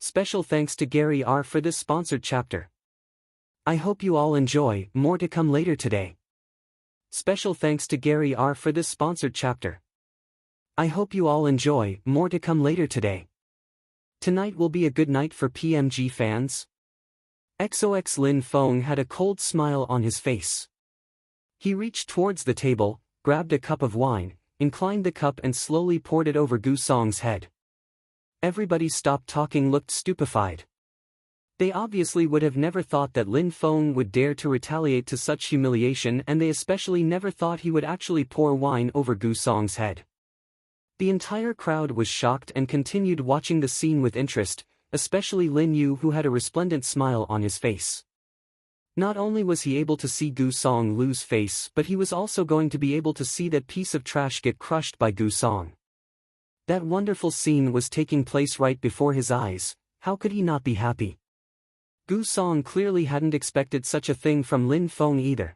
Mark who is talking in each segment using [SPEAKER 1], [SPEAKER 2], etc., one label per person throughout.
[SPEAKER 1] Special thanks to Gary R for this sponsored chapter. I hope you all enjoy, more to come later today. Special thanks to Gary R for this sponsored chapter. I hope you all enjoy, more to come later today. Tonight will be a good night for PMG fans. XOX Lin Feng had a cold smile on his face. He reached towards the table, grabbed a cup of wine, inclined the cup and slowly poured it over Gu Song's head. Everybody stopped talking, looked stupefied. They obviously would have never thought that Lin Feng would dare to retaliate to such humiliation, and they especially never thought he would actually pour wine over Gu Song's head. The entire crowd was shocked and continued watching the scene with interest, especially Lin Yu, who had a resplendent smile on his face. Not only was he able to see Gu Song lose face, but he was also going to be able to see that piece of trash get crushed by Gu Song. That wonderful scene was taking place right before his eyes. How could he not be happy? Gu Song clearly hadn't expected such a thing from Lin Feng either.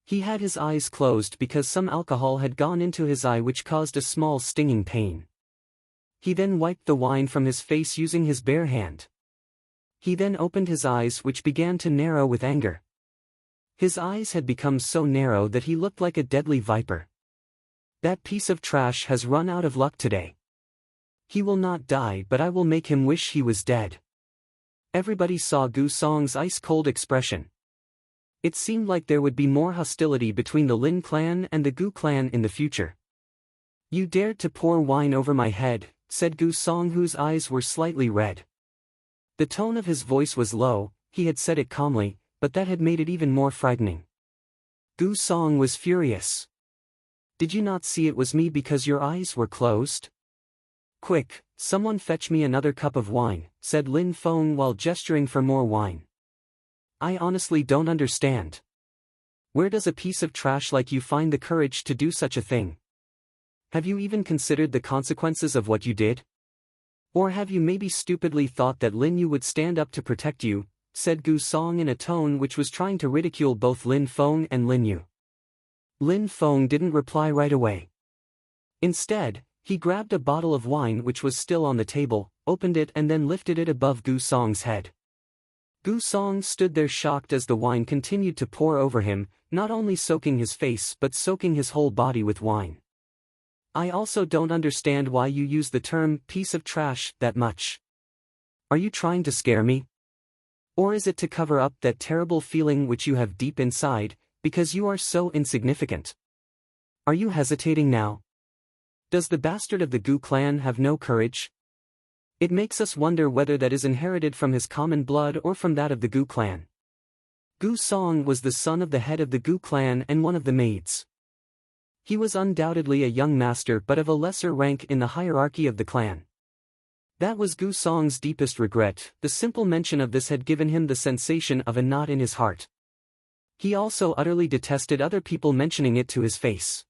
[SPEAKER 1] He had his eyes closed because some alcohol had gone into his eye, which caused a small stinging pain. He then wiped the wine from his face using his bare hand. He then opened his eyes, which began to narrow with anger. His eyes had become so narrow that he looked like a deadly viper. That piece of trash has run out of luck today. He will not die, but I will make him wish he was dead. Everybody saw Gu Song's ice-cold expression. It seemed like there would be more hostility between the Lin clan and the Gu clan in the future. "You dared to pour wine over my head," said Gu Song, whose eyes were slightly red. The tone of his voice was low. He had said it calmly, but that had made it even more frightening. Gu Song was furious. "Did you not see it was me because your eyes were closed? Quick, someone fetch me another cup of wine," said Lin Feng while gesturing for more wine. "I honestly don't understand. Where does a piece of trash like you find the courage to do such a thing? Have you even considered the consequences of what you did? Or have you maybe stupidly thought that Lin Yu would stand up to protect you?" said Gu Song in a tone which was trying to ridicule both Lin Feng and Lin Yu. Lin Feng didn't reply right away. Instead, he grabbed a bottle of wine which was still on the table, opened it and then lifted it above Gu Song's head. Gu Song stood there shocked as the wine continued to pour over him, not only soaking his face but soaking his whole body with wine. "I also don't understand why you use the term piece of trash that much. Are you trying to scare me? Or is it to cover up that terrible feeling which you have deep inside, because you are so insignificant? Are you hesitating now? Does the bastard of the Gu clan have no courage? It makes us wonder whether that is inherited from his common blood or from that of the Gu clan." Gu Song was the son of the head of the Gu clan and one of the maids. He was undoubtedly a young master but of a lesser rank in the hierarchy of the clan. That was Gu Song's deepest regret. The simple mention of this had given him the sensation of a knot in his heart. He also utterly detested other people mentioning it to his face.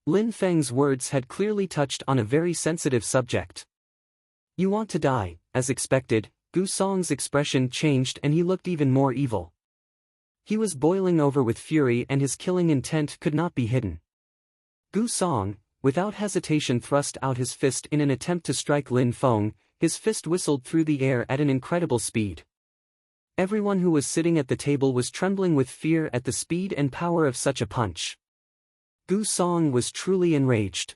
[SPEAKER 1] Lin Feng's words had clearly touched on a very sensitive subject. "You want to die," as expected. Gu Song's expression changed and he looked even more evil. He was boiling over with fury and his killing intent could not be hidden. Gu Song, without hesitation, thrust out his fist in an attempt to strike Lin Feng. His fist whistled through the air at an incredible speed. Everyone who was sitting at the table was trembling with fear at the speed and power of such a punch. Gu Song was truly enraged.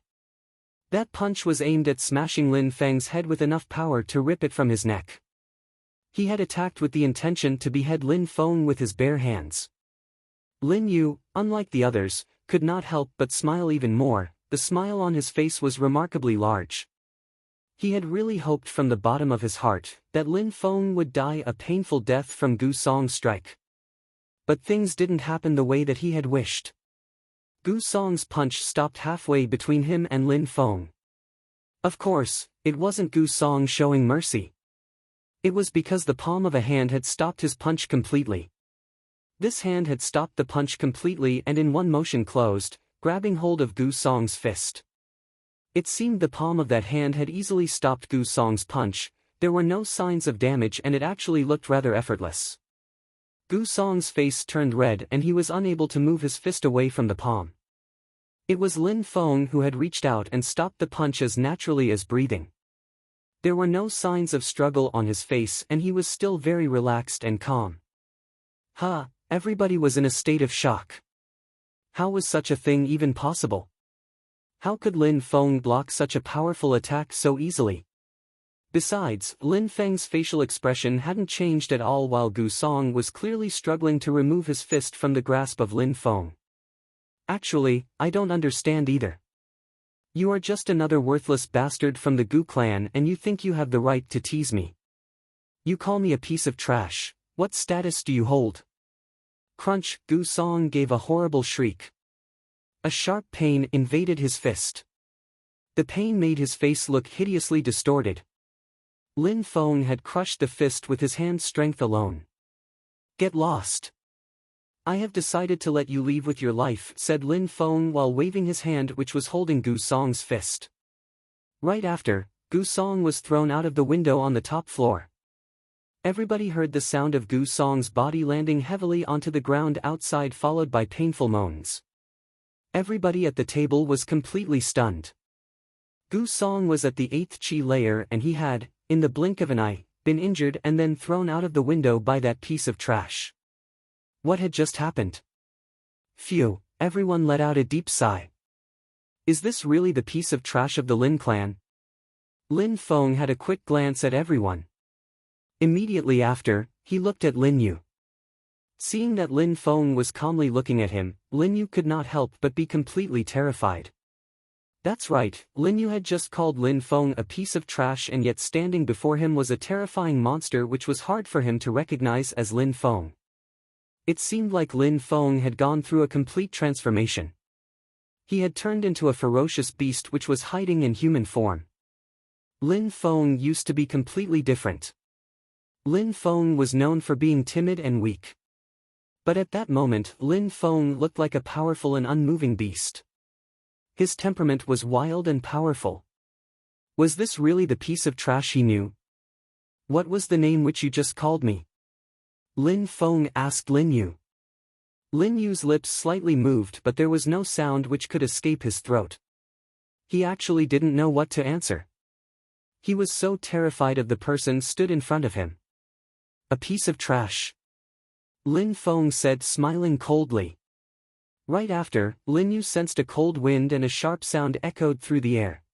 [SPEAKER 1] That punch was aimed at smashing Lin Feng's head with enough power to rip it from his neck. He had attacked with the intention to behead Lin Feng with his bare hands. Lin Yu, unlike the others, could not help but smile even more. The smile on his face was remarkably large. He had really hoped from the bottom of his heart that Lin Feng would die a painful death from Gu Song's strike. But things didn't happen the way that he had wished. Gu Song's punch stopped halfway between him and Lin Feng. Of course, it wasn't Gu Song showing mercy. It was because the palm of a hand had stopped his punch completely. This hand had stopped the punch completely and in one motion closed, grabbing hold of Gu Song's fist. It seemed the palm of that hand had easily stopped Gu Song's punch. There were no signs of damage and it actually looked rather effortless. Gu Song's face turned red and he was unable to move his fist away from the palm. It was Lin Feng who had reached out and stopped the punch as naturally as breathing. There were no signs of struggle on his face and he was still very relaxed and calm. Everybody was in a state of shock. How was such a thing even possible? How could Lin Feng block such a powerful attack so easily? Besides, Lin Feng's facial expression hadn't changed at all while Gu Song was clearly struggling to remove his fist from the grasp of Lin Feng. Actually, I don't understand either. You are just another worthless bastard from the Gu clan and you think you have the right to tease me. You call me a piece of trash. What status do you hold? Crunch, Gu Song gave a horrible shriek. A sharp pain invaded his fist. The pain made his face look hideously distorted. Lin Feng had crushed the fist with his hand strength alone. Get lost. I have decided to let you leave with your life, said Lin Feng while waving his hand which was holding Gu Song's fist. Right after, Gu Song was thrown out of the window on the top floor. Everybody heard the sound of Gu Song's body landing heavily onto the ground outside followed by painful moans. Everybody at the table was completely stunned. Gu Song was at the 8th chi layer and he had, in the blink of an eye, been injured and then thrown out of the window by that piece of trash. What had just happened? Phew, everyone let out a deep sigh. Is this really the piece of trash of the Lin clan? Lin Feng had a quick glance at everyone. Immediately after, he looked at Lin Yu. Seeing that Lin Feng was calmly looking at him, Lin Yu could not help but be completely terrified. That's right, Lin Yu had just called Lin Feng a piece of trash and yet standing before him was a terrifying monster which was hard for him to recognize as Lin Feng. It seemed like Lin Feng had gone through a complete transformation. He had turned into a ferocious beast which was hiding in human form. Lin Feng used to be completely different. Lin Feng was known for being timid and weak. But at that moment Lin Feng looked like a powerful and unmoving beast. His temperament was wild and powerful. Was this really the piece of trash he knew? What was the name which you just called me? Lin Feng asked Lin Yu. Lin Yu's lips slightly moved but there was no sound which could escape his throat. He actually didn't know what to answer. He was so terrified of the person stood in front of him. A piece of trash. Lin Feng said smiling coldly. Right after, Lin Yu sensed a cold wind and a sharp sound echoed through the air.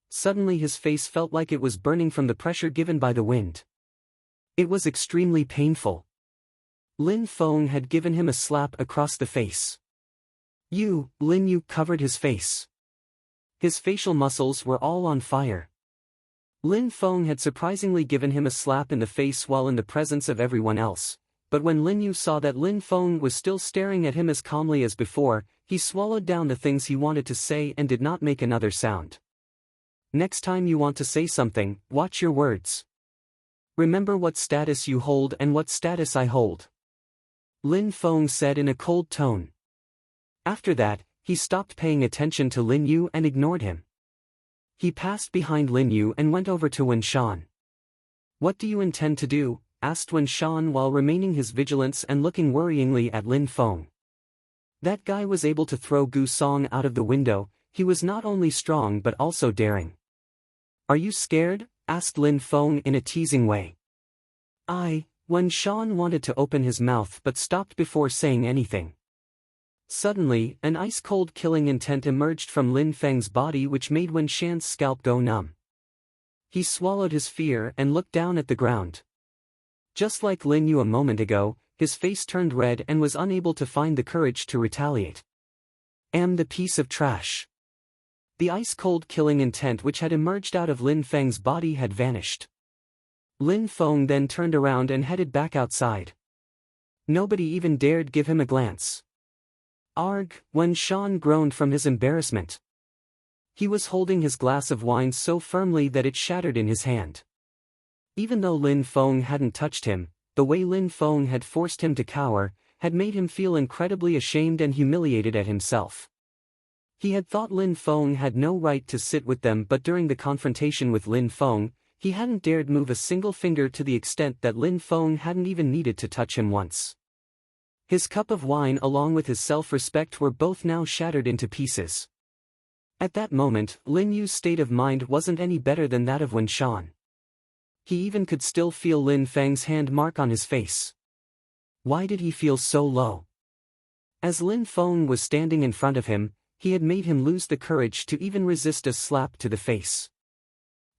[SPEAKER 1] Suddenly his face felt like it was burning from the pressure given by the wind. It was extremely painful. Lin Feng had given him a slap across the face. Lin Yu covered his face. His facial muscles were all on fire. Lin Feng had surprisingly given him a slap in the face while in the presence of everyone else. But when Lin Yu saw that Lin Feng was still staring at him as calmly as before, he swallowed down the things he wanted to say and did not make another sound. Next time you want to say something, watch your words. Remember what status you hold and what status I hold. Lin Feng said in a cold tone. After that, he stopped paying attention to Lin Yu and ignored him. He passed behind Lin Yu and went over to Wen Shan. What do you intend to do? Asked Wen Shan while remaining his vigilance and looking worryingly at Lin Feng. That guy was able to throw Gu Song out of the window. He was not only strong but also daring. Are you scared? Asked Lin Feng in a teasing way. Wen Shan wanted to open his mouth but stopped before saying anything. Suddenly, an ice-cold killing intent emerged from Lin Feng's body which made Wen Shan's scalp go numb. He swallowed his fear and looked down at the ground. Just like Lin Yu a moment ago, his face turned red and was unable to find the courage to retaliate. Am the piece of trash. The ice-cold killing intent which had emerged out of Lin Feng's body had vanished. Lin Feng then turned around and headed back outside. Nobody even dared give him a glance. Arg, Wen Shan groaned from his embarrassment. He was holding his glass of wine so firmly that it shattered in his hand. Even though Lin Feng hadn't touched him, the way Lin Feng had forced him to cower, had made him feel incredibly ashamed and humiliated at himself. He had thought Lin Feng had no right to sit with them but during the confrontation with Lin Feng, he hadn't dared move a single finger to the extent that Lin Feng hadn't even needed to touch him once. His cup of wine along with his self-respect were both now shattered into pieces. At that moment, Lin Yu's state of mind wasn't any better than that of Wen Shan. He even could still feel Lin Feng's hand mark on his face. Why did he feel so low? As Lin Feng was standing in front of him, he had made him lose the courage to even resist a slap to the face.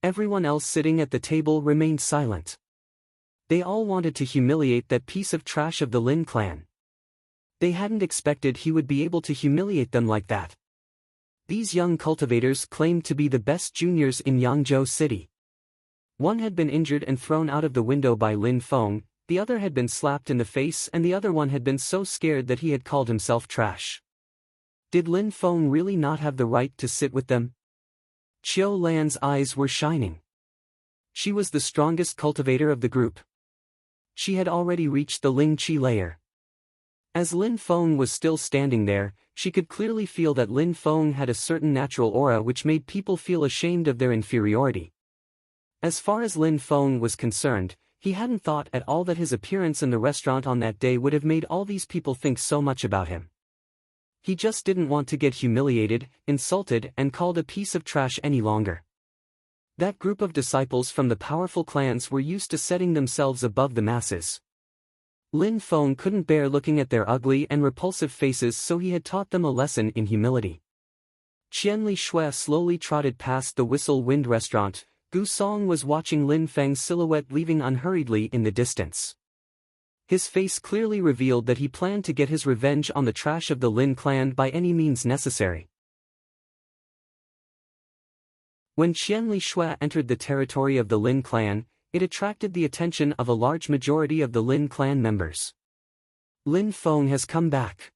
[SPEAKER 1] Everyone else sitting at the table remained silent. They all wanted to humiliate that piece of trash of the Lin clan. They hadn't expected he would be able to humiliate them like that. These young cultivators claimed to be the best juniors in Yangzhou City. One had been injured and thrown out of the window by Lin Feng, the other had been slapped in the face, and the other one had been so scared that he had called himself trash. Did Lin Feng really not have the right to sit with them? Qiu Lan's eyes were shining. She was the strongest cultivator of the group. She had already reached the Ling Qi layer. As Lin Feng was still standing there, she could clearly feel that Lin Feng had a certain natural aura which made people feel ashamed of their inferiority. As far as Lin Feng was concerned, he hadn't thought at all that his appearance in the restaurant on that day would have made all these people think so much about him. He just didn't want to get humiliated, insulted, and called a piece of trash any longer. That group of disciples from the powerful clans were used to setting themselves above the masses. Lin Feng couldn't bear looking at their ugly and repulsive faces, so he had taught them a lesson in humility. Qianli Shui slowly trotted past the Whistle Wind restaurant. Gu Song was watching Lin Feng's silhouette leaving unhurriedly in the distance. His face clearly revealed that he planned to get his revenge on the trash of the Lin clan by any means necessary. When Qianli Shui entered the territory of the Lin clan, it attracted the attention of a large majority of the Lin clan members. Lin Feng has come back.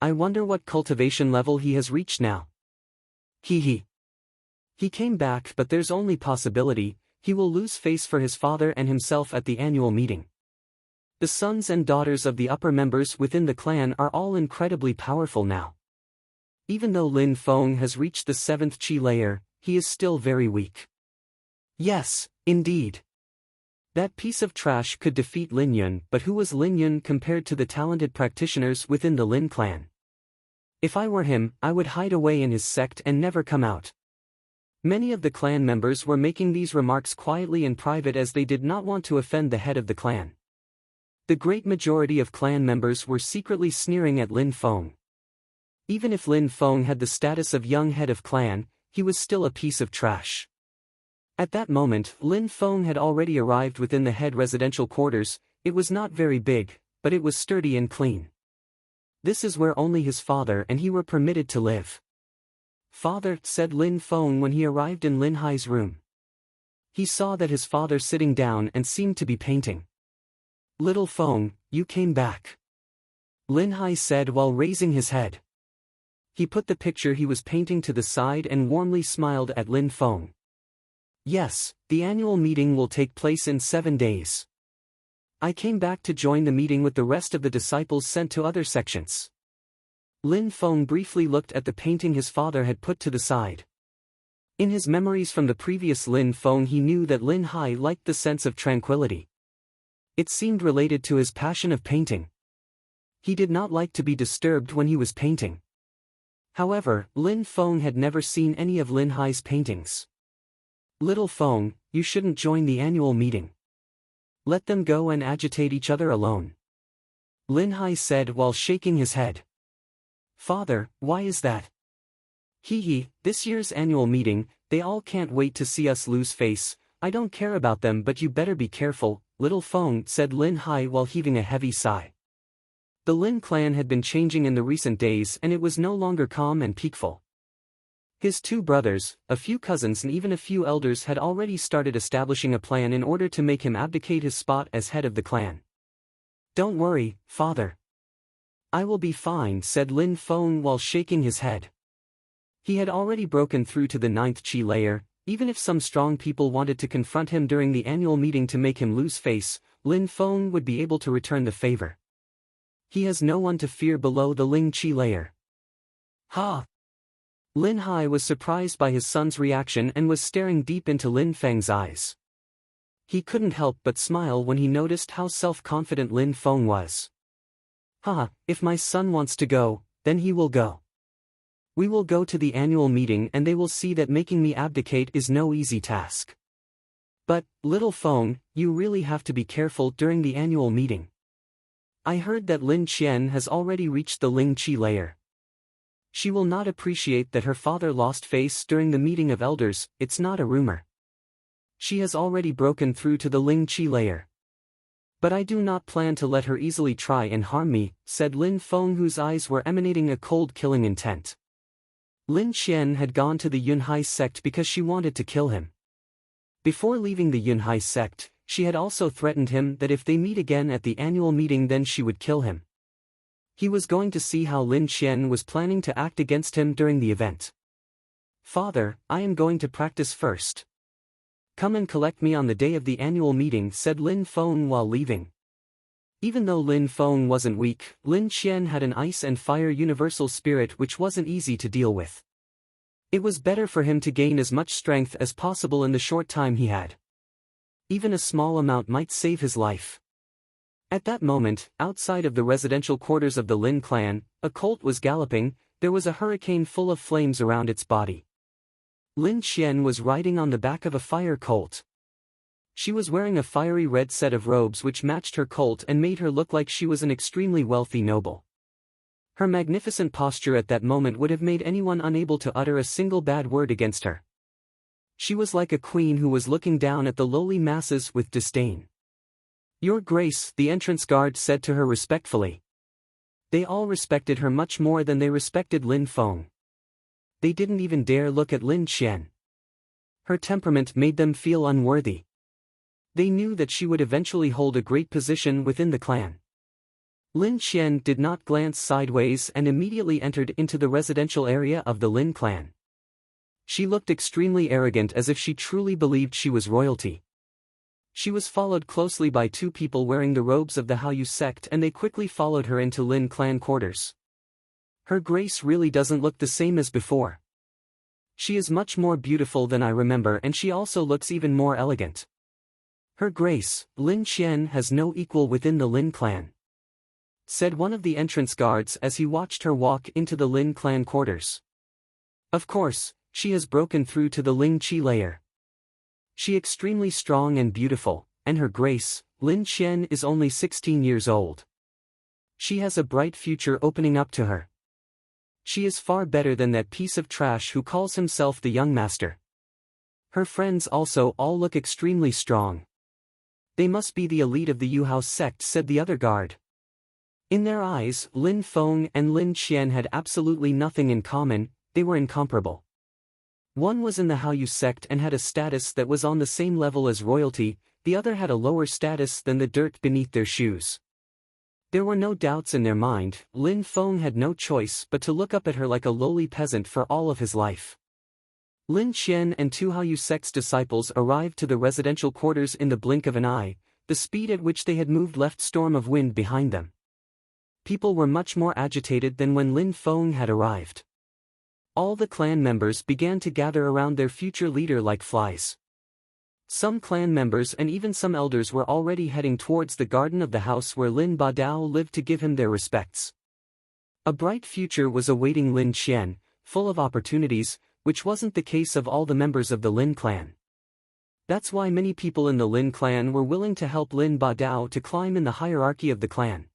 [SPEAKER 1] I wonder what cultivation level he has reached now. He came back, but there's only possibility, he will lose face for his father and himself at the annual meeting. The sons and daughters of the upper members within the clan are all incredibly powerful now. Even though Lin Feng has reached the 7th Qi layer, he is still very weak. Yes, indeed. That piece of trash could defeat Lin Yun, but who was Lin Yun compared to the talented practitioners within the Lin clan? If I were him, I would hide away in his sect and never come out. Many of the clan members were making these remarks quietly in private as they did not want to offend the head of the clan. The great majority of clan members were secretly sneering at Lin Feng. Even if Lin Feng had the status of young head of clan, he was still a piece of trash. At that moment, Lin Feng had already arrived within the head residential quarters. It was not very big, but it was sturdy and clean. This is where only his father and he were permitted to live. Father, said Lin Feng when he arrived in Lin Hai's room. He saw that his father sitting down and seemed to be painting. Little Feng, you came back. Lin Hai said while raising his head. He put the picture he was painting to the side and warmly smiled at Lin Feng. Yes, the annual meeting will take place in 7 days. I came back to join the meeting with the rest of the disciples sent to other sections. Lin Feng briefly looked at the painting his father had put to the side. In his memories from the previous Lin Feng, he knew that Lin Hai liked the sense of tranquility. It seemed related to his passion of painting. He did not like to be disturbed when he was painting. However, Lin Feng had never seen any of Lin Hai's paintings. Little Feng, you shouldn't join the annual meeting. Let them go and agitate each other alone. Lin Hai said while shaking his head. Father, why is that? This year's annual meeting, they all can't wait to see us lose face. I don't care about them, but you better be careful, Little Feng, said Lin Hai while heaving a heavy sigh. The Lin clan had been changing in the recent days and it was no longer calm and peaceful. His 2 brothers, a few cousins and even a few elders had already started establishing a plan in order to make him abdicate his spot as head of the clan. Don't worry, father. I will be fine, said Lin Feng while shaking his head. He had already broken through to the 9th Qi layer. Even if some strong people wanted to confront him during the annual meeting to make him lose face, Lin Feng would be able to return the favor. He has no one to fear below the Ling Qi layer. Ha! Lin Hai was surprised by his son's reaction and was staring deep into Lin Feng's eyes. He couldn't help but smile when he noticed how self-confident Lin Feng was. Haha, if my son wants to go, then he will go. We will go to the annual meeting and they will see that making me abdicate is no easy task. But, little Feng, you really have to be careful during the annual meeting. I heard that Lin Qian has already reached the Ling Qi layer. She will not appreciate that her father lost face during the meeting of elders. It's not a rumor. She has already broken through to the Ling Qi layer. But I do not plan to let her easily try and harm me, said Lin Feng, whose eyes were emanating a cold killing intent. Lin Qian had gone to the Yunhai sect because she wanted to kill him. Before leaving the Yunhai sect, she had also threatened him that if they meet again at the annual meeting then she would kill him. He was going to see how Lin Qian was planning to act against him during the event. Father, I am going to practice first. Come and collect me on the day of the annual meeting, said Lin Feng while leaving. Even though Lin Feng wasn't weak, Lin Qian had an ice and fire universal spirit which wasn't easy to deal with. It was better for him to gain as much strength as possible in the short time he had. Even a small amount might save his life. At that moment, outside of the residential quarters of the Lin clan, a colt was galloping. There was a hurricane full of flames around its body. Lin Qian was riding on the back of a fire colt. She was wearing a fiery red set of robes which matched her colt and made her look like she was an extremely wealthy noble. Her magnificent posture at that moment would have made anyone unable to utter a single bad word against her. She was like a queen who was looking down at the lowly masses with disdain. Your Grace, the entrance guard said to her respectfully. They all respected her much more than they respected Lin Feng. They didn't even dare look at Lin Qian. Her temperament made them feel unworthy. They knew that she would eventually hold a great position within the clan. Lin Qian did not glance sideways and immediately entered into the residential area of the Lin clan. She looked extremely arrogant, as if she truly believed she was royalty. She was followed closely by two people wearing the robes of the Haoyu sect, and they quickly followed her into Lin clan quarters. Her Grace really doesn't look the same as before. She is much more beautiful than I remember, and she also looks even more elegant. Her Grace, Lin Qian has no equal within the Lin clan, said one of the entrance guards as he watched her walk into the Lin clan quarters. Of course, she has broken through to the Ling Qi layer. She extremely strong and beautiful, and her Grace, Lin Qian, is only 16 years old. She has a bright future opening up to her. She is far better than that piece of trash who calls himself the young master. Her friends also all look extremely strong. They must be the elite of the Yu House sect, said the other guard. In their eyes, Lin Feng and Lin Qian had absolutely nothing in common. They were incomparable. One was in the Haoyu sect and had a status that was on the same level as royalty, the other had a lower status than the dirt beneath their shoes. There were no doubts in their mind. Lin Feng had no choice but to look up at her like a lowly peasant for all of his life. Lin Qian and two Haoyu sect's disciples arrived to the residential quarters in the blink of an eye. The speed at which they had moved left storm of wind behind them. People were much more agitated than when Lin Feng had arrived. All the clan members began to gather around their future leader like flies. Some clan members and even some elders were already heading towards the garden of the house where Lin Badao lived to give him their respects. A bright future was awaiting Lin Qian, full of opportunities, which wasn't the case of all the members of the Lin clan. That's why many people in the Lin clan were willing to help Lin Badao to climb in the hierarchy of the clan.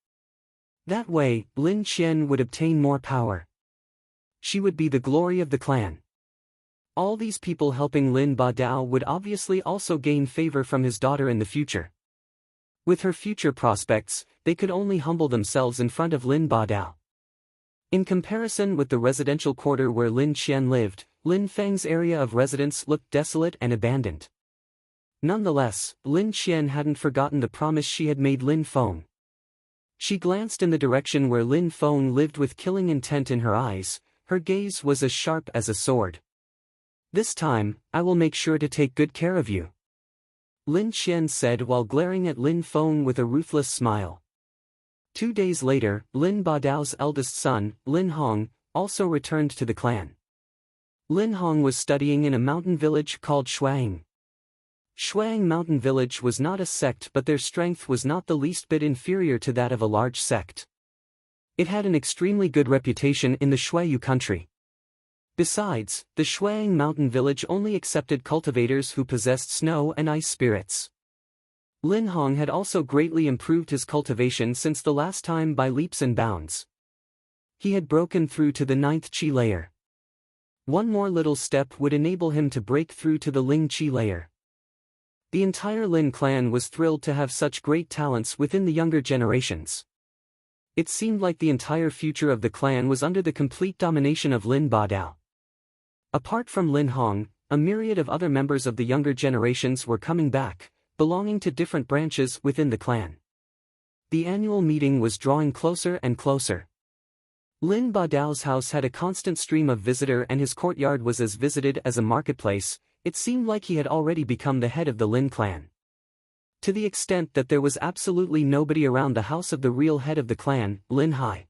[SPEAKER 1] That way, Lin Qian would obtain more power. She would be the glory of the clan. All these people helping Lin Badao would obviously also gain favor from his daughter in the future. With her future prospects, they could only humble themselves in front of Lin Badao. In comparison with the residential quarter where Lin Qian lived, Lin Feng's area of residence looked desolate and abandoned. Nonetheless, Lin Qian hadn't forgotten the promise she had made Lin Feng. She glanced in the direction where Lin Feng lived with killing intent in her eyes. Her gaze was as sharp as a sword. This time, I will make sure to take good care of you, Lin Qian said while glaring at Lin Feng with a ruthless smile. 2 days later, Lin Badao's eldest son, Lin Hong, also returned to the clan. Lin Hong was studying in a mountain village called Shuang. Shuang Mountain Village was not a sect, but their strength was not the least bit inferior to that of a large sect. It had an extremely good reputation in the Shuayu country. Besides, the Shuang mountain village only accepted cultivators who possessed snow and ice spirits. Lin Hong had also greatly improved his cultivation since the last time by leaps and bounds. He had broken through to the 9th Qi layer. One more little step would enable him to break through to the Ling Qi layer. The entire Lin clan was thrilled to have such great talents within the younger generations. It seemed like the entire future of the clan was under the complete domination of Lin Badao. Apart from Lin Hong, a myriad of other members of the younger generations were coming back, belonging to different branches within the clan. The annual meeting was drawing closer and closer. Lin Badao's house had a constant stream of visitor and his courtyard was as visited as a marketplace. It seemed like he had already become the head of the Lin clan. To the extent that there was absolutely nobody around the house of the real head of the clan, Lin Hai.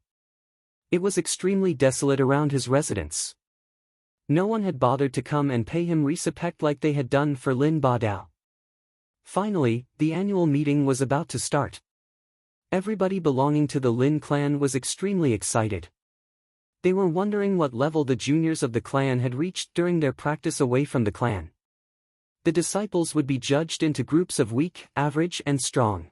[SPEAKER 1] It was extremely desolate around his residence. No one had bothered to come and pay him respect like they had done for Lin Badao. Finally, the annual meeting was about to start. Everybody belonging to the Lin clan was extremely excited. They were wondering what level the juniors of the clan had reached during their practice away from the clan. The disciples would be judged into groups of weak, average and strong.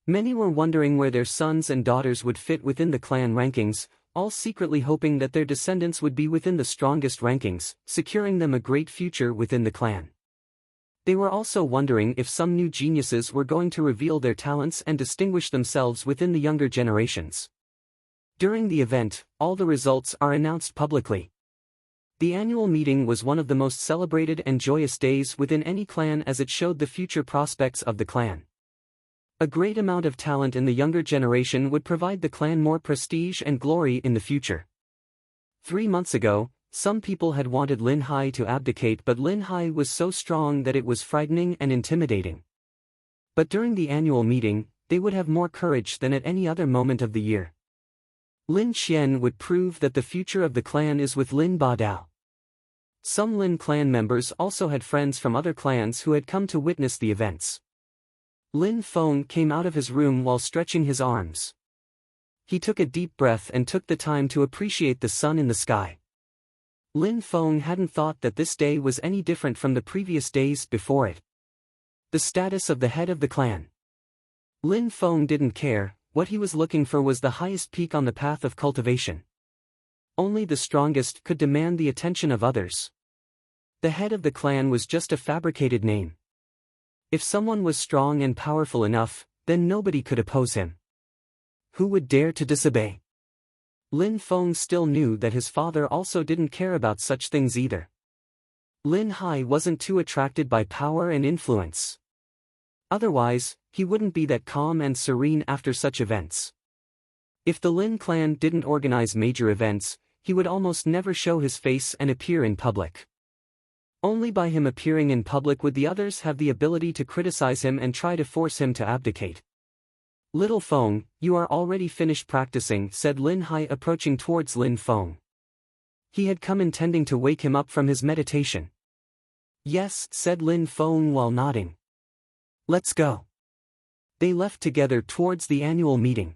[SPEAKER 1] Many were wondering where their sons and daughters would fit within the clan rankings, all secretly hoping that their descendants would be within the strongest rankings, securing them a great future within the clan. They were also wondering if some new geniuses were going to reveal their talents and distinguish themselves within the younger generations. During the event, all the results are announced publicly. The annual meeting was one of the most celebrated and joyous days within any clan as it showed the future prospects of the clan. A great amount of talent in the younger generation would provide the clan more prestige and glory in the future. 3 months ago, some people had wanted Lin Hai to abdicate, but Lin Hai was so strong that it was frightening and intimidating. But during the annual meeting, they would have more courage than at any other moment of the year. Lin Qian would prove that the future of the clan is with Lin Badao. Some Lin clan members also had friends from other clans who had come to witness the events. Lin Feng came out of his room while stretching his arms. He took a deep breath and took the time to appreciate the sun in the sky. Lin Feng hadn't thought that this day was any different from the previous days before it. The status of the head of the clan. Lin Feng didn't care, what he was looking for was the highest peak on the path of cultivation. Only the strongest could demand the attention of others. The head of the clan was just a fabricated name. If someone was strong and powerful enough, then nobody could oppose him. Who would dare to disobey? Lin Feng still knew that his father also didn't care about such things either. Lin Hai wasn't too attracted by power and influence. Otherwise, he wouldn't be that calm and serene after such events. If the Lin clan didn't organize major events, he would almost never show his face and appear in public. Only by him appearing in public would the others have the ability to criticize him and try to force him to abdicate. "Little Feng, you are already finished practicing," said Lin Hai approaching towards Lin Feng. He had come intending to wake him up from his meditation. "Yes," said Lin Feng while nodding. "Let's go." They left together towards the annual meeting.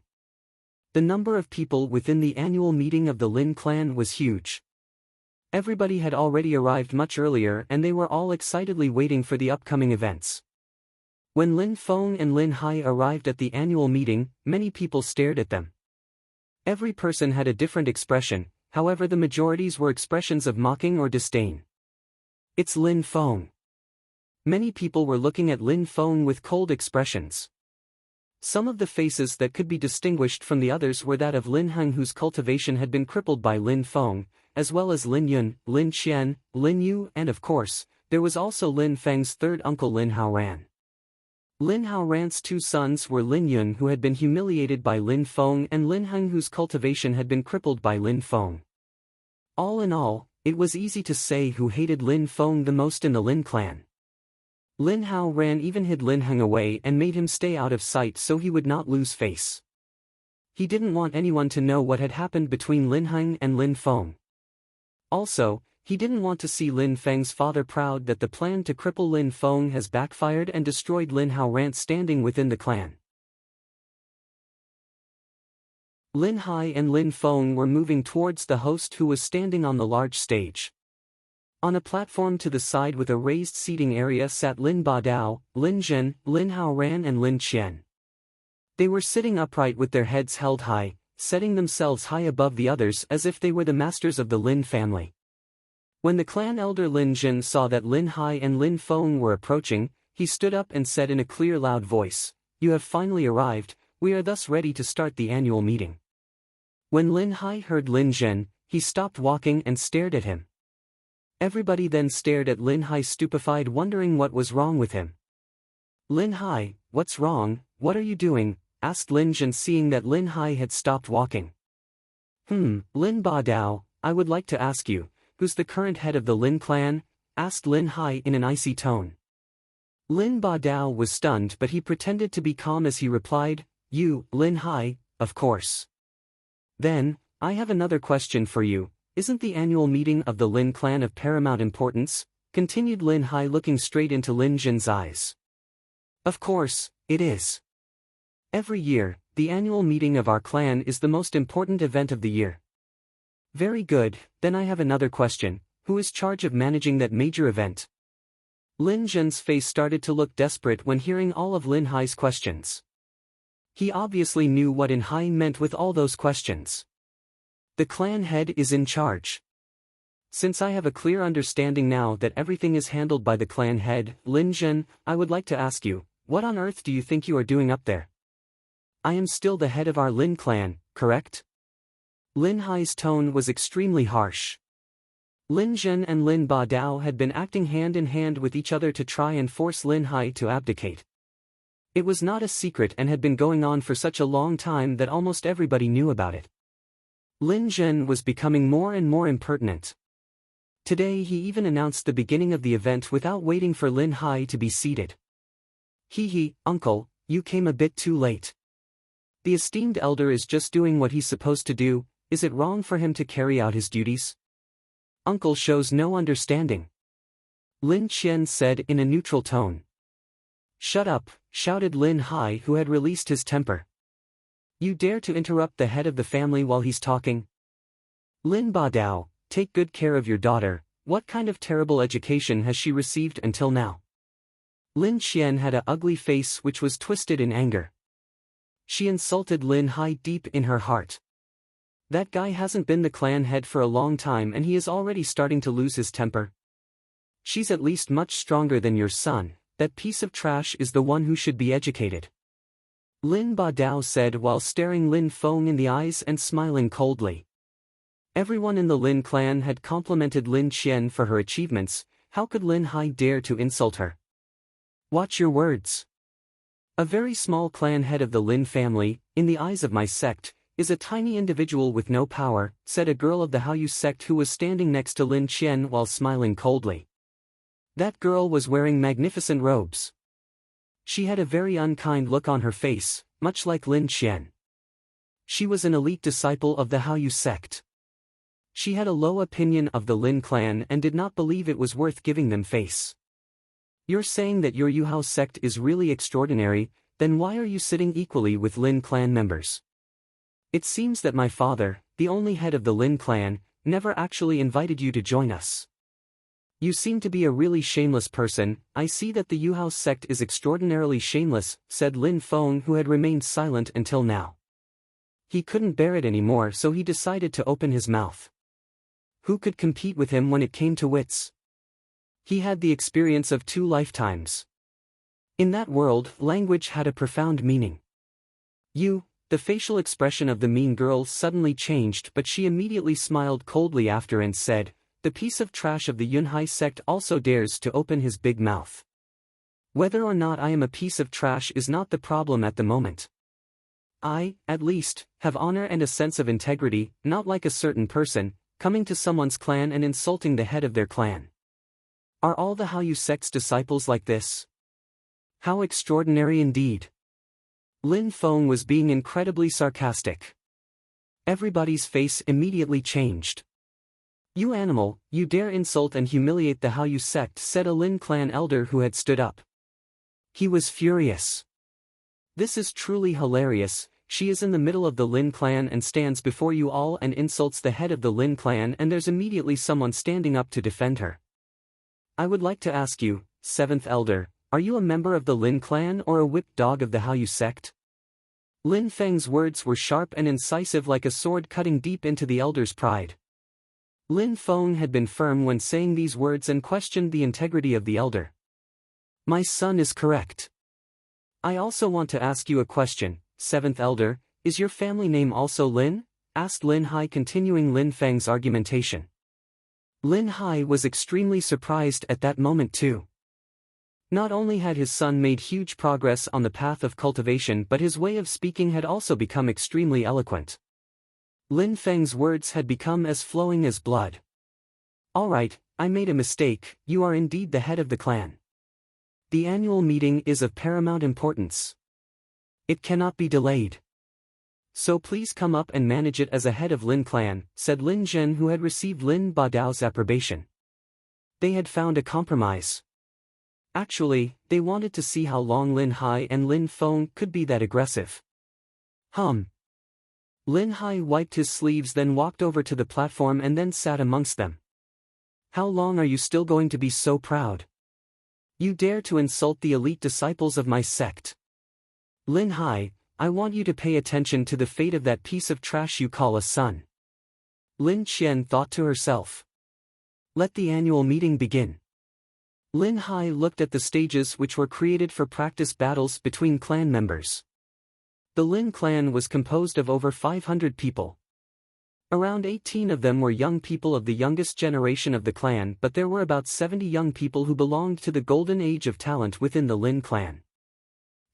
[SPEAKER 1] The number of people within the annual meeting of the Lin clan was huge. Everybody had already arrived much earlier and they were all excitedly waiting for the upcoming events. When Lin Feng and Lin Hai arrived at the annual meeting, many people stared at them. Every person had a different expression, however the majorities were expressions of mocking or disdain. "It's Lin Feng." Many people were looking at Lin Feng with cold expressions. Some of the faces that could be distinguished from the others were that of Lin Heng, whose cultivation had been crippled by Lin Feng, as well as Lin Yun, Lin Qian, Lin Yu, and of course, there was also Lin Feng's third uncle Lin Haoran. Lin Haoran's 2 sons were Lin Yun, who had been humiliated by Lin Feng, and Lin Heng, whose cultivation had been crippled by Lin Feng. All in all, it was easy to say who hated Lin Feng the most in the Lin clan. Lin Haoran even hid Lin Heng away and made him stay out of sight so he would not lose face. He didn't want anyone to know what had happened between Lin Heng and Lin Feng. Also, he didn't want to see Lin Feng's father proud that the plan to cripple Lin Feng has backfired and destroyed Lin Haoran's standing within the clan. Lin Hai and Lin Feng were moving towards the host who was standing on the large stage. On a platform to the side with a raised seating area sat Lin Badao, Lin Zhen, Lin Haoran and Lin Qian. They were sitting upright with their heads held high, setting themselves high above the others as if they were the masters of the Lin family. When the clan elder Lin Zhen saw that Lin Hai and Lin Feng were approaching, he stood up and said in a clear loud voice, "You have finally arrived, we are thus ready to start the annual meeting." When Lin Hai heard Lin Zhen, he stopped walking and stared at him. Everybody then stared at Lin Hai stupefied, wondering what was wrong with him. "Lin Hai, what's wrong, what are you doing?" asked Lin Zhen, seeing that Lin Hai had stopped walking. Lin Badao, I would like to ask you, who's the current head of the Lin clan?" asked Lin Hai in an icy tone. Lin Badao was stunned, but he pretended to be calm as he replied, "You, Lin Hai, of course." "Then, I have another question for you. Isn't the annual meeting of the Lin clan of paramount importance?" continued Lin Hai, looking straight into Lin Zhen's eyes. "Of course, it is. Every year, the annual meeting of our clan is the most important event of the year." "Very good, then I have another question. Who is charge of managing that major event?" Lin Zhen's face started to look desperate when hearing all of Lin Hai's questions. He obviously knew what Lin Hai meant with all those questions. "The clan head is in charge. Since I have a clear understanding now that everything is handled by the clan head, Lin Zhen, I would like to ask you, what on earth do you think you are doing up there?" "I am still the head of our Lin clan, correct?" Lin Hai's tone was extremely harsh. Lin Zhen and Lin Badao had been acting hand in hand with each other to try and force Lin Hai to abdicate. It was not a secret and had been going on for such a long time that almost everybody knew about it. Lin Zhen was becoming more and more impertinent. Today he even announced the beginning of the event without waiting for Lin Hai to be seated. Uncle, you came a bit too late. The esteemed elder is just doing what he's supposed to do, is it wrong for him to carry out his duties?" "Uncle shows no understanding," Lin Qian said in a neutral tone. "Shut up," shouted Lin Hai, who had released his temper. "You dare to interrupt the head of the family while he's talking? Lin Badao, take good care of your daughter. What kind of terrible education has she received until now?" Lin Qian had an ugly face which was twisted in anger. She insulted Lin Hai deep in her heart. That guy hasn't been the clan head for a long time and he is already starting to lose his temper. She's at least much stronger than your son. That piece of trash is the one who should be educated. Lin Badao said while staring Lin Feng in the eyes and smiling coldly. Everyone in the Lin clan had complimented Lin Qian for her achievements, how could Lin Hai dare to insult her? "Watch your words. A very small clan head of the Lin family, in the eyes of my sect, is a tiny individual with no power," said a girl of the Haoyu sect who was standing next to Lin Qian while smiling coldly. That girl was wearing magnificent robes. She had a very unkind look on her face, much like Lin Qian. She was an elite disciple of the Haoyu sect. She had a low opinion of the Lin clan and did not believe it was worth giving them face. "You're saying that your Yuhao sect is really extraordinary, then why are you sitting equally with Lin clan members? It seems that my father, the only head of the Lin clan, never actually invited you to join us. You seem to be a really shameless person. I see that the Yuhao sect is extraordinarily shameless," said Lin Feng, who had remained silent until now. He couldn't bear it anymore, so he decided to open his mouth. Who could compete with him when it came to wits? He had the experience of 2 lifetimes. In that world, language had a profound meaning. The facial expression of the mean girl suddenly changed, but she immediately smiled coldly after and said, "The piece of trash of the Yunhai sect also dares to open his big mouth. Whether or not I am a piece of trash is not the problem at the moment. I, at least, have honor and a sense of integrity, not like a certain person, coming to someone's clan and insulting the head of their clan. Are all the Haoyu sect's disciples like this? How extraordinary indeed." Lin Feng was being incredibly sarcastic. Everybody's face immediately changed. "You animal, you dare insult and humiliate the Haoyu sect," said a Lin clan elder who had stood up. He was furious. "This is truly hilarious, she is in the middle of the Lin clan and stands before you all and insults the head of the Lin clan, and there's immediately someone standing up to defend her. I would like to ask you, 7th Elder, are you a member of the Lin clan or a whipped dog of the Hao sect? Lin Feng's words were sharp and incisive like a sword cutting deep into the elder's pride. Lin Feng had been firm when saying these words and questioned the integrity of the elder. My son is correct. I also want to ask you a question, 7th Elder, is your family name also Lin? Asked Lin Hai, continuing Lin Feng's argumentation. Lin Hai was extremely surprised at that moment too. Not only had his son made huge progress on the path of cultivation, but his way of speaking had also become extremely eloquent. Lin Feng's words had become as flowing as blood. Alright, I made a mistake, you are indeed the head of the clan. The annual meeting is of paramount importance. It cannot be delayed. So please come up and manage it as a head of Lin clan, said Lin Zhen, who had received Lin Badao's approbation. They had found a compromise. Actually, they wanted to see how long Lin Hai and Lin Feng could be that aggressive. Lin Hai wiped his sleeves, then walked over to the platform and then sat amongst them. How long are you still going to be so proud? You dare to insult the elite disciples of my sect. Lin Hai, I want you to pay attention to the fate of that piece of trash you call a son. Lin Qian thought to herself. Let the annual meeting begin. Lin Hai looked at the stages which were created for practice battles between clan members. The Lin clan was composed of over 500 people. Around 18 of them were young people of the youngest generation of the clan, but there were about 70 young people who belonged to the golden age of talent within the Lin clan.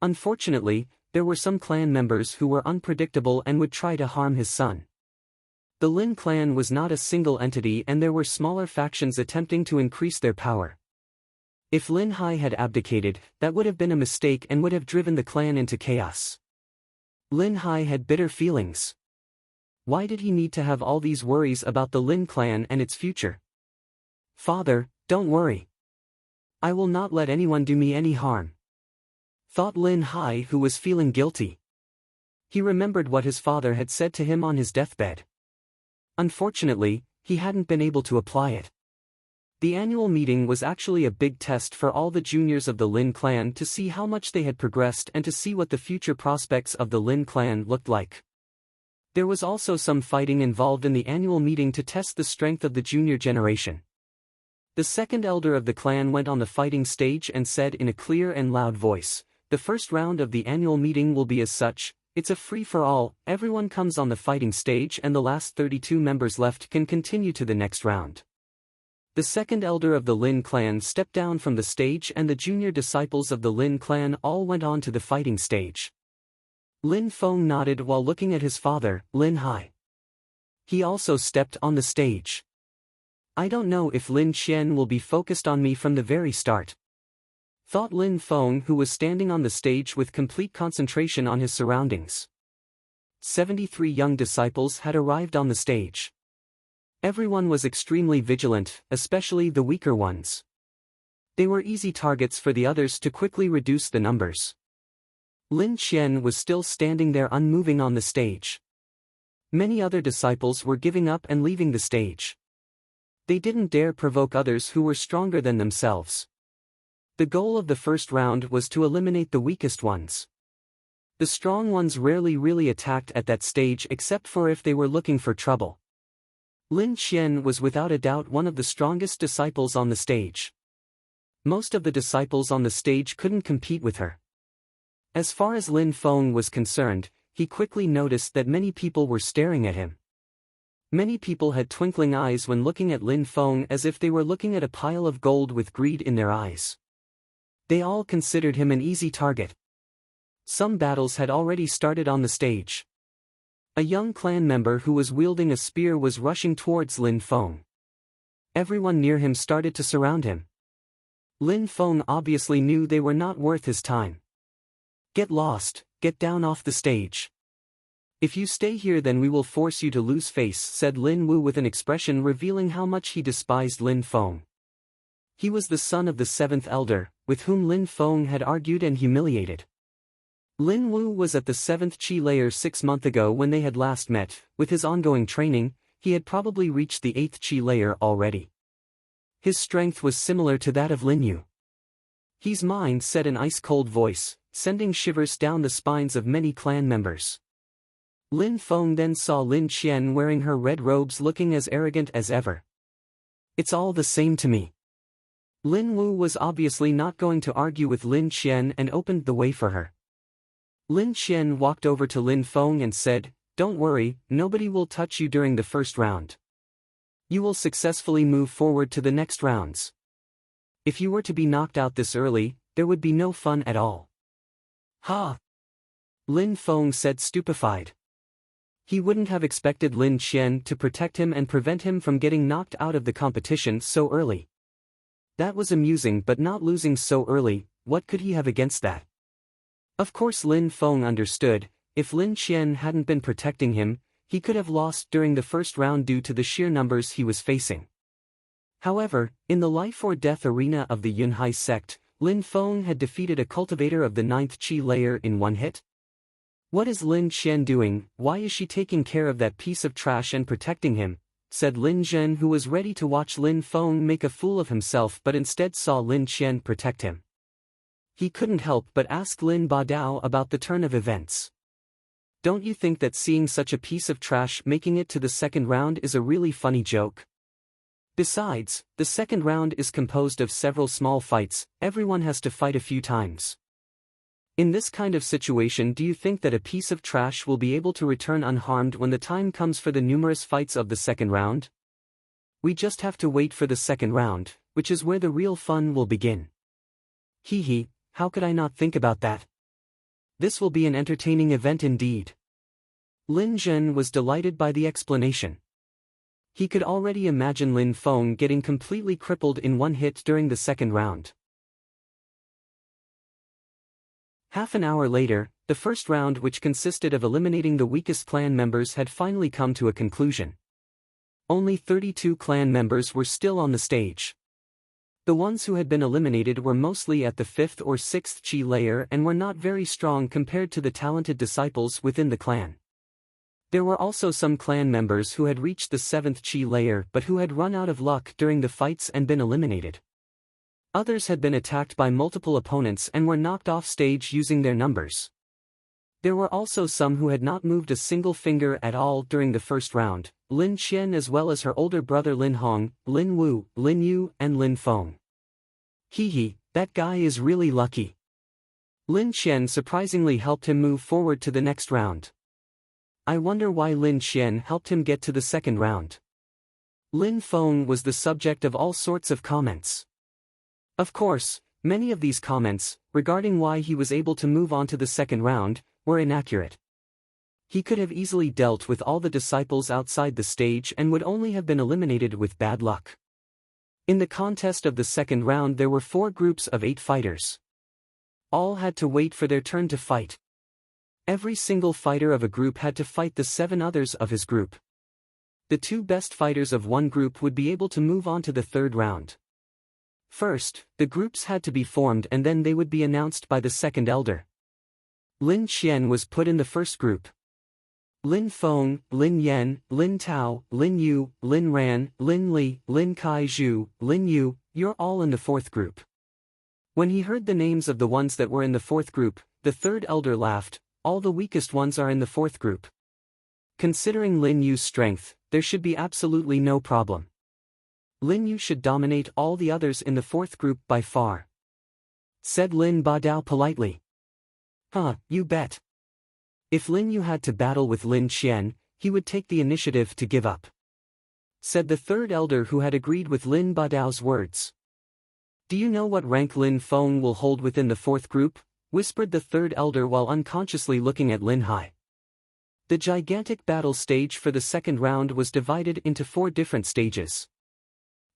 [SPEAKER 1] Unfortunately, there were some clan members who were unpredictable and would try to harm his son. The Lin clan was not a single entity, and there were smaller factions attempting to increase their power. If Lin Hai had abdicated, that would have been a mistake and would have driven the clan into chaos. Lin Hai had bitter feelings. Why did he need to have all these worries about the Lin clan and its future? Father, don't worry. I will not let anyone do me any harm, thought Lin Hai, who was feeling guilty. He remembered what his father had said to him on his deathbed. Unfortunately, he hadn't been able to apply it. The annual meeting was actually a big test for all the juniors of the Lin clan to see how much they had progressed and to see what the future prospects of the Lin clan looked like. There was also some fighting involved in the annual meeting to test the strength of the junior generation. The second elder of the clan went on the fighting stage and said in a clear and loud voice, "The first round of the annual meeting will be as such, it's a free-for-all, everyone comes on the fighting stage and the last 32 members left can continue to the next round." The second elder of the Lin clan stepped down from the stage and the junior disciples of the Lin clan all went on to the fighting stage. Lin Feng nodded while looking at his father, Lin Hai. He also stepped on the stage. I don't know if Lin Qian will be focused on me from the very start, thought Lin Feng, who was standing on the stage with complete concentration on his surroundings. 73 young disciples had arrived on the stage. Everyone was extremely vigilant, especially the weaker ones. They were easy targets for the others to quickly reduce the numbers. Lin Qian was still standing there unmoving on the stage. Many other disciples were giving up and leaving the stage. They didn't dare provoke others who were stronger than themselves. The goal of the first round was to eliminate the weakest ones. The strong ones rarely really attacked at that stage except for if they were looking for trouble. Lin Qian was without a doubt one of the strongest disciples on the stage. Most of the disciples on the stage couldn't compete with her. As far as Lin Feng was concerned, he quickly noticed that many people were staring at him. Many people had twinkling eyes when looking at Lin Feng as if they were looking at a pile of gold with greed in their eyes. They all considered him an easy target. Some battles had already started on the stage. A young clan member who was wielding a spear was rushing towards Lin Feng. Everyone near him started to surround him. Lin Feng obviously knew they were not worth his time. Get lost, get down off the stage. If you stay here then we will force you to lose face, said Lin Wu with an expression revealing how much he despised Lin Feng. He was the son of the seventh elder, with whom Lin Feng had argued and humiliated. Lin Wu was at the 7th Chi layer 6 months ago when they had last met. With his ongoing training, he had probably reached the 8th Chi layer already. His strength was similar to that of Lin Yu. His mind said an ice-cold voice, sending shivers down the spines of many clan members. Lin Feng then saw Lin Qian wearing her red robes looking as arrogant as ever. It's all the same to me. Lin Wu was obviously not going to argue with Lin Qian and opened the way for her. Lin Qian walked over to Lin Feng and said, "Don't worry, nobody will touch you during the first round. You will successfully move forward to the next rounds. If you were to be knocked out this early, there would be no fun at all." "Ha!" Lin Feng said, stupefied. He wouldn't have expected Lin Qian to protect him and prevent him from getting knocked out of the competition so early. That was amusing, but not losing so early, what could he have against that? Of course Lin Feng understood, if Lin Qian hadn't been protecting him, he could have lost during the first round due to the sheer numbers he was facing. However, in the life or death arena of the Yunhai sect, Lin Feng had defeated a cultivator of the 9th Chi layer in one hit. "What is Lin Qian doing? Why is she taking care of that piece of trash and protecting him?" said Lin Zhen, who was ready to watch Lin Feng make a fool of himself but instead saw Lin Qian protect him. He couldn't help but ask Lin Badao about the turn of events. "Don't you think that seeing such a piece of trash making it to the second round is a really funny joke? Besides, the second round is composed of several small fights, everyone has to fight a few times. In this kind of situation, do you think that a piece of trash will be able to return unharmed when the time comes for the numerous fights of the second round? We just have to wait for the second round, which is where the real fun will begin." "Hee, how could I not think about that? This will be an entertaining event indeed." Lin Zhen was delighted by the explanation. He could already imagine Lin Feng getting completely crippled in one hit during the second round. Half an hour later, the first round, which consisted of eliminating the weakest clan members, had finally come to a conclusion. Only 32 clan members were still on the stage. The ones who had been eliminated were mostly at the 5th or 6th Chi layer and were not very strong compared to the talented disciples within the clan. There were also some clan members who had reached the 7th Chi layer but who had run out of luck during the fights and been eliminated. Others had been attacked by multiple opponents and were knocked off stage using their numbers. There were also some who had not moved a single finger at all during the first round, Lin Qian as well as her older brother Lin Hong, Lin Wu, Lin Yu and Lin Feng. "Hee, that guy is really lucky." Lin Qian surprisingly helped him move forward to the next round. I wonder why Lin Qian helped him get to the second round. Lin Feng was the subject of all sorts of comments. Of course, many of these comments, regarding why he was able to move on to the second round, were inaccurate. He could have easily dealt with all the disciples outside the stage and would only have been eliminated with bad luck. In the contest of the second round there were 4 groups of 8 fighters. All had to wait for their turn to fight. Every single fighter of a group had to fight the 7 others of his group. The 2 best fighters of one group would be able to move on to the third round. First, the groups had to be formed and then they would be announced by the second elder. Lin Qian was put in the first group. Lin Feng, Lin Yan, Lin Tao, Lin Yu, Lin Ran, Lin Li, Lin Kai Zhu, Lin Yu, you're all in the fourth group. When he heard the names of the ones that were in the fourth group, the third elder laughed. All the weakest ones are in the fourth group. Considering Lin Yu's strength, there should be absolutely no problem. Lin Yu should dominate all the others in the fourth group by far, said Lin Badao politely. "Huh, you bet." If Lin Yu had to battle with Lin Qian, he would take the initiative to give up, said the third elder who had agreed with Lin Badao's words. "Do you know what rank Lin Feng will hold within the fourth group?" whispered the third elder while unconsciously looking at Lin Hai. The gigantic battle stage for the second round was divided into 4 different stages.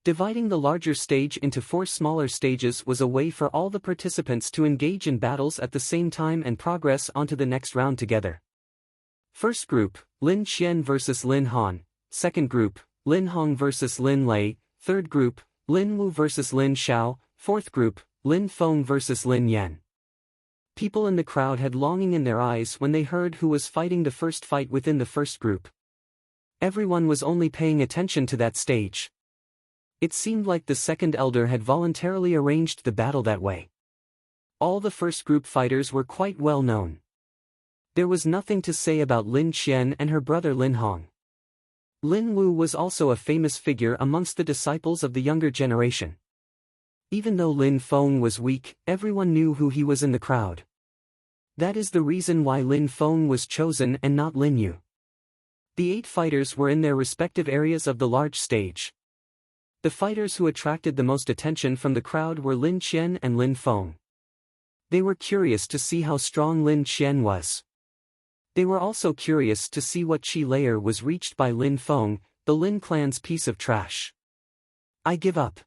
[SPEAKER 1] Dividing the larger stage into 4 smaller stages was a way for all the participants to engage in battles at the same time and progress onto the next round together. First group, Lin Qian vs Lin Han. Second group, Lin Hong vs Lin Lei. Third group, Lin Wu vs Lin Xiao. Fourth group, Lin Feng vs Lin Yan. People in the crowd had longing in their eyes when they heard who was fighting the first fight within the first group. Everyone was only paying attention to that stage. It seemed like the second elder had voluntarily arranged the battle that way. All the first group fighters were quite well known. There was nothing to say about Lin Qian and her brother Lin Hong. Lin Wu was also a famous figure amongst the disciples of the younger generation. Even though Lin Feng was weak, everyone knew who he was in the crowd. That is the reason why Lin Feng was chosen and not Lin Yu. The 8 fighters were in their respective areas of the large stage. The fighters who attracted the most attention from the crowd were Lin Qian and Lin Feng. They were curious to see how strong Lin Qian was. They were also curious to see what chi layer was reached by Lin Feng, the Lin clan's piece of trash. "I give up,"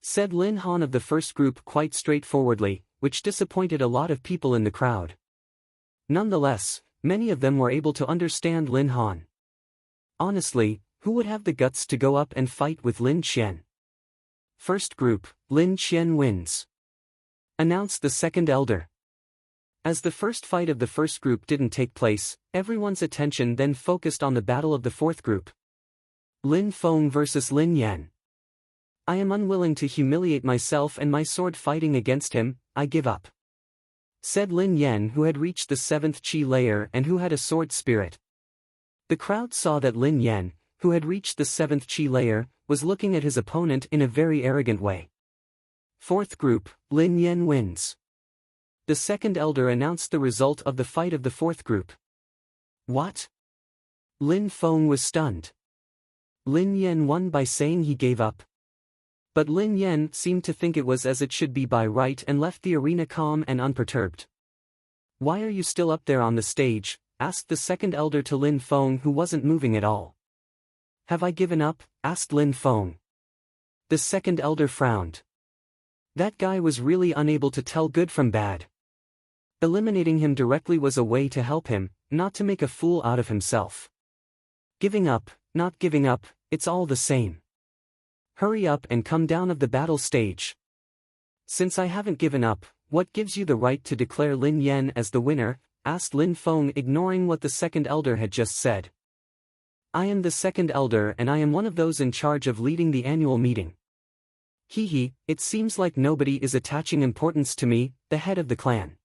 [SPEAKER 1] said Lin Han of the first group quite straightforwardly, which disappointed a lot of people in the crowd. Nonetheless, many of them were able to understand Lin Han. Honestly, who would have the guts to go up and fight with Lin Qian? "First group, Lin Qian wins," announced the second elder. As the first fight of the first group didn't take place, everyone's attention then focused on the battle of the fourth group. Lin Feng versus Lin Yan. "I am unwilling to humiliate myself and my sword fighting against him, I give up," said Lin Yan, who had reached the 7th chi layer and who had a sword spirit. The crowd saw that Lin Yan, who had reached the 7th chi layer, was looking at his opponent in a very arrogant way. Fourth group, Lin Yan wins. The second elder announced the result of the fight of the fourth group. What? Lin Feng was stunned. Lin Yan won by saying he gave up. But Lin Yan seemed to think it was as it should be by right and left the arena calm and unperturbed. "Why are you still up there on the stage?" asked the second elder to Lin Feng, who wasn't moving at all. "Have I given up?" asked Lin Feng. The second elder frowned. That guy was really unable to tell good from bad. Eliminating him directly was a way to help him, not to make a fool out of himself. Giving up, not giving up, it's all the same. Hurry up and come down of the battle stage. "Since I haven't given up, what gives you the right to declare Lin Yan as the winner?" asked Lin Feng, ignoring what the second elder had just said. "I am the second elder and I am one of those in charge of leading the annual meeting." It seems like nobody is attaching importance to me, the head of the clan,"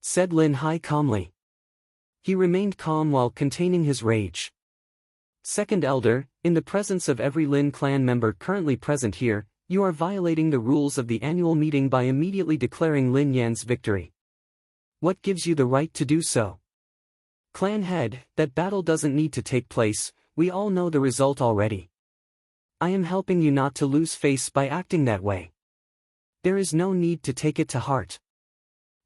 [SPEAKER 1] said Lin Hai calmly. He remained calm while containing his rage. "Second elder, in the presence of every Lin clan member currently present here, you are violating the rules of the annual meeting by immediately declaring Lin Yan's victory. What gives you the right to do so?" "Clan head, that battle doesn't need to take place, we all know the result already. I am helping you not to lose face by acting that way. There is no need to take it to heart."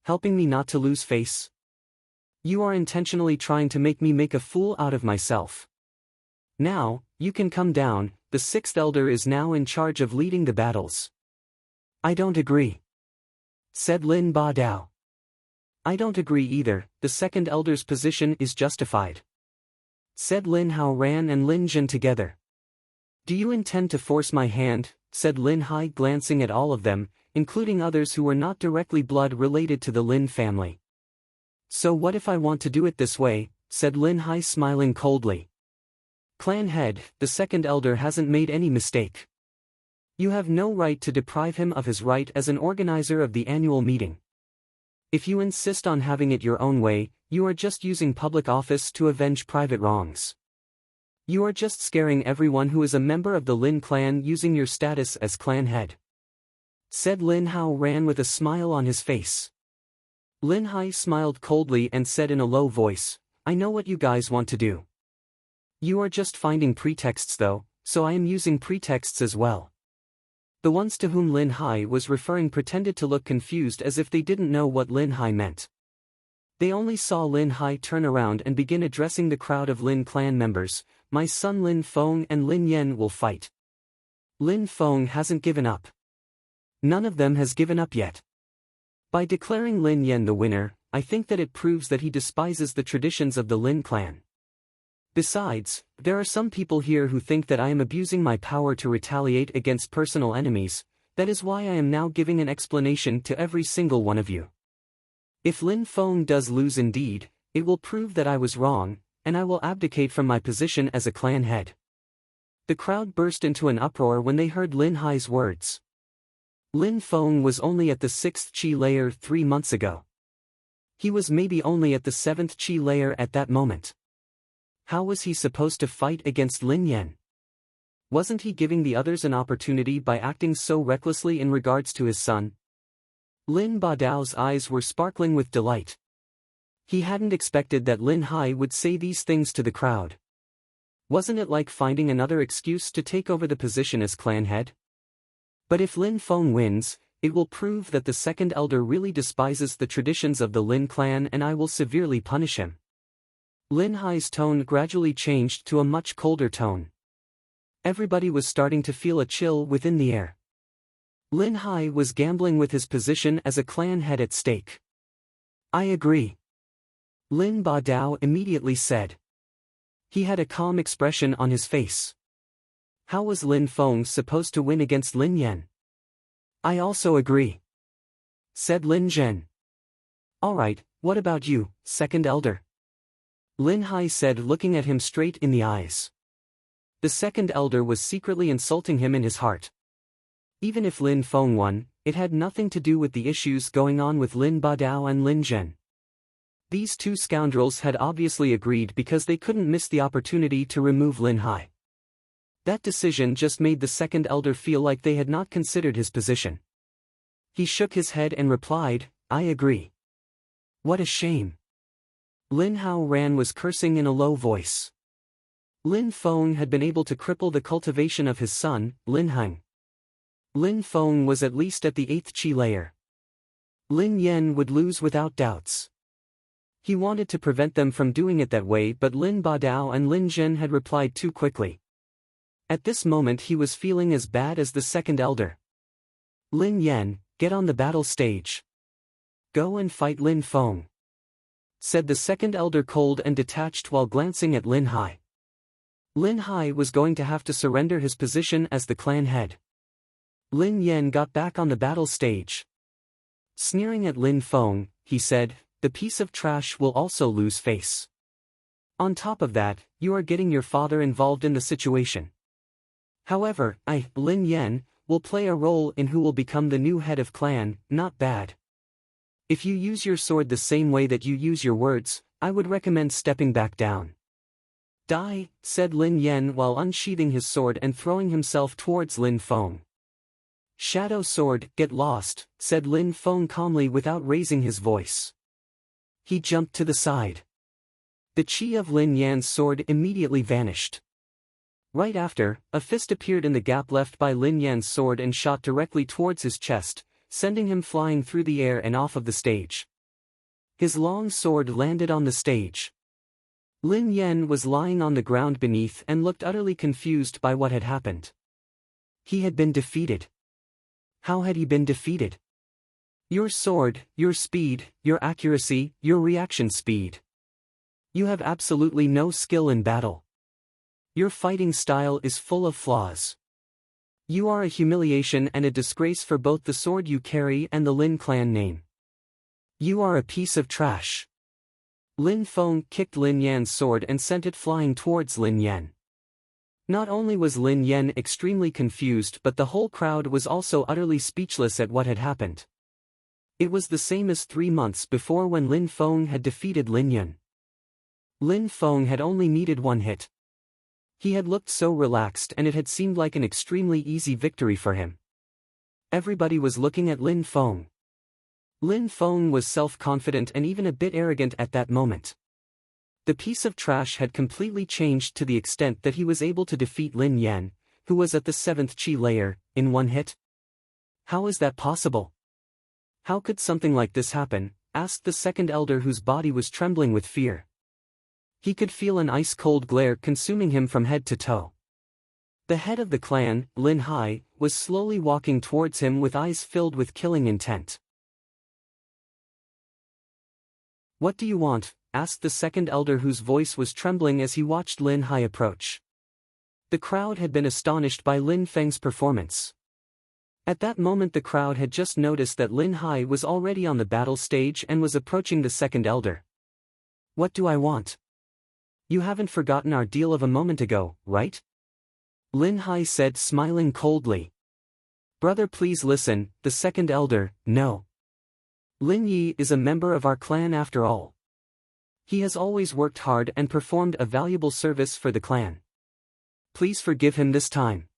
[SPEAKER 1] "Helping me not to lose face? You are intentionally trying to make me make a fool out of myself. Now, you can come down, the sixth elder is now in charge of leading the battles." "I don't agree," said Lin Ba Dao. "I don't agree either, the second elder's position is justified," said Lin Hao Ran and Lin Zhen together. "Do you intend to force my hand?" said Lin Hai, glancing at all of them, including others who were not directly blood related to the Lin family. "So what if I want to do it this way?" said Lin Hai, smiling coldly. "Clan head, the second elder hasn't made any mistake. You have no right to deprive him of his right as an organizer of the annual meeting. If you insist on having it your own way, you are just using public office to avenge private wrongs. You are just scaring everyone who is a member of the Lin clan using your status as clan head," said Lin Hao Ran with a smile on his face. Lin Hai smiled coldly and said in a low voice, "I know what you guys want to do. You are just finding pretexts though, so I am using pretexts as well." The ones to whom Lin Hai was referring pretended to look confused as if they didn't know what Lin Hai meant. They only saw Lin Hai turn around and begin addressing the crowd of Lin clan members. "My son Lin Feng and Lin Yan will fight. Lin Feng hasn't given up. None of them has given up yet. By declaring Lin Yan the winner, I think that it proves that he despises the traditions of the Lin clan. Besides, there are some people here who think that I am abusing my power to retaliate against personal enemies. That is why I am now giving an explanation to every single one of you. If Lin Feng does lose indeed, it will prove that I was wrong, and I will abdicate from my position as a clan head. The crowd burst into an uproar when they heard Lin Hai's words. Lin Feng was only at the 6th Qi layer 3 months ago. He was maybe only at the 7th Qi layer at that moment. How was he supposed to fight against Lin Yan? Wasn't he giving the others an opportunity by acting so recklessly in regards to his son? Lin Badao's eyes were sparkling with delight. He hadn't expected that Lin Hai would say these things to the crowd. Wasn't it like finding another excuse to take over the position as clan head? But if Lin Feng wins, it will prove that the second elder really despises the traditions of the Lin clan, and I will severely punish him. Lin Hai's tone gradually changed to a much colder tone. Everybody was starting to feel a chill within the air. Lin Hai was gambling with his position as a clan head at stake. I agree. Lin Badao immediately said. He had a calm expression on his face. How was Lin Feng supposed to win against Lin Yan? I also agree, said Lin Zhen. Alright, what about you, second elder? Lin Hai said, looking at him straight in the eyes. The second elder was secretly insulting him in his heart. Even if Lin Feng won, it had nothing to do with the issues going on with Lin Badao and Lin Zhen. These two scoundrels had obviously agreed because they couldn't miss the opportunity to remove Lin Hai. That decision just made the second elder feel like they had not considered his position. He shook his head and replied, I agree. What a shame. Lin Hao Ran was cursing in a low voice. Lin Feng had been able to cripple the cultivation of his son, Lin Heng. Lin Feng was at least at the 8th Qi layer. Lin Yan would lose without doubts. He wanted to prevent them from doing it that way, but Lin Badao and Lin Zhen had replied too quickly. At this moment he was feeling as bad as the second elder. Lin Yan, get on the battle stage. Go and fight Lin Feng, said the second elder cold and detached while glancing at Lin Hai. Lin Hai was going to have to surrender his position as the clan head. Lin Yan got back on the battle stage. Sneering at Lin Feng, he said, the piece of trash will also lose face. On top of that, you are getting your father involved in the situation. However, I, Lin Yan, will play a role in who will become the new head of clan. Not bad. If you use your sword the same way that you use your words, I would recommend stepping back down. Die, said Lin Yan while unsheathing his sword and throwing himself towards Lin Feng. Shadow sword, get lost, said Lin Feng calmly without raising his voice. He jumped to the side. The chi of Lin Yan's sword immediately vanished. Right after, a fist appeared in the gap left by Lin Yan's sword and shot directly towards his chest, sending him flying through the air and off of the stage. His long sword landed on the stage. Lin Yan was lying on the ground beneath and looked utterly confused by what had happened. He had been defeated. How had he been defeated? Your sword, your speed, your accuracy, your reaction speed. You have absolutely no skill in battle. Your fighting style is full of flaws. You are a humiliation and a disgrace for both the sword you carry and the Lin clan name. You are a piece of trash. Lin Feng kicked Lin Yan's sword and sent it flying towards Lin Yan. Not only was Lin Yan extremely confused, but the whole crowd was also utterly speechless at what had happened. It was the same as 3 months before when Lin Feng had defeated Lin Yan. Lin Feng had only needed one hit. He had looked so relaxed and it had seemed like an extremely easy victory for him. Everybody was looking at Lin Feng. Lin Feng was self-confident and even a bit arrogant at that moment. The piece of trash had completely changed to the extent that he was able to defeat Lin Yan, who was at the 7th Qi layer, in one hit. How is that possible? How could something like this happen? Asked the second elder whose body was trembling with fear. He could feel an ice-cold glare consuming him from head to toe. The head of the clan, Lin Hai, was slowly walking towards him with eyes filled with killing intent. What do you want? Asked the second elder whose voice was trembling as he watched Lin Hai approach. The crowd had been astonished by Lin Feng's performance. At that moment the crowd had just noticed that Lin Hai was already on the battle stage and was approaching the second elder. "What do I want? You haven't forgotten our deal of a moment ago, right?" Lin Hai said, smiling coldly. "Brother, please listen," the second elder. "No. Lin Yi is a member of our clan after all. He has always worked hard and performed a valuable service for the clan. Please forgive him this time."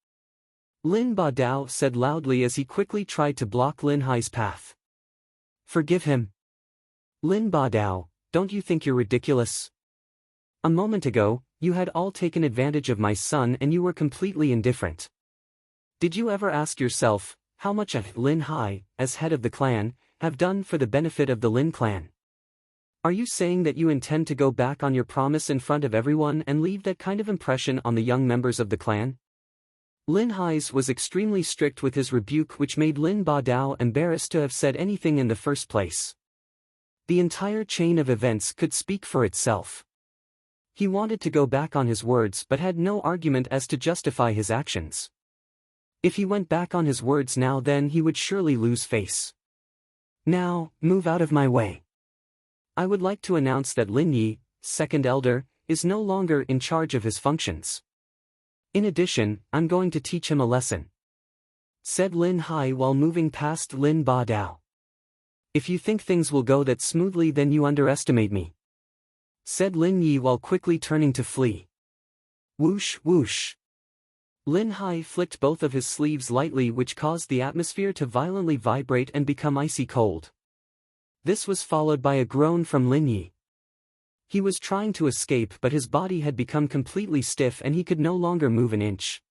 [SPEAKER 1] Lin Ba Dao said loudly as he quickly tried to block Lin Hai's path. "Forgive him? Lin Ba Dao, don't you think you're ridiculous? A moment ago, you had all taken advantage of my son and you were completely indifferent. Did you ever ask yourself, how much Lin Hai, as head of the clan, have done for the benefit of the Lin clan? Are you saying that you intend to go back on your promise in front of everyone and leave that kind of impression on the young members of the clan?" Lin Hai's was extremely strict with his rebuke, which made Lin Ba Dao embarrassed to have said anything in the first place. The entire chain of events could speak for itself. He wanted to go back on his words but had no argument as to justify his actions. If he went back on his words now, then he would surely lose face. "Now, move out of my way. I would like to announce that Lin Yi, second elder, is no longer in charge of his functions. In addition, I'm going to teach him a lesson," said Lin Hai while moving past Lin Ba Dao. "If you think things will go that smoothly, then you underestimate me," said Lin Yi while quickly turning to flee. Whoosh whoosh. Lin Hai flicked both of his sleeves lightly, which caused the atmosphere to violently vibrate and become icy cold. This was followed by a groan from Lin Yi. He was trying to escape, but his body had become completely stiff and he could no longer move an inch.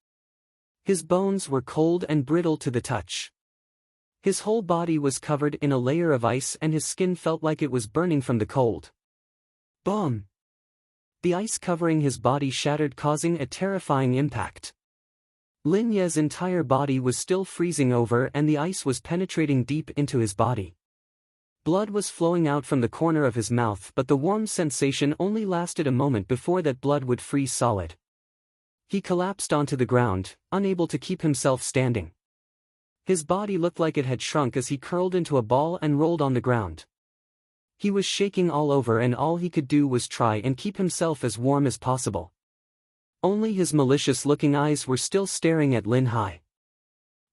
[SPEAKER 1] His bones were cold and brittle to the touch. His whole body was covered in a layer of ice and his skin felt like it was burning from the cold. Boom! The ice covering his body shattered, causing a terrifying impact. Lin Ye's entire body was still freezing over and the ice was penetrating deep into his body. Blood was flowing out from the corner of his mouth, but the warm sensation only lasted a moment before that blood would freeze solid. He collapsed onto the ground, unable to keep himself standing. His body looked like it had shrunk as he curled into a ball and rolled on the ground. He was shaking all over and all he could do was try and keep himself as warm as possible. Only his malicious-looking eyes were still staring at Lin Hai.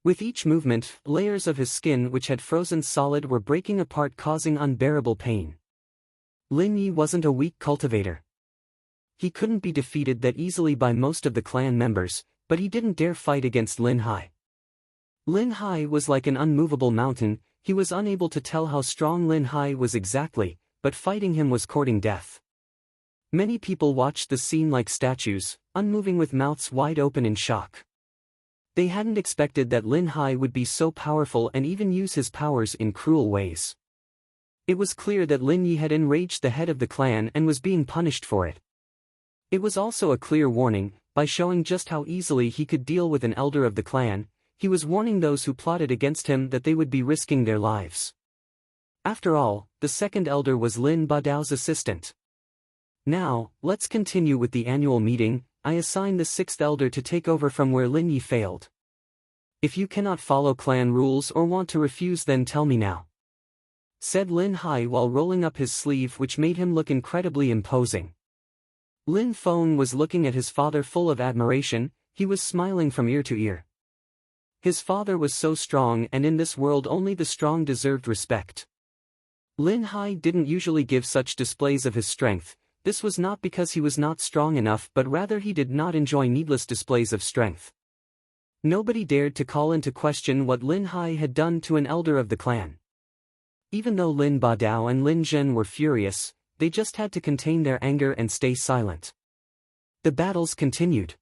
[SPEAKER 1] With each movement, layers of his skin which had frozen solid were breaking apart, causing unbearable pain. Lin Yi wasn't a weak cultivator. He couldn't be defeated that easily by most of the clan members, but he didn't dare fight against Lin Hai. Lin Hai was like an unmovable mountain. He was unable to tell how strong Lin Hai was exactly, but fighting him was courting death. Many people watched the scene like statues, unmoving with mouths wide open in shock. They hadn't expected that Lin Hai would be so powerful and even use his powers in cruel ways. It was clear that Lin Yi had enraged the head of the clan and was being punished for it. It was also a clear warning. By showing just how easily he could deal with an elder of the clan, he was warning those who plotted against him that they would be risking their lives. After all, the second elder was Lin Ba Dao's assistant. Now, let's continue with the annual meeting. I assign the sixth elder to take over from where Lin Yi failed. If you cannot follow clan rules or want to refuse, then tell me now," said Lin Hai while rolling up his sleeve, which made him look incredibly imposing. Lin Feng was looking at his father full of admiration. He was smiling from ear to ear. His father was so strong, and in this world only the strong deserved respect. Lin Hai didn't usually give such displays of his strength. This was not because he was not strong enough, but rather he did not enjoy needless displays of strength. Nobody dared to call into question what Lin Hai had done to an elder of the clan. Even though Lin Ba Dao and Lin Zhen were furious, they just had to contain their anger and stay silent. The battles continued.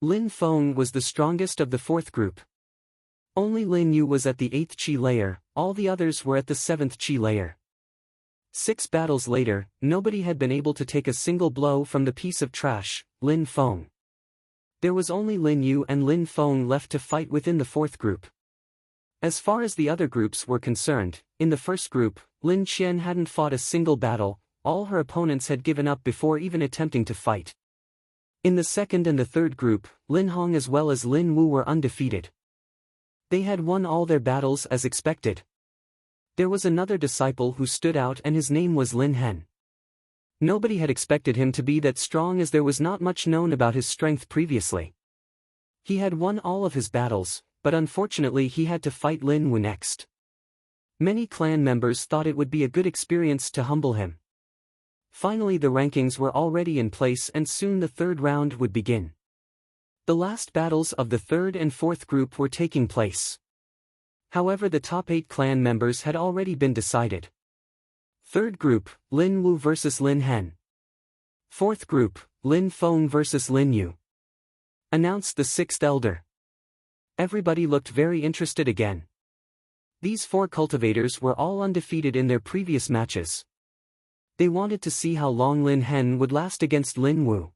[SPEAKER 1] Lin Feng was the strongest of the fourth group. Only Lin Yu was at the 8th chi layer, all the others were at the 7th chi layer. 6 battles later, nobody had been able to take a single blow from the piece of trash, Lin Feng. There was only Lin Yu and Lin Feng left to fight within the 4th group. As far as the other groups were concerned, in the first group, Lin Qian hadn't fought a single battle. All her opponents had given up before even attempting to fight. In the second and the third group, Lin Hong as well as Lin Wu were undefeated. They had won all their battles as expected. There was another disciple who stood out, and his name was Lin Hen. Nobody had expected him to be that strong, as there was not much known about his strength previously. He had won all of his battles, but unfortunately he had to fight Lin Wu next. Many clan members thought it would be a good experience to humble him. Finally, the rankings were already in place, and soon the third round would begin. The last battles of the third and fourth group were taking place. However, the top 8 clan members had already been decided. Third group, Lin Wu vs Lin Hen. Fourth group, Lin Feng vs Lin Yu. Announced the sixth elder. Everybody looked very interested again. These 4 cultivators were all undefeated in their previous matches. They wanted to see how long Lin Hen would last against Lin Wu.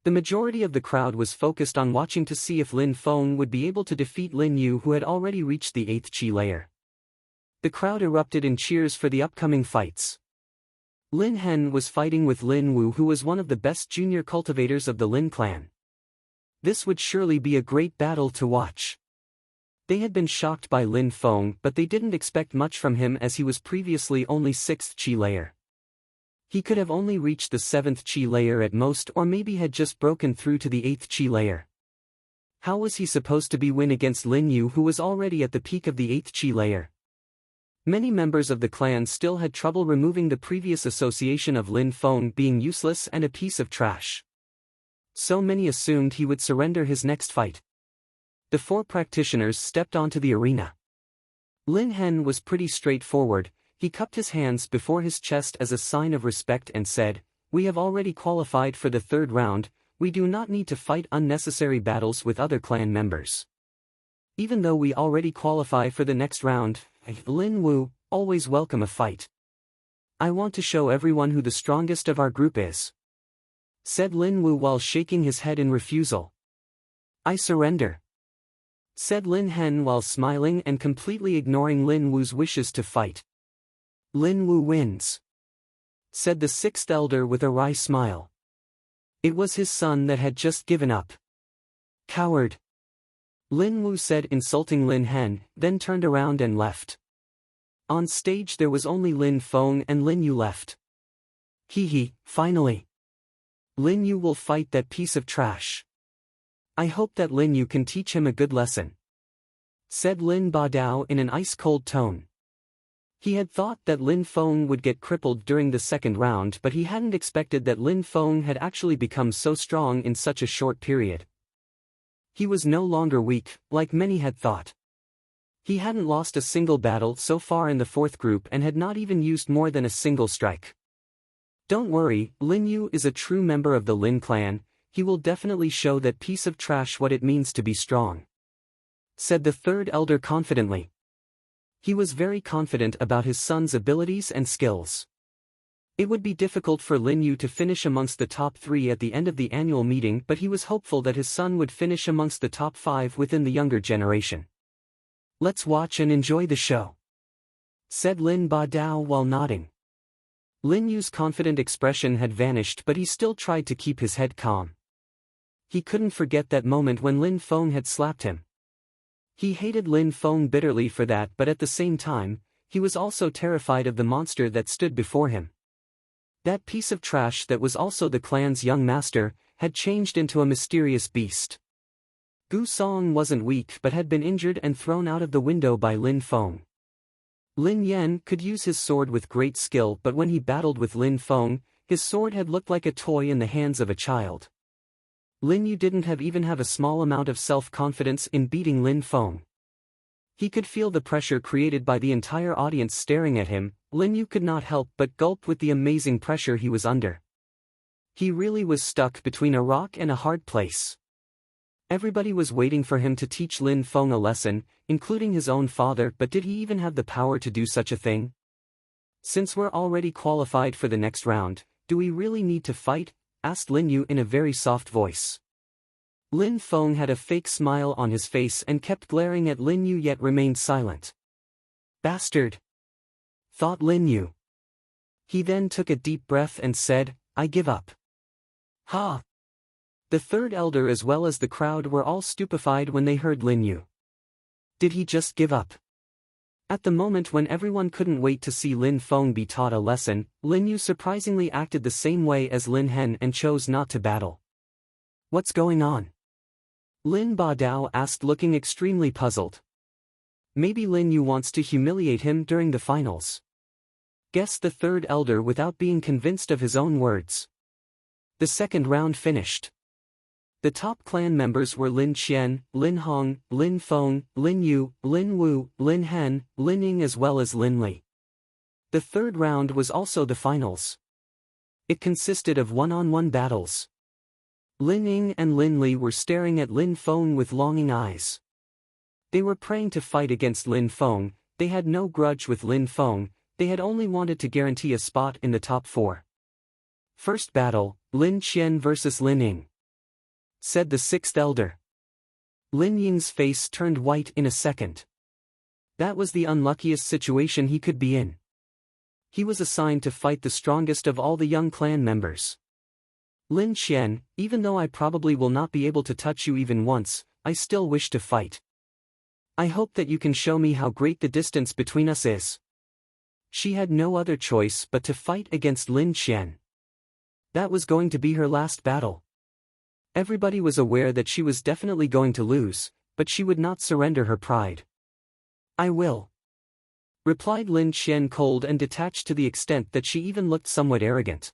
[SPEAKER 1] The majority of the crowd was focused on watching to see if Lin Feng would be able to defeat Lin Yu, who had already reached the 8th Qi layer. The crowd erupted in cheers for the upcoming fights. Lin Hen was fighting with Lin Wu, who was one of the best junior cultivators of the Lin clan. This would surely be a great battle to watch. They had been shocked by Lin Feng, but they didn't expect much from him, as he was previously only 6th Qi layer. He could have only reached the 7th Qi layer at most, or maybe had just broken through to the 8th Qi layer. How was he supposed to win against Lin Yu, who was already at the peak of the 8th Qi layer? Many members of the clan still had trouble removing the previous association of Lin Feng being useless and a piece of trash. So many assumed he would surrender his next fight. The 4 practitioners stepped onto the arena. Lin Hen was pretty straightforward. He cupped his hands before his chest as a sign of respect and said, "We have already qualified for the third round, we do not need to fight unnecessary battles with other clan members. Even though we already qualify for the next round, Lin Wu, always welcome a fight. I want to show everyone who the strongest of our group is," said Lin Wu while shaking his head in refusal. "I surrender," said Lin Hen while smiling and completely ignoring Lin Wu's wishes to fight. "Lin Wu wins," said the 6th elder with a wry smile. It was his son that had just given up. "Coward," Lin Wu said, insulting Lin Hen, then turned around and left. On stage there was only Lin Feng and Lin Yu left. Hee, finally. Lin Yu will fight that piece of trash. I hope that Lin Yu can teach him a good lesson," said Lin Badao in an ice-cold tone. He had thought that Lin Feng would get crippled during the second round, but he hadn't expected that Lin Feng had actually become so strong in such a short period. He was no longer weak, like many had thought. He hadn't lost a single battle so far in the 4th group and had not even used more than a single strike. "Don't worry, Lin Yu is a true member of the Lin clan, he will definitely show that piece of trash what it means to be strong," said the 3rd elder confidently. He was very confident about his son's abilities and skills. It would be difficult for Lin Yu to finish amongst the top 3 at the end of the annual meeting, but he was hopeful that his son would finish amongst the top 5 within the younger generation. "Let's watch and enjoy the show," said Lin Badao while nodding. Lin Yu's confident expression had vanished, but he still tried to keep his head calm. He couldn't forget that moment when Lin Feng had slapped him. He hated Lin Feng bitterly for that, but at the same time, he was also terrified of the monster that stood before him. That piece of trash that was also the clan's young master, had changed into a mysterious beast. Gu Song wasn't weak but had been injured and thrown out of the window by Lin Feng. Lin Yan could use his sword with great skill, but when he battled with Lin Feng, his sword had looked like a toy in the hands of a child. Lin Yu didn't even have a small amount of self-confidence in beating Lin Feng. He could feel the pressure created by the entire audience staring at him. Lin Yu could not help but gulp with the amazing pressure he was under. He really was stuck between a rock and a hard place. Everybody was waiting for him to teach Lin Feng a lesson, including his own father, but did he even have the power to do such a thing? "Since we're already qualified for the next round, do we really need to fight?" asked Lin Yu in a very soft voice. Lin Feng had a fake smile on his face and kept glaring at Lin Yu, yet remained silent. "Bastard!" thought Lin Yu. He then took a deep breath and said, "I give up." "Ha!" The 3rd elder as well as the crowd were all stupefied when they heard Lin Yu. Did he just give up? At the moment when everyone couldn't wait to see Lin Feng be taught a lesson, Lin Yu surprisingly acted the same way as Lin Hen and chose not to battle. What's going on? Lin Ba Dao asked, looking extremely puzzled. Maybe Lin Yu wants to humiliate him during the finals. Guessed the third elder without being convinced of his own words. The second round finished. The top clan members were Lin Qian, Lin Hong, Lin Feng, Lin Yu, Lin Wu, Lin Hen, Lin Ying as well as Lin Li. The third round was also the finals. It consisted of one-on-one battles. Lin Ying and Lin Li were staring at Lin Feng with longing eyes. They were praying to fight against Lin Feng. They had no grudge with Lin Feng, they had only wanted to guarantee a spot in the top 4. First battle, Lin Qian versus Lin Ying, said the sixth elder. Lin Ying's face turned white in a second. That was the unluckiest situation he could be in. He was assigned to fight the strongest of all the young clan members. Lin Qian, even though I probably will not be able to touch you even once, I still wish to fight. I hope that you can show me how great the distance between us is. She had no other choice but to fight against Lin Qian. That was going to be her last battle. Everybody was aware that she was definitely going to lose, but she would not surrender her pride. I will, replied Lin Qian, cold and detached to the extent that she even looked somewhat arrogant.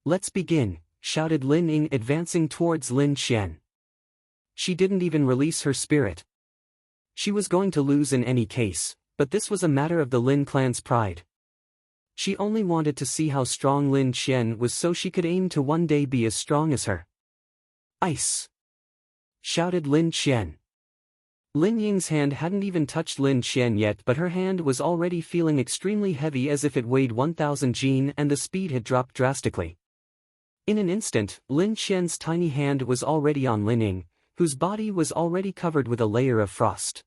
[SPEAKER 1] Let's begin, shouted Lin Ying, advancing towards Lin Qian. She didn't even release her spirit. She was going to lose in any case, but this was a matter of the Lin clan's pride. She only wanted to see how strong Lin Qian was so she could aim to one day be as strong as her. Ice! Shouted Lin Qian. Lin Ying's hand hadn't even touched Lin Qian yet, but her hand was already feeling extremely heavy, as if it weighed 1,000 jin, and the speed had dropped drastically. In an instant, Lin Qian's tiny hand was already on Lin Ying, whose body was already covered with a layer of frost.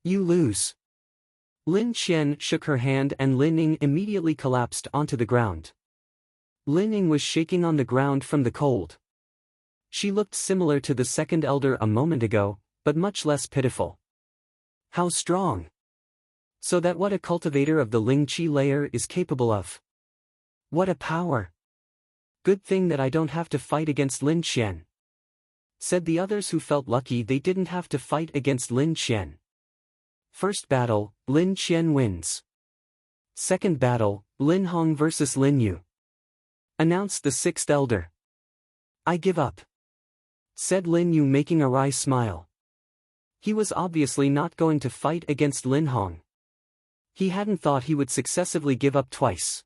[SPEAKER 1] You lose. Lin Qian shook her hand and Lin Ying immediately collapsed onto the ground. Lin Ying was shaking on the ground from the cold. She looked similar to the second elder a moment ago, but much less pitiful. How strong! So that what a cultivator of the Ling Qi layer is capable of. What a power! Good thing that I don't have to fight against Lin Qian, said the others, who felt lucky they didn't have to fight against Lin Qian. First battle, Lin Qian wins. Second battle, Lin Hong versus Lin Yu, announced the sixth elder. I give up, said Lin Yu, making a wry smile. He was obviously not going to fight against Lin Hong. He hadn't thought he would successively give up twice.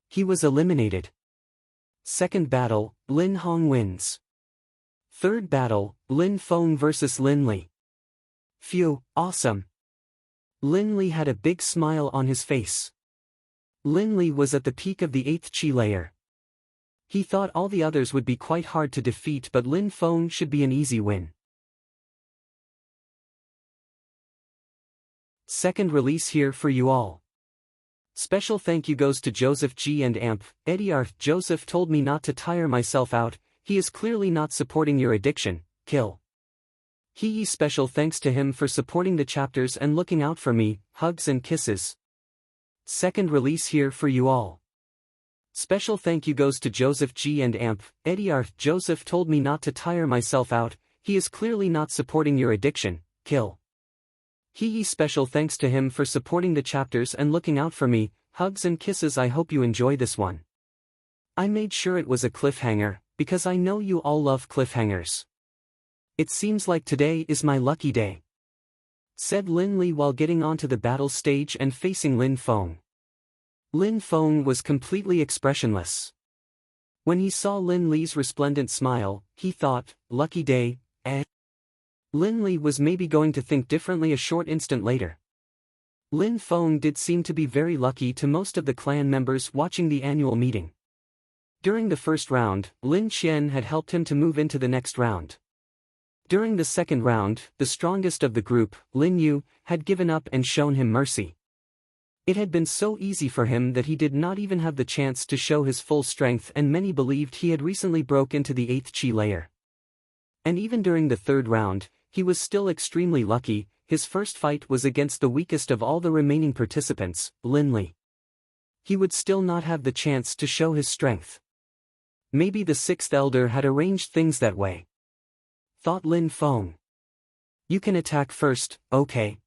[SPEAKER 1] He was eliminated. Second battle, Lin Hong wins. Third battle, Lin Feng versus Lin Li. Phew, awesome. Lin Li had a big smile on his face. Lin Li was at the peak of the 8th Qi layer. He thought all the others would be quite hard to defeat, but Lin Feng should be an easy win. Second release here for you all. Special thank you goes to Joseph G and Amp, Eddie Arth. Joseph told me not to tire myself out, he is clearly not supporting your addiction, kill. He special thanks to him for supporting the chapters and looking out for me, hugs and kisses. Second release here for you all. Special thank you goes to Joseph G and Amp, Eddie Arth. Joseph told me not to tire myself out, he is clearly not supporting your addiction, kill. He special thanks to him for supporting the chapters and looking out for me, hugs and kisses. I hope you enjoy this one. I made sure it was a cliffhanger, because I know you all love cliffhangers. It seems like today is my lucky day, said Lin Li while getting onto the battle stage and facing Lin Feng. Lin Feng was completely expressionless. When he saw Lin Li's resplendent smile, he thought, lucky day, eh? Lin Li was maybe going to think differently a short instant later. Lin Feng did seem to be very lucky to most of the clan members watching the annual meeting. During the first round, Lin Qian had helped him to move into the next round. During the second round, the strongest of the group, Lin Yu, had given up and shown him mercy. It had been so easy for him that he did not even have the chance to show his full strength, and many believed he had recently broke into the 8th Qi layer. And even during the third round, he was still extremely lucky. His first fight was against the weakest of all the remaining participants, Linley. He would still not have the chance to show his strength. Maybe the sixth elder had arranged things that way, thought Lin Feng. You can attack first, okay?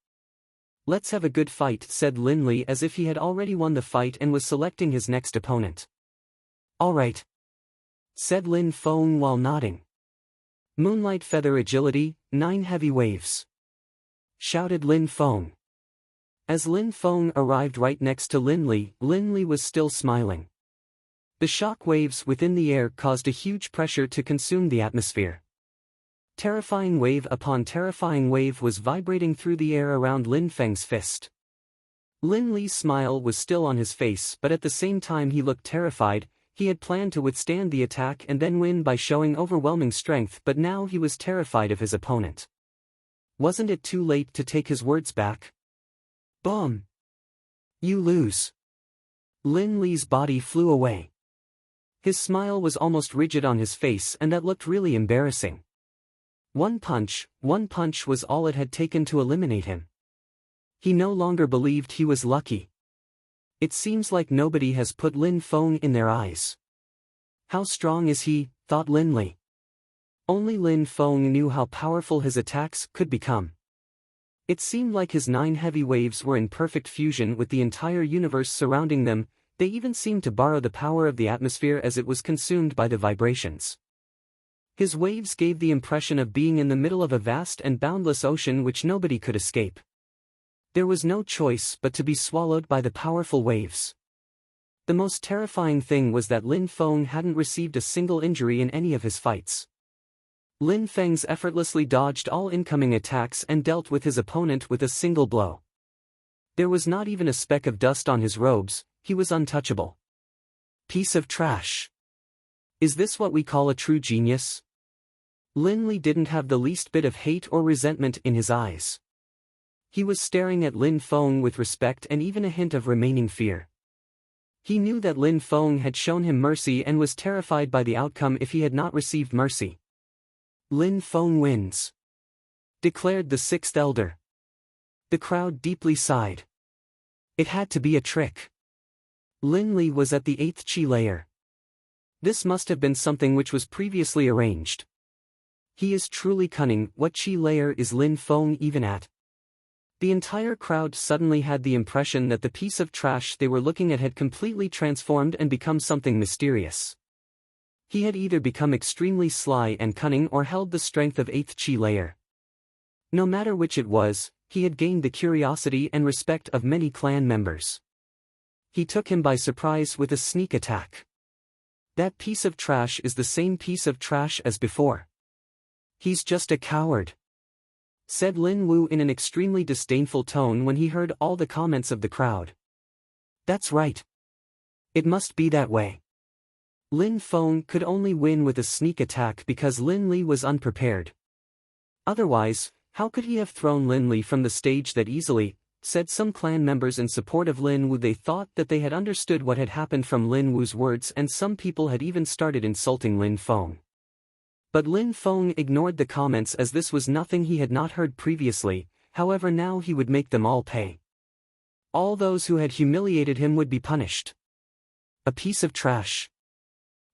[SPEAKER 1] Let's have a good fight, said Linley as if he had already won the fight and was selecting his next opponent. Alright, said Lin Feng while nodding. Moonlight feather agility, 9 heavy waves, shouted Lin Feng. As Lin Feng arrived right next to Linley, Linley was still smiling. The shock waves within the air caused a huge pressure to consume the atmosphere. Terrifying wave upon terrifying wave was vibrating through the air around Lin Feng's fist. Linley's smile was still on his face, but at the same time he looked terrified. He had planned to withstand the attack and then win by showing overwhelming strength, but now he was terrified of his opponent. Wasn't it too late to take his words back? Boom! You lose. Linley's body flew away. His smile was almost rigid on his face, and that looked really embarrassing. One punch was all it had taken to eliminate him. He no longer believed he was lucky. It seems like nobody has put Lin Feng in their eyes. How strong is he, thought Linley. Only Lin Feng knew how powerful his attacks could become. It seemed like his 9 heavy waves were in perfect fusion with the entire universe surrounding them. They even seemed to borrow the power of the atmosphere as it was consumed by the vibrations. His waves gave the impression of being in the middle of a vast and boundless ocean which nobody could escape. There was no choice but to be swallowed by the powerful waves. The most terrifying thing was that Lin Feng hadn't received a single injury in any of his fights. Lin Feng's effortlessly dodged all incoming attacks and dealt with his opponent with a single blow. There was not even a speck of dust on his robes. He was untouchable. Piece of trash. Is this what we call a true genius? Linley didn't have the least bit of hate or resentment in his eyes. He was staring at Lin Feng with respect and even a hint of remaining fear. He knew that Lin Feng had shown him mercy and was terrified by the outcome if he had not received mercy. Lin Feng wins, declared the sixth elder. The crowd deeply sighed. It had to be a trick. Linley was at the 8th chi layer. This must have been something which was previously arranged. He is truly cunning. What chi layer is Lin Feng even at? The entire crowd suddenly had the impression that the piece of trash they were looking at had completely transformed and become something mysterious. He had either become extremely sly and cunning or held the strength of 8th chi layer. No matter which it was, he had gained the curiosity and respect of many clan members. He took him by surprise with a sneak attack. That piece of trash is the same piece of trash as before. He's just a coward, said Lin Wu in an extremely disdainful tone when he heard all the comments of the crowd. That's right. It must be that way. Lin Feng could only win with a sneak attack because Lin Li was unprepared. Otherwise, how could he have thrown Lin Li from the stage that easily, said some clan members in support of Lin Wu. They thought that they had understood what had happened from Lin Wu's words, and some people had even started insulting Lin Feng. But Lin Feng ignored the comments as this was nothing he had not heard previously. However, now he would make them all pay. All those who had humiliated him would be punished. A piece of trash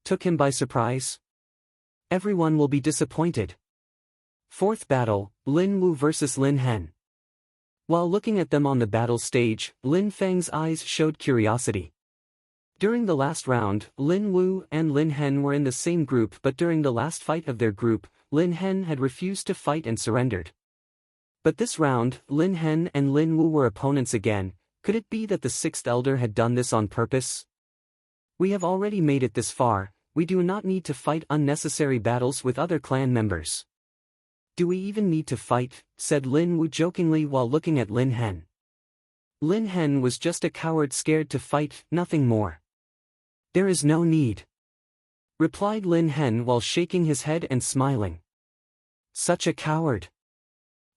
[SPEAKER 1] took him by surprise. Everyone will be disappointed. Fourth battle, Lin Wu versus Lin Hen. While looking at them on the battle stage, Lin Feng's eyes showed curiosity. During the last round, Lin Wu and Lin Hen were in the same group, but during the last fight of their group, Lin Hen had refused to fight and surrendered. But this round, Lin Hen and Lin Wu were opponents again. Could it be that the sixth elder had done this on purpose? We have already made it this far. We do not need to fight unnecessary battles with other clan members. Do we even need to fight? Said Lin Wu jokingly while looking at Lin Hen. Lin Hen was just a coward scared to fight, nothing more. There is no need, replied Lin Hen while shaking his head and smiling. Such a coward.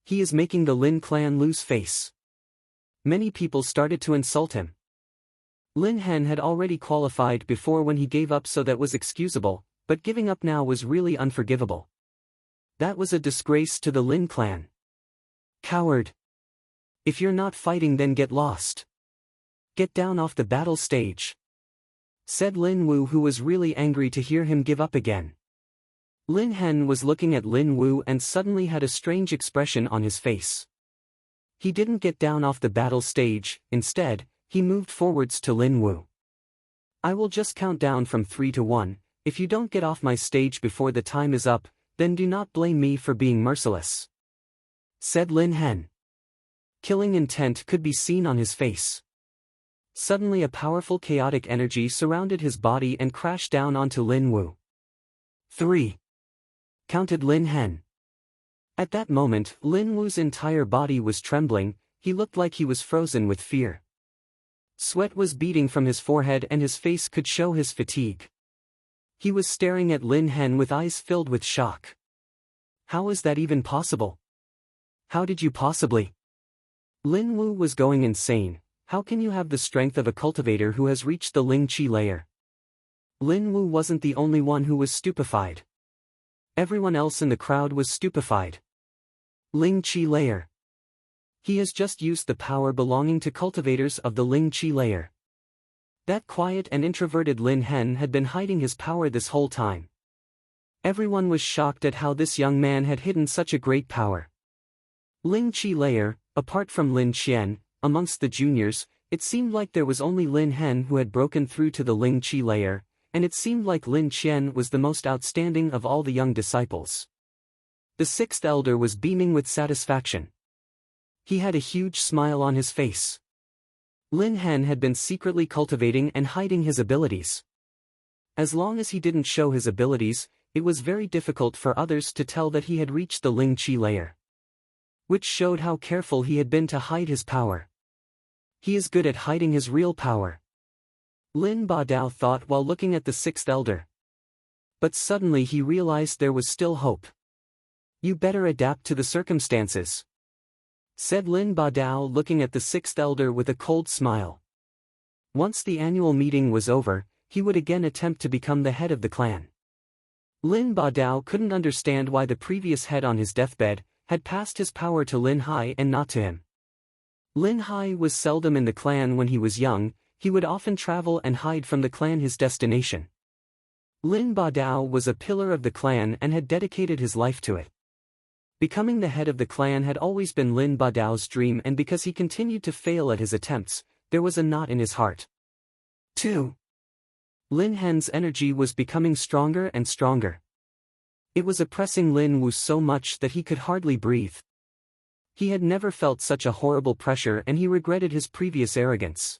[SPEAKER 1] He is making the Lin clan lose face. Many people started to insult him. Lin Hen had already qualified before when he gave up, so that was excusable, but giving up now was really unforgivable. That was a disgrace to the Lin clan. Coward. If you're not fighting, then get lost. Get down off the battle stage, said Lin Wu, who was really angry to hear him give up again. Lin Hen was looking at Lin Wu and suddenly had a strange expression on his face. He didn't get down off the battle stage, instead, he moved forwards to Lin Wu. I will just count down from 3 to 1, if you don't get off my stage before the time is up, then do not blame me for being merciless, said Lin Hen. Killing intent could be seen on his face. Suddenly a powerful chaotic energy surrounded his body and crashed down onto Lin Wu. 3. Counted Lin Hen. At that moment, Lin Wu's entire body was trembling, he looked like he was frozen with fear. Sweat was beading from his forehead and his face could show his fatigue. He was staring at Lin Hen with eyes filled with shock. How is that even possible? How did you possibly? Lin Wu was going insane. How can you have the strength of a cultivator who has reached the Ling Qi layer? Lin Wu wasn't the only one who was stupefied. Everyone else in the crowd was stupefied. Ling Qi layer. He has just used the power belonging to cultivators of the Ling Qi layer. That quiet and introverted Lin Hen had been hiding his power this whole time. Everyone was shocked at how this young man had hidden such a great power. Ling Qi layer, apart from Lin Qian, amongst the juniors, it seemed like there was only Lin Hen who had broken through to the Ling Qi layer, and it seemed like Lin Qian was the most outstanding of all the young disciples. The sixth elder was beaming with satisfaction. He had a huge smile on his face. Lin Hen had been secretly cultivating and hiding his abilities. As long as he didn't show his abilities, it was very difficult for others to tell that he had reached the Ling Qi layer. Which showed how careful he had been to hide his power. He is good at hiding his real power, Lin Badao thought while looking at the sixth elder. But suddenly he realized there was still hope. You better adapt to the circumstances, said Lin Badao, looking at the sixth elder with a cold smile. Once the annual meeting was over, he would again attempt to become the head of the clan. Lin Badao couldn't understand why the previous head on his deathbed had passed his power to Lin Hai and not to him. Lin Hai was seldom in the clan when he was young, he would often travel and hide from the clan, his destination. Lin Badao was a pillar of the clan and had dedicated his life to it. Becoming the head of the clan had always been Lin Badao's dream, and because he continued to fail at his attempts, there was a knot in his heart. 2. Lin Hen's energy was becoming stronger and stronger. It was oppressing Lin Wu so much that he could hardly breathe. He had never felt such a horrible pressure and he regretted his previous arrogance.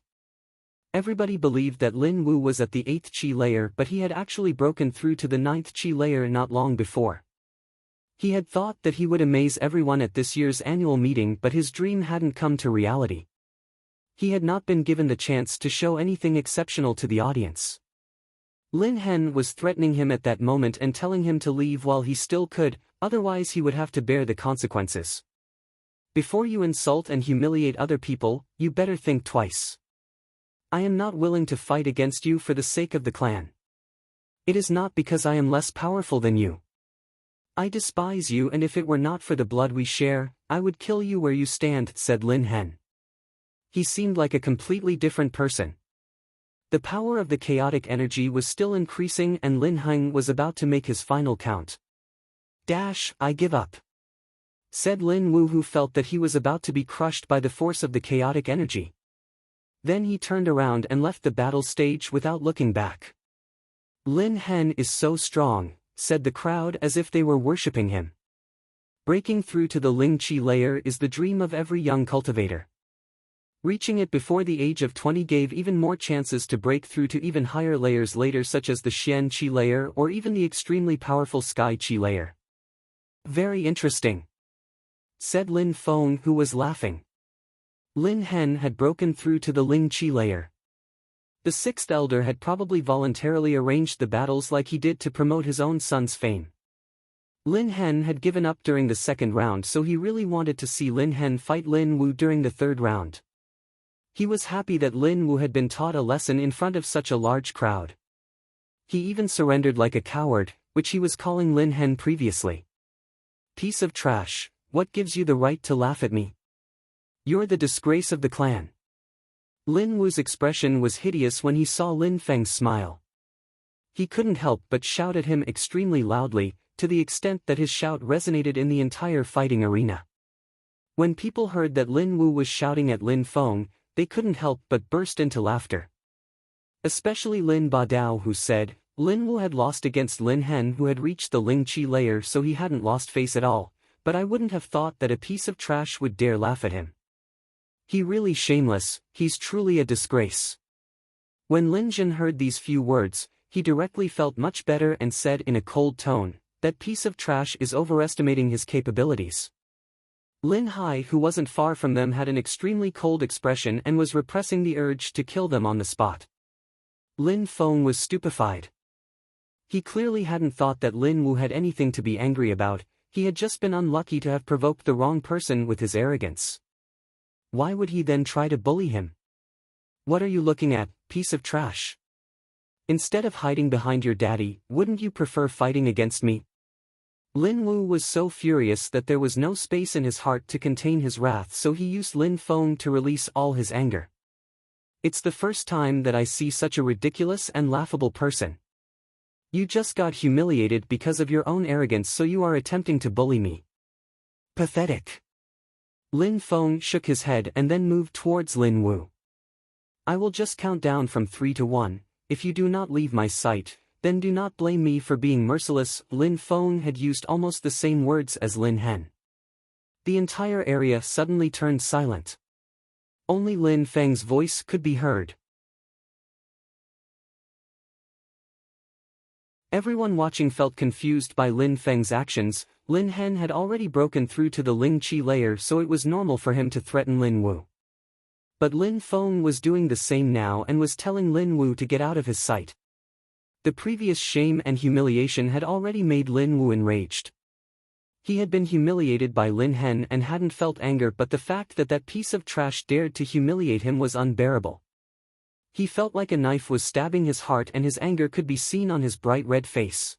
[SPEAKER 1] Everybody believed that Lin Wu was at the 8th Qi layer, but he had actually broken through to the 9th Qi layer not long before. He had thought that he would amaze everyone at this year's annual meeting, but his dream hadn't come to reality. He had not been given the chance to show anything exceptional to the audience. Lin Hen was threatening him at that moment and telling him to leave while he still could, otherwise he would have to bear the consequences. Before you insult and humiliate other people, you better think twice. I am not willing to fight against you for the sake of the clan. It is not because I am less powerful than you. I despise you, and if it were not for the blood we share, I would kill you where you stand, said Lin Hen. He seemed like a completely different person. The power of the chaotic energy was still increasing and Lin Heng was about to make his final count. I give up, said Lin Wu, who felt that he was about to be crushed by the force of the chaotic energy. Then he turned around and left the battle stage without looking back. Lin Hen is so strong, said the crowd as if they were worshipping him. Breaking through to the Ling Qi layer is the dream of every young cultivator. Reaching it before the age of 20 gave even more chances to break through to even higher layers later, such as the Xian Qi layer or even the extremely powerful Sky Qi layer. Very interesting, said Lin Feng, who was laughing. Lin Hen had broken through to the Ling Qi layer. The sixth elder had probably voluntarily arranged the battles like he did to promote his own son's fame. Lin Hen had given up during the second round, so he really wanted to see Lin Hen fight Lin Wu during the third round. He was happy that Lin Wu had been taught a lesson in front of such a large crowd. He even surrendered like a coward, which he was calling Lin Hen previously. Piece of trash, what gives you the right to laugh at me? You're the disgrace of the clan. Lin Wu's expression was hideous when he saw Lin Feng's smile. He couldn't help but shout at him extremely loudly, to the extent that his shout resonated in the entire fighting arena. When people heard that Lin Wu was shouting at Lin Feng, they couldn't help but burst into laughter. Especially Lin Badao, who said, Lin Wu had lost against Lin Hen, who had reached the Ling Qi layer, so he hadn't lost face at all, but I wouldn't have thought that a piece of trash would dare laugh at him. He really shameless, he's truly a disgrace. When Lin Jin heard these few words, he directly felt much better and said in a cold tone, that piece of trash is overestimating his capabilities. Lin Hai, who wasn't far from them, had an extremely cold expression and was repressing the urge to kill them on the spot. Lin Feng was stupefied. He clearly hadn't thought that Lin Wu had anything to be angry about, he had just been unlucky to have provoked the wrong person with his arrogance. Why would he then try to bully him? What are you looking at, piece of trash? Instead of hiding behind your daddy, wouldn't you prefer fighting against me? Lin Wu was so furious that there was no space in his heart to contain his wrath, so he used Lin Feng to release all his anger. It's the first time that I see such a ridiculous and laughable person. You just got humiliated because of your own arrogance, so you are attempting to bully me. Pathetic. Lin Feng shook his head and then moved towards Lin Wu. I will just count down from 3 to 1, if you do not leave my sight, then do not blame me for being merciless. Lin Feng had used almost the same words as Lin Hen. The entire area suddenly turned silent. Only Lin Feng's voice could be heard. Everyone watching felt confused by Lin Feng's actions. Lin Hen had already broken through to the Ling Qi layer, so it was normal for him to threaten Lin Wu. But Lin Feng was doing the same now and was telling Lin Wu to get out of his sight. The previous shame and humiliation had already made Lin Wu enraged. He had been humiliated by Lin Hen and hadn't felt anger, but the fact that that piece of trash dared to humiliate him was unbearable. He felt like a knife was stabbing his heart, and his anger could be seen on his bright red face.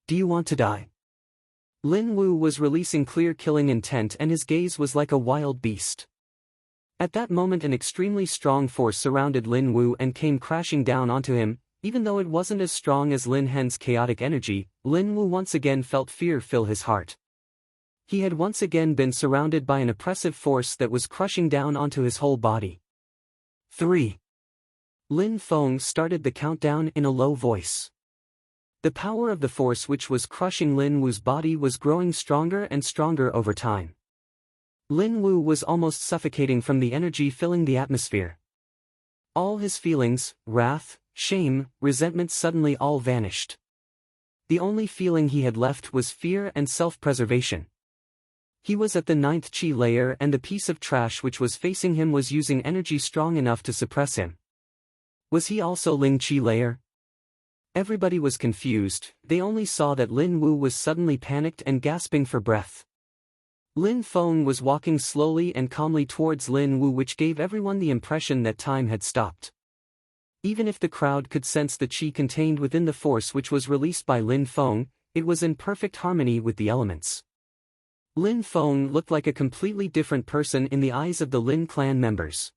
[SPEAKER 1] Do you want to die? Lin Wu was releasing clear killing intent, and his gaze was like a wild beast. At that moment an extremely strong force surrounded Lin Wu and came crashing down onto him. Even though it wasn't as strong as Lin Hen's chaotic energy, Lin Wu once again felt fear fill his heart. He had once again been surrounded by an oppressive force that was crushing down onto his whole body. 3. Lin Feng started the countdown in a low voice. The power of the force which was crushing Lin Wu's body was growing stronger and stronger over time. Lin Wu was almost suffocating from the energy filling the atmosphere. All his feelings, wrath, shame, resentment suddenly all vanished. The only feeling he had left was fear and self-preservation. He was at the 9th Qi layer, and the piece of trash which was facing him was using energy strong enough to suppress him. Was he also Ling Qi layer? Everybody was confused. They only saw that Lin Wu was suddenly panicked and gasping for breath. Lin Feng was walking slowly and calmly towards Lin Wu, which gave everyone the impression that time had stopped. Even if the crowd could sense the qi contained within the force which was released by Lin Feng, it was in perfect harmony with the elements. Lin Feng looked like a completely different person in the eyes of the Lin clan members.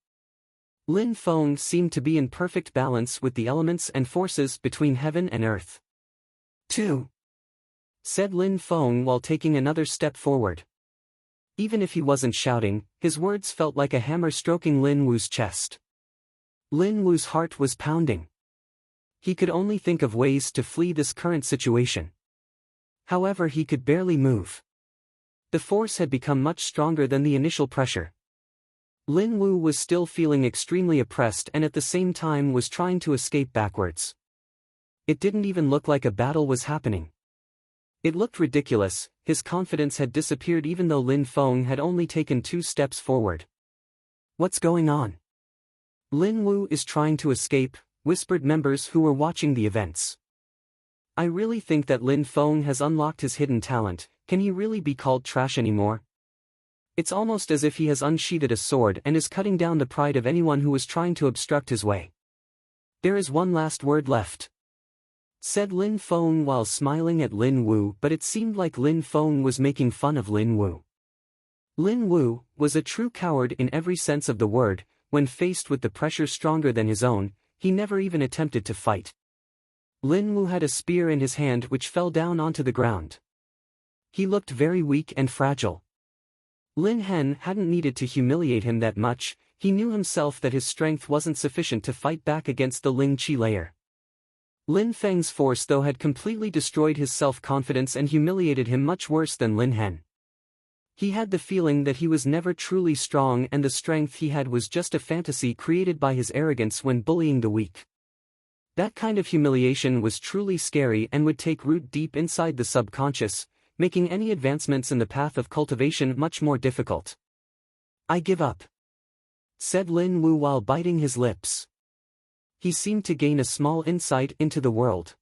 [SPEAKER 1] Lin Feng seemed to be in perfect balance with the elements and forces between heaven and earth. 2. Said Lin Feng while taking another step forward. Even if he wasn't shouting, his words felt like a hammer stroking Lin Wu's chest. Lin Wu's heart was pounding. He could only think of ways to flee this current situation. However, he could barely move. The force had become much stronger than the initial pressure. Lin Wu was still feeling extremely oppressed and at the same time was trying to escape backwards. It didn't even look like a battle was happening. It looked ridiculous. His confidence had disappeared even though Lin Feng had only taken 2 steps forward. What's going on? Lin Wu is trying to escape, whispered members who were watching the events. I really think that Lin Feng has unlocked his hidden talent. Can he really be called trash anymore? It's almost as if he has unsheathed a sword and is cutting down the pride of anyone who was trying to obstruct his way. There is one last word left. said Lin Feng while smiling at Lin Wu, but it seemed like Lin Feng was making fun of Lin Wu. Lin Wu was a true coward in every sense of the word. When faced with the pressure stronger than his own, he never even attempted to fight. Lin Wu had a spear in his hand which fell down onto the ground. He looked very weak and fragile. Lin Hen hadn't needed to humiliate him that much. He knew himself that his strength wasn't sufficient to fight back against the Ling Qi layer. Lin Feng's force though had completely destroyed his self-confidence and humiliated him much worse than Lin Hen. He had the feeling that he was never truly strong and the strength he had was just a fantasy created by his arrogance when bullying the weak. That kind of humiliation was truly scary and would take root deep inside the subconscious, making any advancements in the path of cultivation much more difficult. "I give up," said Lin Wu while biting his lips. He seemed to gain a small insight into the world.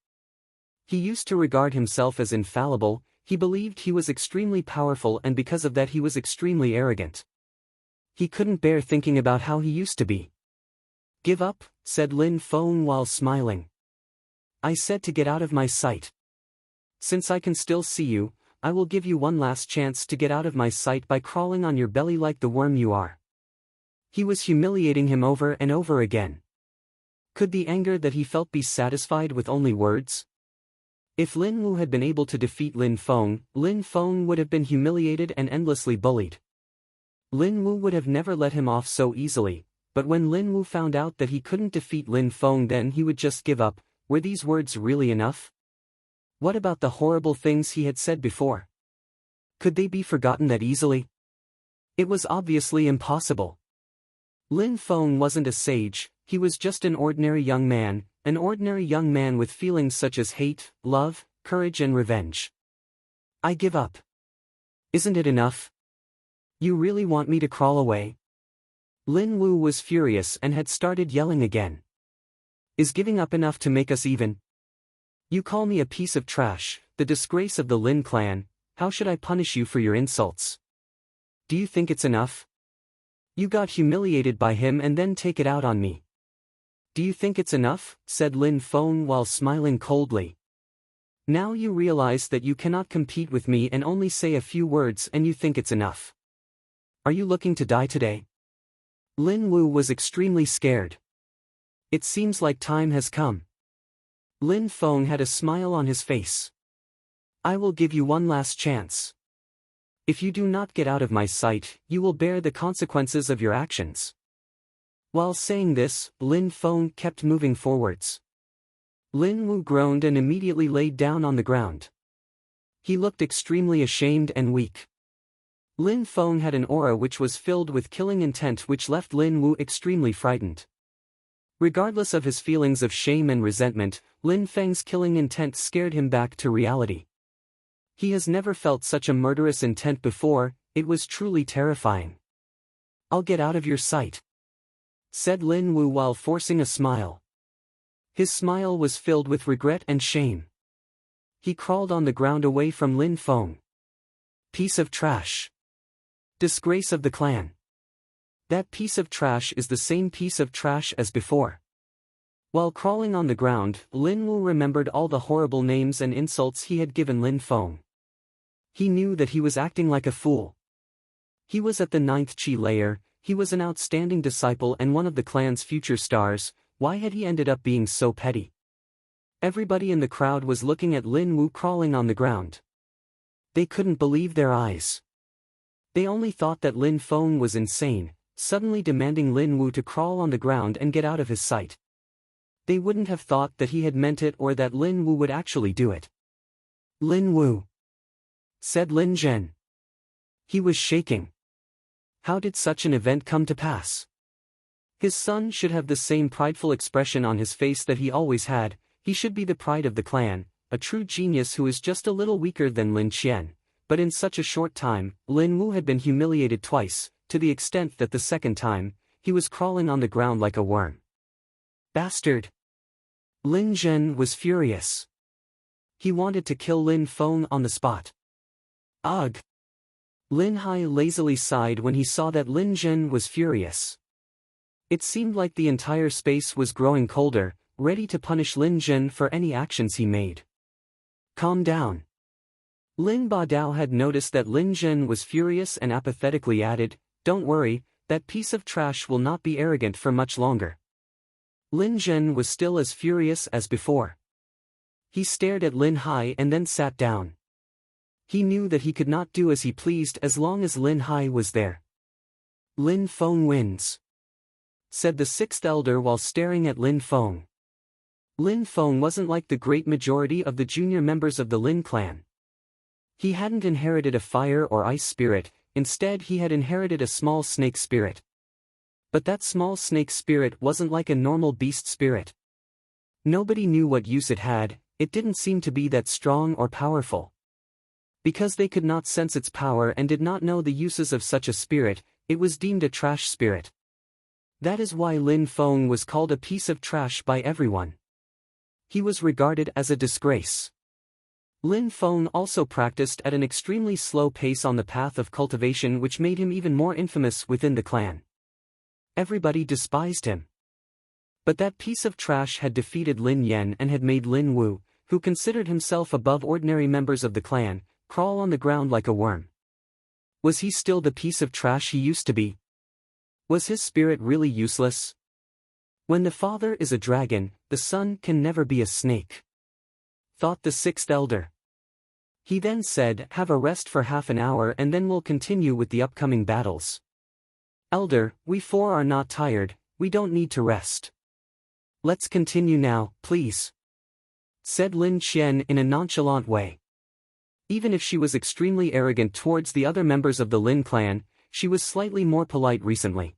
[SPEAKER 1] He used to regard himself as infallible. He believed he was extremely powerful and because of that he was extremely arrogant. He couldn't bear thinking about how he used to be. "Give up," said Lin Feng while smiling. "I said to get out of my sight. Since I can still see you, I will give you one last chance to get out of my sight by crawling on your belly like the worm you are." He was humiliating him over and over again. Could the anger that he felt be satisfied with only words? If Lin Wu had been able to defeat Lin Feng would have been humiliated and endlessly bullied. Lin Wu would have never let him off so easily, but when Lin Wu found out that he couldn't defeat Lin Feng, then he would just give up. Were these words really enough? What about the horrible things he had said before? Could they be forgotten that easily? It was obviously impossible. Lin Feng wasn't a sage. He was just an ordinary young man with feelings such as hate, love, courage and revenge. "I give up. Isn't it enough? You really want me to crawl away?" Lin Wu was furious and had started yelling again. "Is giving up enough to make us even? You call me a piece of trash, the disgrace of the Lin clan. How should I punish you for your insults? Do you think it's enough? You got humiliated by him and then take it out on me. Do you think it's enough?" said Lin Feng while smiling coldly. "Now you realize that you cannot compete with me and only say a few words and you think it's enough. Are you looking to die today?" Lin Wu was extremely scared. It seems like time has come. Lin Feng had a smile on his face. "I will give you one last chance. If you do not get out of my sight, you will bear the consequences of your actions." While saying this, Lin Feng kept moving forwards. Lin Wu groaned and immediately laid down on the ground. He looked extremely ashamed and weak. Lin Feng had an aura which was filled with killing intent which left Lin Wu extremely frightened. Regardless of his feelings of shame and resentment, Lin Feng's killing intent scared him back to reality. He has never felt such a murderous intent before. It was truly terrifying. "I'll get out of your sight," said Lin Wu while forcing a smile. His smile was filled with regret and shame. He crawled on the ground away from Lin Feng. "Piece of trash. Disgrace of the clan. That piece of trash is the same piece of trash as before." While crawling on the ground, Lin Wu remembered all the horrible names and insults he had given Lin Feng. He knew that he was acting like a fool. He was at the 9th Qi layer. He was an outstanding disciple and one of the clan's future stars. Why had he ended up being so petty? Everybody in the crowd was looking at Lin Wu crawling on the ground. They couldn't believe their eyes. They only thought that Lin Feng was insane, suddenly demanding Lin Wu to crawl on the ground and get out of his sight. They wouldn't have thought that he had meant it or that Lin Wu would actually do it. "Lin Wu," said Lin Zhen. He was shaking. How did such an event come to pass? His son should have the same prideful expression on his face that he always had. He should be the pride of the clan, a true genius who is just a little weaker than Lin Qian. But in such a short time, Lin Wu had been humiliated twice, to the extent that the second time, he was crawling on the ground like a worm. "Bastard!" Lin Zhen was furious. He wanted to kill Lin Feng on the spot. "Ugh!" Lin Hai lazily sighed when he saw that Lin Zhen was furious. It seemed like the entire space was growing colder. ready to punish Lin Zhen for any actions he made. Calm down. Lin Badao had noticed that Lin Zhen was furious and apathetically added, "Don't worry, that piece of trash will not be arrogant for much longer." Lin Zhen was still as furious as before. He stared at Lin Hai and then sat down. He knew that he could not do as he pleased as long as Lin Hai was there. "Lin Feng wins," said the sixth elder while staring at Lin Feng. Lin Feng wasn't like the great majority of the junior members of the Lin clan. He hadn't inherited a fire or ice spirit, instead he had inherited a small snake spirit. But that small snake spirit wasn't like a normal beast spirit. Nobody knew what use it had, it didn't seem to be that strong or powerful. Because they could not sense its power and did not know the uses of such a spirit, it was deemed a trash spirit. That is why Lin Feng was called a piece of trash by everyone. He was regarded as a disgrace. Lin Feng also practiced at an extremely slow pace on the path of cultivation, which made him even more infamous within the clan. Everybody despised him. But that piece of trash had defeated Lin Yan and had made Lin Wu, who considered himself above ordinary members of the clan, crawl on the ground like a worm. Was he still the piece of trash he used to be? Was his spirit really useless? When the father is a dragon, the son can never be a snake, thought the sixth elder. He then said, "Have a rest for half an hour and then we'll continue with the upcoming battles." "Elder, we four are not tired, we don't need to rest. Let's continue now, please," said Lin Qian in a nonchalant way. Even if she was extremely arrogant towards the other members of the Lin clan, she was slightly more polite recently.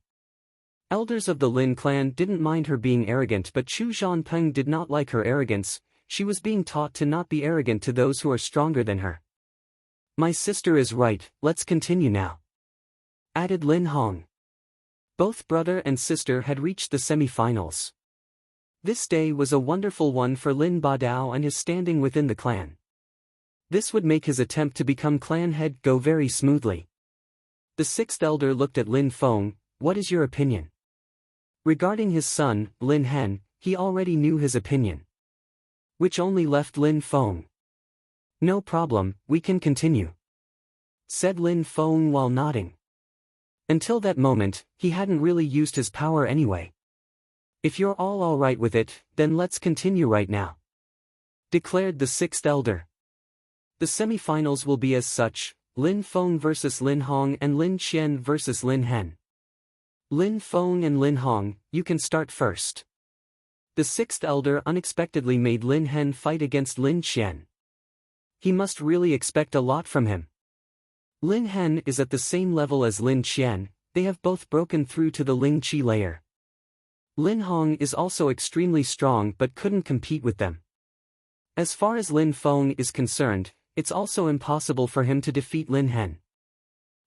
[SPEAKER 1] Elders of the Lin clan didn't mind her being arrogant, but Chu Zhanpeng did not like her arrogance. She was being taught to not be arrogant to those who are stronger than her. "My sister is right, let's continue now," added Lin Hong. Both brother and sister had reached the semi-finals. This day was a wonderful one for Lin Badao and his standing within the clan. This would make his attempt to become clan head go very smoothly. The sixth elder looked at Lin Feng. "What is your opinion?" Regarding his son, Lin Hen, he already knew his opinion, which only left Lin Feng. "No problem, we can continue," said Lin Feng while nodding. Until that moment, he hadn't really used his power anyway. "If you're all alright with it, then let's continue right now," declared the sixth elder. The semi-finals will be as such: Lin Feng versus Lin Hong and Lin Qian versus Lin Hen. "Lin Feng and Lin Hong, you can start first." The sixth elder unexpectedly made Lin Hen fight against Lin Qian. He must really expect a lot from him. Lin Hen is at the same level as Lin Qian, they have both broken through to the Ling Qi layer. Lin Hong is also extremely strong but couldn't compete with them. As far as Lin Feng is concerned, it's also impossible for him to defeat Lin Hen.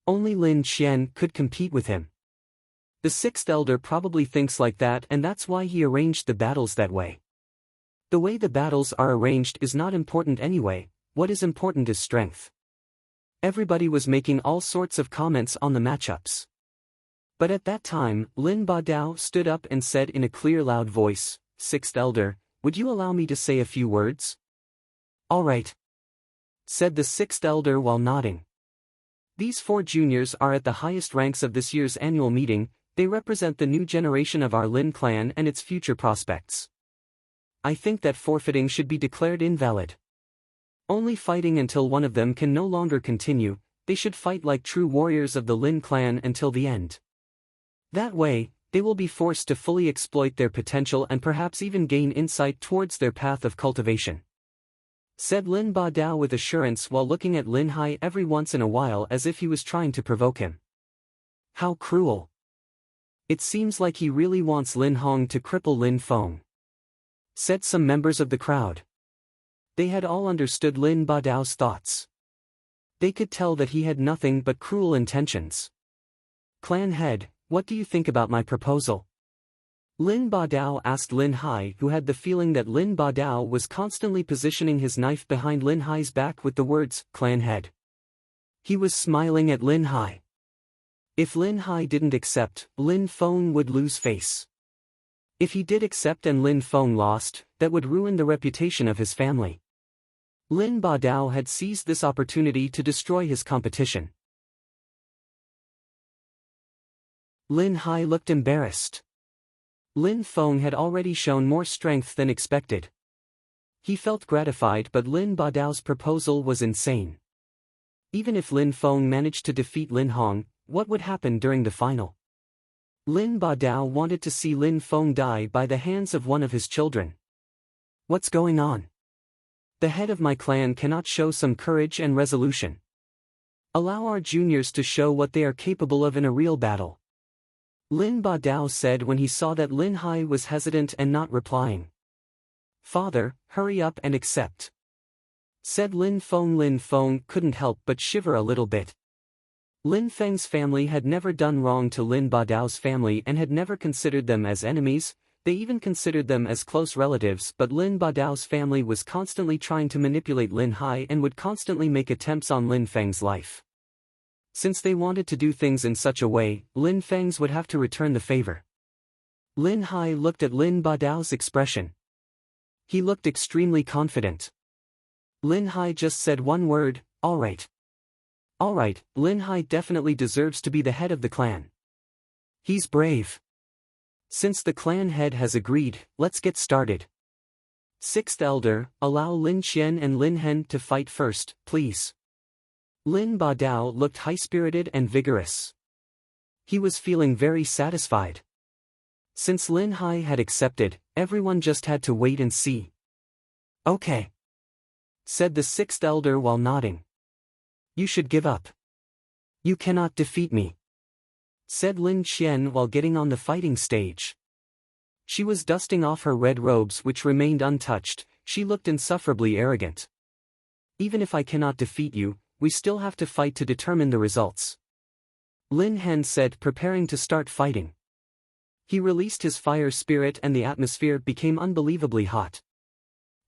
[SPEAKER 1] Only Lin Qian could compete with him. The sixth elder probably thinks like that, and that's why he arranged the battles that way. The way the battles are arranged is not important anyway, what is important is strength. Everybody was making all sorts of comments on the matchups. But at that time, Lin Badao stood up and said in a clear loud voice, "Sixth elder, would you allow me to say a few words?" "All right," said the sixth elder while nodding. These four juniors are at the highest ranks of this year's annual meeting. They represent the new generation of our Lin clan and its future prospects. I think that forfeiting should be declared invalid. Only fighting until one of them can no longer continue, they should fight like true warriors of the Lin clan until the end. That way, they will be forced to fully exploit their potential and perhaps even gain insight towards their path of cultivation," said Lin Badao with assurance while looking at Lin Hai every once in a while as if he was trying to provoke him. "How cruel. It seems like he really wants Lin Hong to cripple Lin Feng," said some members of the crowd. They had all understood Lin Badao's thoughts. They could tell that he had nothing but cruel intentions. "Clan head, what do you think about my proposal?" Lin Badao asked Lin Hai, who had the feeling that Lin Badao was constantly positioning his knife behind Lin Hai's back with the words, "Clan head." He was smiling at Lin Hai. If Lin Hai didn't accept, Lin Feng would lose face. If he did accept and Lin Feng lost, that would ruin the reputation of his family. Lin Badao had seized this opportunity to destroy his competition. Lin Hai looked embarrassed. Lin Feng had already shown more strength than expected. He felt gratified, but Lin Badao's proposal was insane. Even if Lin Feng managed to defeat Lin Hong, what would happen during the final? Lin Badao wanted to see Lin Feng die by the hands of one of his children. What's going on? The head of my clan cannot show some courage and resolution. Allow our juniors to show what they are capable of in a real battle. Lin Badao said when he saw that Lin Hai was hesitant and not replying. Father, hurry up and accept. Said Lin Feng. Lin Feng couldn't help but shiver a little bit. Lin Feng's family had never done wrong to Lin Badao's family and had never considered them as enemies, they even considered them as close relatives, but Lin Badao's family was constantly trying to manipulate Lin Hai and would constantly make attempts on Lin Feng's life. Since they wanted to do things in such a way, Lin Feng's would have to return the favor. Lin Hai looked at Lin Badao's expression. He looked extremely confident. Lin Hai just said one word, alright. Alright, Lin Hai definitely deserves to be the head of the clan. He's brave. Since the clan head has agreed, let's get started. Sixth Elder, allow Lin Qian and Lin Hen to fight first, please. Lin Badao looked high-spirited and vigorous. He was feeling very satisfied. Since Lin Hai had accepted, everyone just had to wait and see. Okay, said the sixth elder while nodding. You should give up. You cannot defeat me, said Lin Qian while getting on the fighting stage. She was dusting off her red robes which remained untouched. She looked insufferably arrogant. Even if I cannot defeat you, we still have to fight to determine the results. Lin Hen said, preparing to start fighting. He released his fire spirit and the atmosphere became unbelievably hot.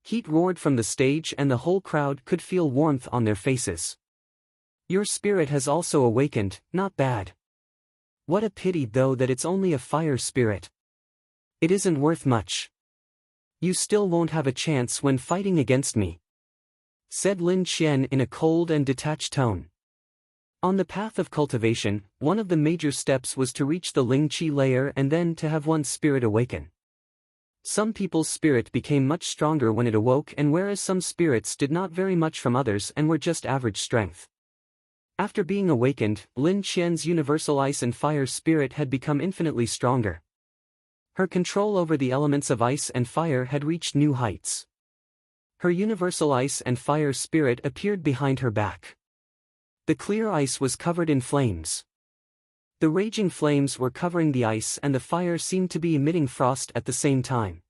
[SPEAKER 1] Heat roared from the stage and the whole crowd could feel warmth on their faces. Your spirit has also awakened, not bad. What a pity though that it's only a fire spirit. It isn't worth much. You still won't have a chance when fighting against me, said Lin Qian in a cold and detached tone. On the path of cultivation, one of the major steps was to reach the Ling Qi layer and then to have one's spirit awaken. Some people's spirit became much stronger when it awoke, and whereas some spirits did not vary much from others and were just average strength. After being awakened, Lin Qian's universal ice and fire spirit had become infinitely stronger. Her control over the elements of ice and fire had reached new heights. Her universal ice and fire spirit appeared behind her back. The clear ice was covered in flames. The raging flames were covering the ice and the fire seemed to be emitting frost at the same time.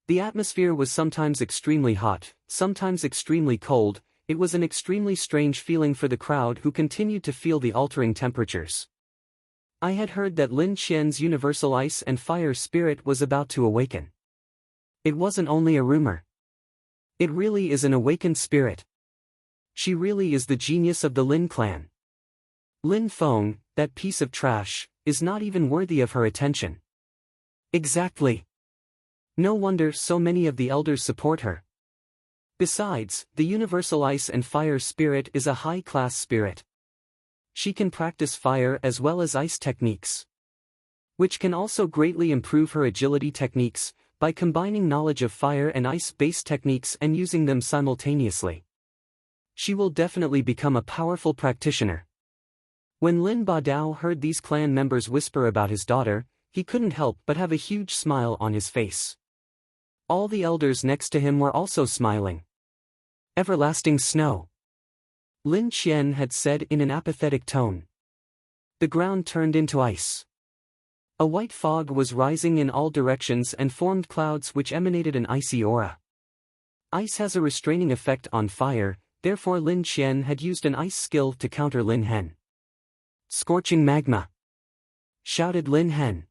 [SPEAKER 1] The atmosphere was sometimes extremely hot, sometimes extremely cold. It was an extremely strange feeling for the crowd who continued to feel the altering temperatures. I had heard that Lin Qian's universal ice and fire spirit was about to awaken. It wasn't only a rumor. It really is an awakened spirit. She really is the genius of the Lin clan. Lin Feng, that piece of trash, is not even worthy of her attention. Exactly. No wonder so many of the elders support her. Besides, the universal ice and fire spirit is a high-class spirit. She can practice fire as well as ice techniques, which can also greatly improve her agility techniques, by combining knowledge of fire and ice-based techniques and using them simultaneously. She will definitely become a powerful practitioner. When Lin Badao heard these clan members whisper about his daughter, he couldn't help but have a huge smile on his face. All the elders next to him were also smiling. Everlasting snow, Lin Qian had said in an apathetic tone. The ground turned into ice. A white fog was rising in all directions and formed clouds which emanated an icy aura. Ice has a restraining effect on fire, therefore Lin Qian had used an ice skill to counter Lin Hen. Scorching magma, shouted Lin Hen.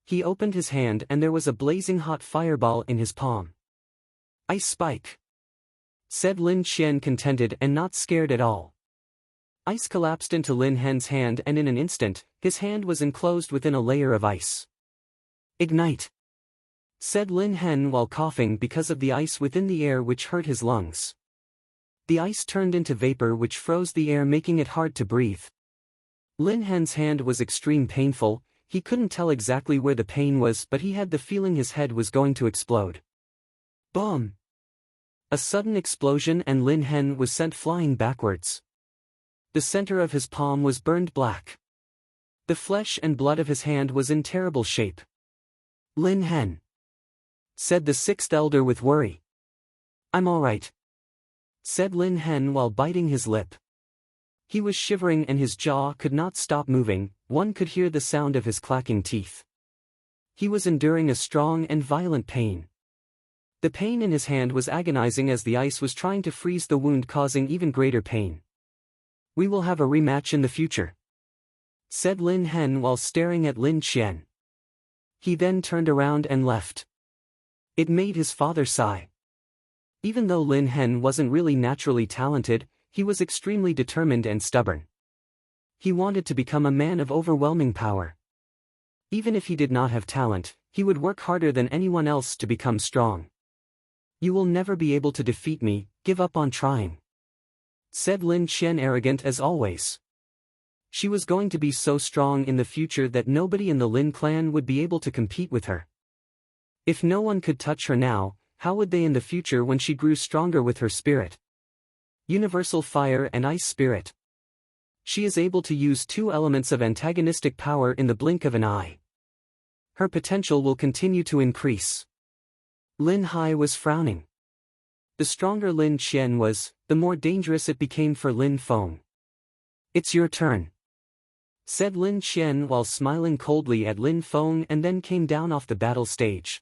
[SPEAKER 1] He opened his hand and there was a blazing hot fireball in his palm. Ice spike, said Lin Qian, contented and not scared at all. Ice collapsed into Lin Hen's hand and in an instant, his hand was enclosed within a layer of ice. Ignite, said Lin Hen while coughing because of the ice within the air which hurt his lungs. The ice turned into vapor which froze the air, making it hard to breathe. Lin Hen's hand was extreme painful. He couldn't tell exactly where the pain was, but he had the feeling his head was going to explode. Boom! A sudden explosion and Lin Hen was sent flying backwards. The center of his palm was burned black. The flesh and blood of his hand was in terrible shape. Lin Hen, said the sixth elder with worry. I'm all right, said Lin Hen while biting his lip. He was shivering and his jaw could not stop moving. One could hear the sound of his clacking teeth. He was enduring a strong and violent pain. The pain in his hand was agonizing as the ice was trying to freeze the wound, causing even greater pain. We will have a rematch in the future, said Lin Hen while staring at Lin Qian. He then turned around and left. It made his father sigh. Even though Lin Hen wasn't really naturally talented, he was extremely determined and stubborn. He wanted to become a man of overwhelming power. Even if he did not have talent, he would work harder than anyone else to become strong. You will never be able to defeat me, give up on trying, said Lin Qian, arrogant as always. She was going to be so strong in the future that nobody in the Lin clan would be able to compete with her. If no one could touch her now, how would they in the future when she grew stronger with her spirit? Universal fire and ice spirit. She is able to use two elements of antagonistic power in the blink of an eye. Her potential will continue to increase. Lin Hai was frowning. The stronger Lin Qian was, the more dangerous it became for Lin Feng. It's your turn, said Lin Qian while smiling coldly at Lin Feng, and then came down off the battle stage.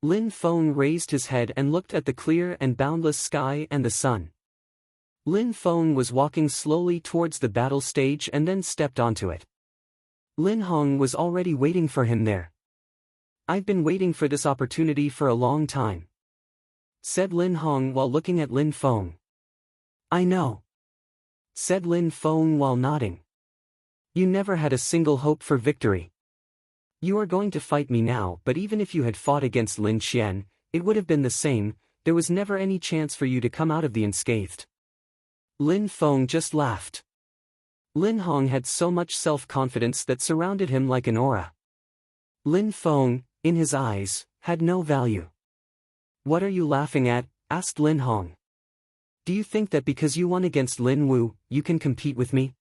[SPEAKER 1] Lin Feng raised his head and looked at the clear and boundless sky and the sun. Lin Feng was walking slowly towards the battle stage and then stepped onto it. Lin Hong was already waiting for him there. I've been waiting for this opportunity for a long time, said Lin Hong while looking at Lin Feng. I know, said Lin Feng while nodding. You never had a single hope for victory. You are going to fight me now, but even if you had fought against Lin Qian, it would have been the same. There was never any chance for you to come out of the unscathed. Lin Feng just laughed. Lin Hong had so much self-confidence that surrounded him like an aura. Lin Feng, in his eyes, had no value. What are you laughing at? Asked Lin Hong. Do you think that because you won against Lin Wu, you can compete with me?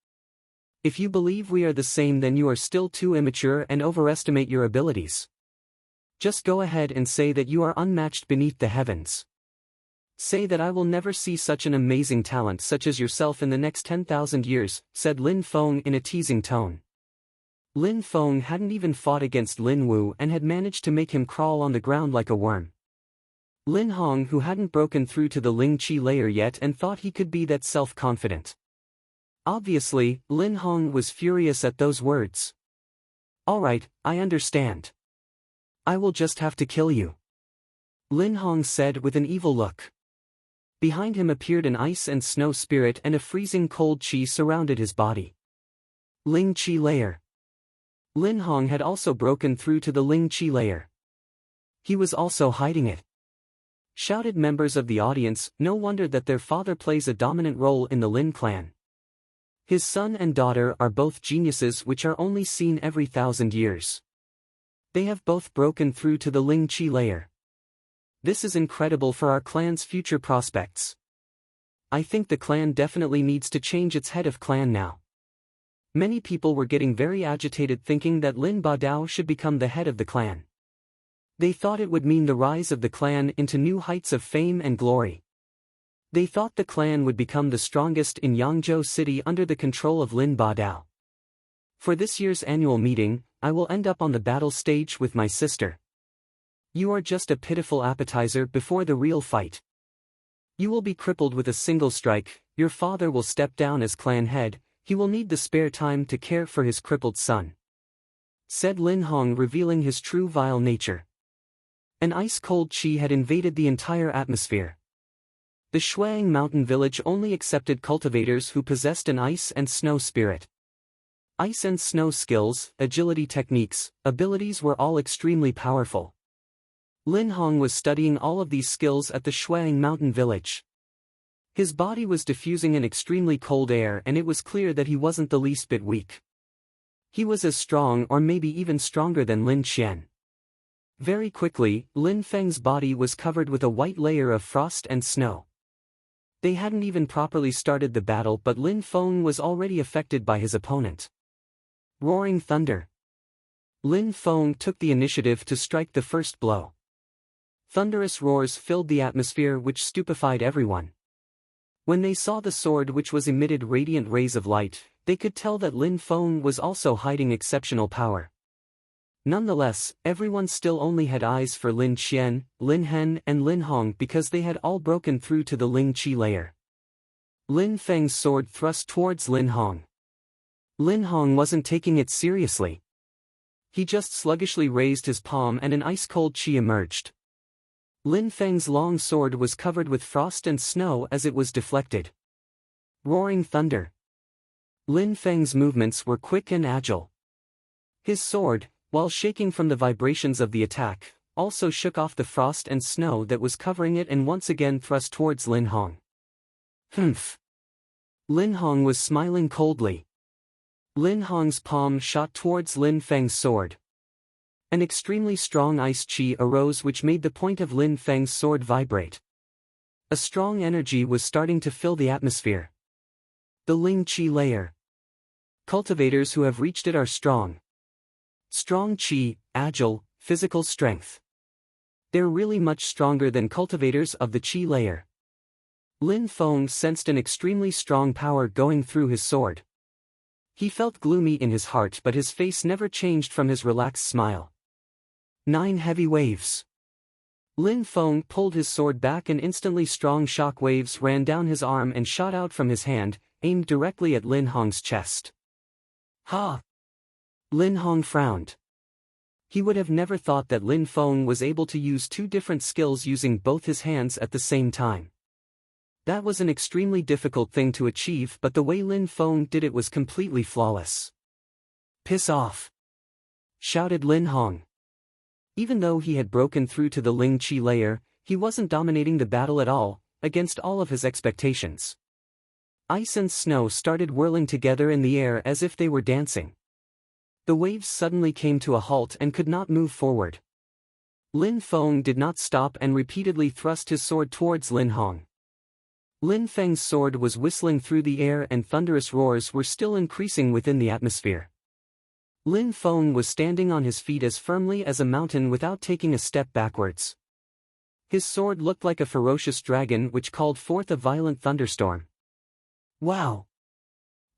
[SPEAKER 1] If you believe we are the same, then you are still too immature and overestimate your abilities. Just go ahead and say that you are unmatched beneath the heavens. Say that I will never see such an amazing talent such as yourself in the next 10,000 years, said Lin Feng in a teasing tone. Lin Feng hadn't even fought against Lin Wu and had managed to make him crawl on the ground like a worm. Lin Hong, who hadn't broken through to the Ling Qi layer yet and thought he could be that self-confident. Obviously, Lin Hong was furious at those words. All right, I understand. I will just have to kill you, Lin Hong said with an evil look. Behind him appeared an ice and snow spirit, and a freezing cold qi surrounded his body. Ling Qi layer. Lin Hong had also broken through to the Ling Qi layer. He was also hiding it. Shouted members of the audience, no wonder that their father plays a dominant role in the Lin clan. His son and daughter are both geniuses which are only seen every 1,000 years. They have both broken through to the Ling Qi layer. This is incredible for our clan's future prospects. I think the clan definitely needs to change its head of clan now. Many people were getting very agitated thinking that Lin Badao should become the head of the clan. They thought it would mean the rise of the clan into new heights of fame and glory. They thought the clan would become the strongest in Yangzhou City under the control of Lin Badao. For this year's annual meeting, I will end up on the battle stage with my sister. You are just a pitiful appetizer before the real fight. You will be crippled with a single strike. Your father will step down as clan head. He will need the spare time to care for his crippled son, said Lin Hong, revealing his true vile nature. An ice-cold qi had invaded the entire atmosphere. The Shuang mountain village only accepted cultivators who possessed an ice and snow spirit. Ice and snow skills, agility techniques, abilities were all extremely powerful. Lin Hong was studying all of these skills at the Shuang mountain village. His body was diffusing an extremely cold air and it was clear that he wasn't the least bit weak. He was as strong or maybe even stronger than Lin Qian. Very quickly, Lin Feng's body was covered with a white layer of frost and snow. They hadn't even properly started the battle but Lin Feng was already affected by his opponent. Roaring thunder. Lin Feng took the initiative to strike the first blow. Thunderous roars filled the atmosphere which stupefied everyone. When they saw the sword which was emitted radiant rays of light, they could tell that Lin Feng was also hiding exceptional power. Nonetheless, everyone still only had eyes for Lin Qian, Lin Hen and Lin Hong because they had all broken through to the Ling Qi layer. Lin Feng's sword thrust towards Lin Hong. Lin Hong wasn't taking it seriously. He just sluggishly raised his palm and an ice-cold qi emerged. Lin Feng's long sword was covered with frost and snow as it was deflected. Roaring thunder. Lin Feng's movements were quick and agile. His sword, while shaking from the vibrations of the attack, also shook off the frost and snow that was covering it and once again thrust towards Lin Hong. Humph. Lin Hong was smiling coldly. Lin Hong's palm shot towards Lin Feng's sword. An extremely strong ice qi arose which made the point of Lin Feng's sword vibrate. A strong energy was starting to fill the atmosphere. The Ling Qi layer. Cultivators who have reached it are strong. Strong qi, agile, physical strength. They're really much stronger than cultivators of the qi layer. Lin Feng sensed an extremely strong power going through his sword. He felt gloomy in his heart but his face never changed from his relaxed smile. 9 heavy waves. Lin Feng pulled his sword back and instantly strong shock waves ran down his arm and shot out from his hand, aimed directly at Lin Hong's chest. Ha! Lin Hong frowned. He would have never thought that Lin Feng was able to use 2 different skills using both his hands at the same time. That was an extremely difficult thing to achieve but the way Lin Feng did it was completely flawless. Piss off! Shouted Lin Hong. Even though he had broken through to the Ling Qi layer, he wasn't dominating the battle at all, against all of his expectations. Ice and snow started whirling together in the air as if they were dancing. The waves suddenly came to a halt and could not move forward. Lin Feng did not stop and repeatedly thrust his sword towards Lin Hong. Lin Feng's sword was whistling through the air and thunderous roars were still increasing within the atmosphere. Lin Feng was standing on his feet as firmly as a mountain without taking a step backwards. His sword looked like a ferocious dragon which called forth a violent thunderstorm. Wow!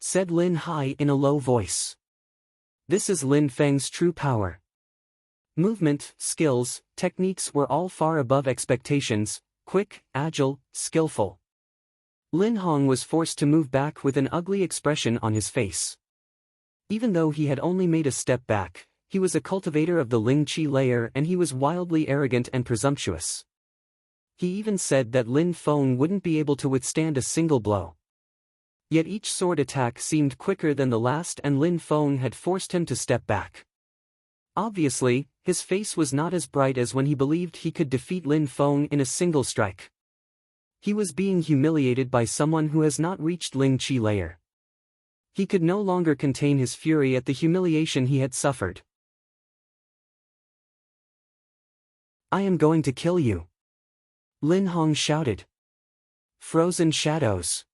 [SPEAKER 1] Said Lin Hai in a low voice. This is Lin Feng's true power. Movement, skills, techniques were all far above expectations, quick, agile, skillful. Lin Hong was forced to move back with an ugly expression on his face. Even though he had only made a step back, he was a cultivator of the Ling Qi layer and he was wildly arrogant and presumptuous. He even said that Lin Feng wouldn't be able to withstand a single blow. Yet each sword attack seemed quicker than the last and Lin Feng had forced him to step back. Obviously, his face was not as bright as when he believed he could defeat Lin Feng in a single strike. He was being humiliated by someone who has not reached Ling Qi layer. He could no longer contain his fury at the humiliation he had suffered. I am going to kill you. Lin Hong shouted. Frozen shadows.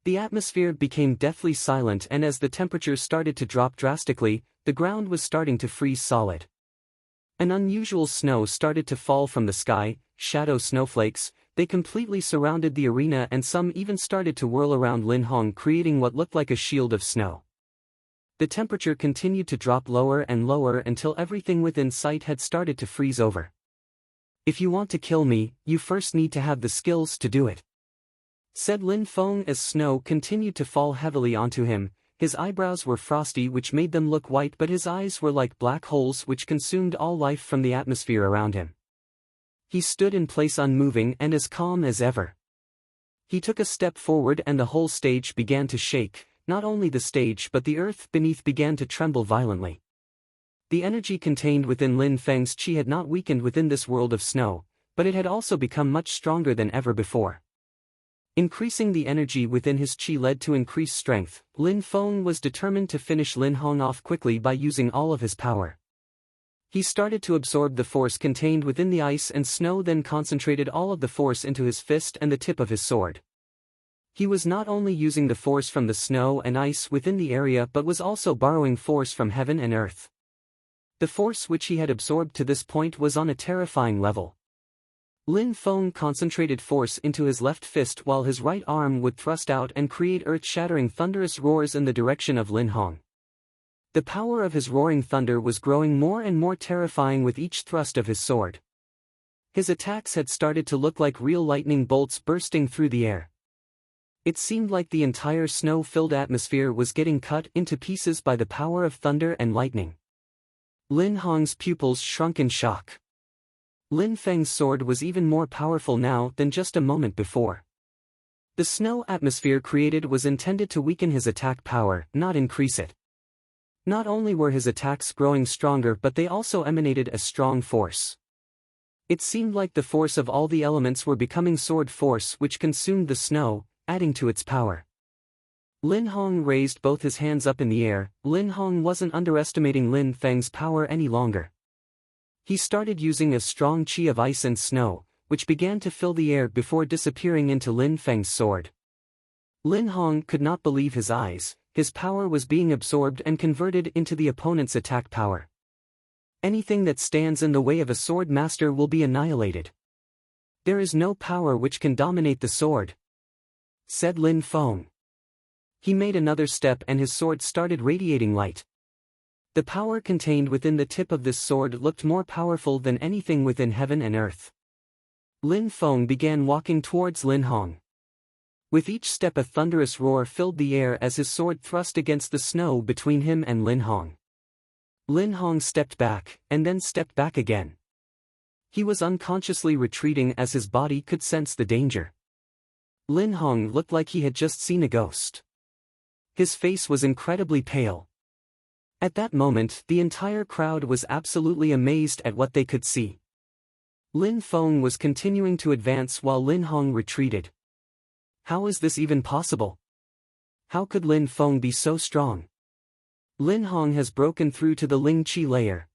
[SPEAKER 1] The atmosphere became deathly silent and as the temperature started to drop drastically, the ground was starting to freeze solid. An unusual snow started to fall from the sky, shadow snowflakes. They completely surrounded the arena and some even started to whirl around Lin Hong creating what looked like a shield of snow. The temperature continued to drop lower and lower until everything within sight had started to freeze over. If you want to kill me, you first need to have the skills to do it. Said Lin Feng as snow continued to fall heavily onto him. His eyebrows were frosty which made them look white but his eyes were like black holes which consumed all life from the atmosphere around him. He stood in place unmoving and as calm as ever. He took a step forward and the whole stage began to shake, not only the stage but the earth beneath began to tremble violently. The energy contained within Lin Feng's chi had not weakened within this world of snow, but it had also become much stronger than ever before. Increasing the energy within his chi led to increased strength. Lin Feng was determined to finish Lin Hong off quickly by using all of his power. He started to absorb the force contained within the ice and snow, then concentrated all of the force into his fist and the tip of his sword. He was not only using the force from the snow and ice within the area but was also borrowing force from heaven and earth. The force which he had absorbed to this point was on a terrifying level. Lin Feng concentrated force into his left fist while his right arm would thrust out and create earth-shattering thunderous roars in the direction of Lin Hong. The power of his roaring thunder was growing more and more terrifying with each thrust of his sword. His attacks had started to look like real lightning bolts bursting through the air. It seemed like the entire snow-filled atmosphere was getting cut into pieces by the power of thunder and lightning. Lin Hong's pupils shrunk in shock. Lin Feng's sword was even more powerful now than just a moment before. The snow atmosphere created was intended to weaken his attack power, not increase it. Not only were his attacks growing stronger but they also emanated a strong force. It seemed like the force of all the elements were becoming sword force which consumed the snow, adding to its power. Lin Hong raised both his hands up in the air. Lin Hong wasn't underestimating Lin Feng's power any longer. He started using a strong chi of ice and snow, which began to fill the air before disappearing into Lin Feng's sword. Lin Hong could not believe his eyes. His power was being absorbed and converted into the opponent's attack power. Anything that stands in the way of a sword master will be annihilated. There is no power which can dominate the sword, said Lin Feng. He made another step and his sword started radiating light. The power contained within the tip of this sword looked more powerful than anything within heaven and earth. Lin Feng began walking towards Lin Hong. With each step a thunderous roar filled the air as his sword thrust against the snow between him and Lin Hong. Lin Hong stepped back, and then stepped back again. He was unconsciously retreating as his body could sense the danger. Lin Hong looked like he had just seen a ghost. His face was incredibly pale. At that moment, the entire crowd was absolutely amazed at what they could see. Lin Feng was continuing to advance while Lin Hong retreated. How is this even possible? How could Lin Feng be so strong? Lin Hong has broken through to the Ling Qi layer.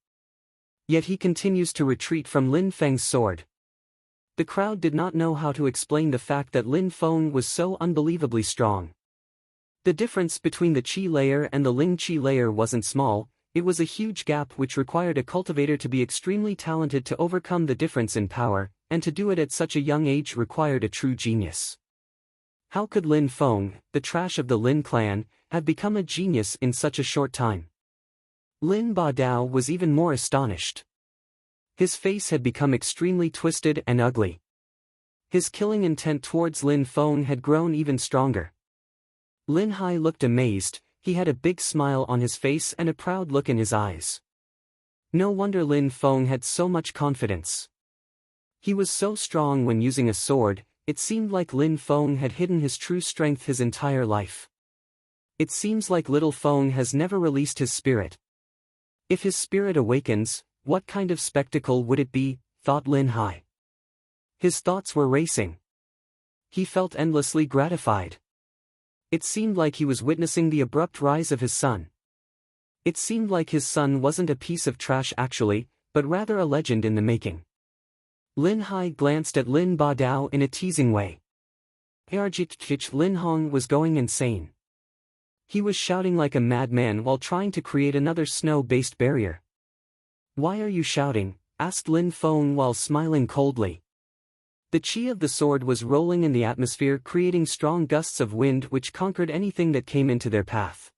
[SPEAKER 1] Yet he continues to retreat from Lin Feng's sword. The crowd did not know how to explain the fact that Lin Feng was so unbelievably strong. The difference between the Qi layer and the Ling Qi layer wasn't small, it was a huge gap which required a cultivator to be extremely talented to overcome the difference in power, and to do it at such a young age required a true genius. How could Lin Feng, the trash of the Lin clan, have become a genius in such a short time? Lin Ba Dao was even more astonished. His face had become extremely twisted and ugly. His killing intent towards Lin Feng had grown even stronger. Lin Hai looked amazed. He had a big smile on his face and a proud look in his eyes. No wonder Lin Feng had so much confidence. He was so strong when using a sword. It seemed like Lin Feng had hidden his true strength his entire life. It seems like little Feng has never released his spirit. If his spirit awakens, what kind of spectacle would it be, thought Lin Hai. His thoughts were racing. He felt endlessly gratified. It seemed like he was witnessing the abrupt rise of his son. It seemed like his son wasn't a piece of trash actually, but rather a legend in the making. Lin Hai glanced at Lin Ba Dao in a teasing way. Lin Hong was going insane. He was shouting like a madman while trying to create another snow-based barrier. "Why are you shouting?" asked Lin Feng while smiling coldly. The chi of the sword was rolling in the atmosphere, creating strong gusts of wind which conquered anything that came into their path.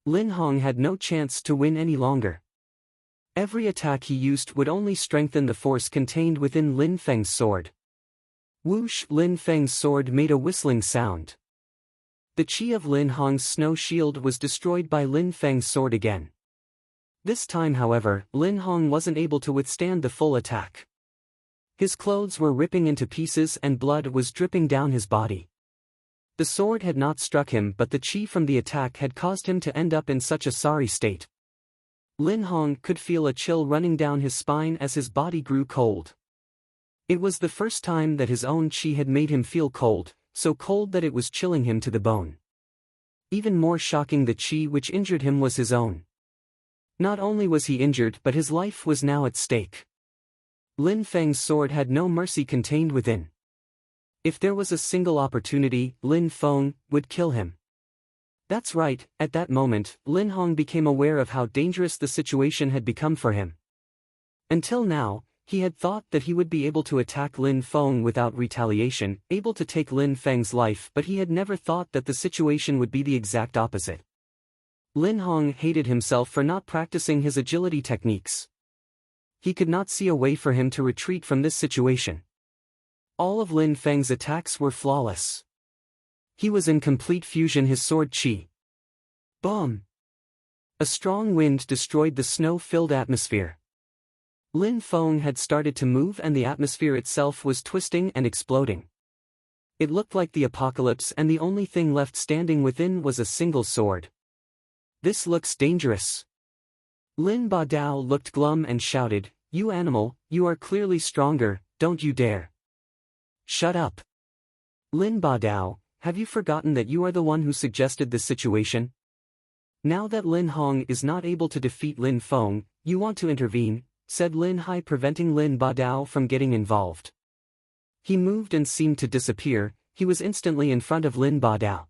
[SPEAKER 1] Lin Hong had no chance to win any longer. Every attack he used would only strengthen the force contained within Lin Feng's sword. Whoosh! Lin Feng's sword made a whistling sound. The chi of Lin Hong's snow shield was destroyed by Lin Feng's sword again. This time however, Lin Hong wasn't able to withstand the full attack. His clothes were ripping into pieces and blood was dripping down his body. The sword had not struck him but the chi from the attack had caused him to end up in such a sorry state. Lin Hong could feel a chill running down his spine as his body grew cold. It was the first time that his own chi had made him feel cold, so cold that it was chilling him to the bone. Even more shocking, the chi which injured him was his own. Not only was he injured, but his life was now at stake. Lin Feng's sword had no mercy contained within. If there was a single opportunity, Lin Feng would kill him. That's right, at that moment, Lin Hong became aware of how dangerous the situation had become for him. Until now, he had thought that he would be able to attack Lin Feng without retaliation, able to take Lin Feng's life, but he had never thought that the situation would be the exact opposite. Lin Hong hated himself for not practicing his agility techniques. He could not see a way for him to retreat from this situation. All of Lin Feng's attacks were flawless. He was in complete fusion his sword chi. Boom! A strong wind destroyed the snow-filled atmosphere. Lin Feng had started to move and the atmosphere itself was twisting and exploding. It looked like the apocalypse and the only thing left standing within was a single sword. This looks dangerous. Lin Badao looked glum and shouted, "You animal, you are clearly stronger, don't you dare. Shut up. Lin Badao, have you forgotten that you are the one who suggested this situation? Now that Lin Hong is not able to defeat Lin Feng, you want to intervene," said Lin Hai, preventing Lin Badao from getting involved. He moved and seemed to disappear. He was instantly in front of Lin Badao.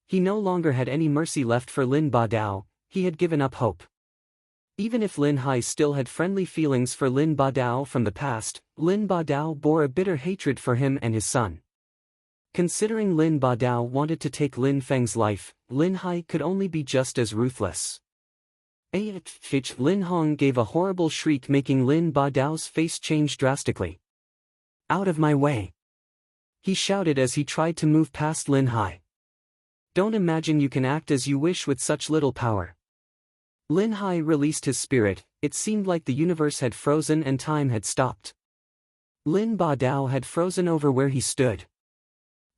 [SPEAKER 1] He no longer had any mercy left for Lin Badao, he had given up hope. Even if Lin Hai still had friendly feelings for Lin Badao from the past, Lin Badao bore a bitter hatred for him and his son. Considering Lin Badao wanted to take Lin Feng's life, Lin Hai could only be just as ruthless. Lin Hong gave a horrible shriek, making Lin Badao's face change drastically. "Out of my way!" he shouted as he tried to move past Lin Hai. "Don't imagine you can act as you wish with such little power." Lin Hai released his spirit. It seemed like the universe had frozen and time had stopped. Lin Badao had frozen over where he stood.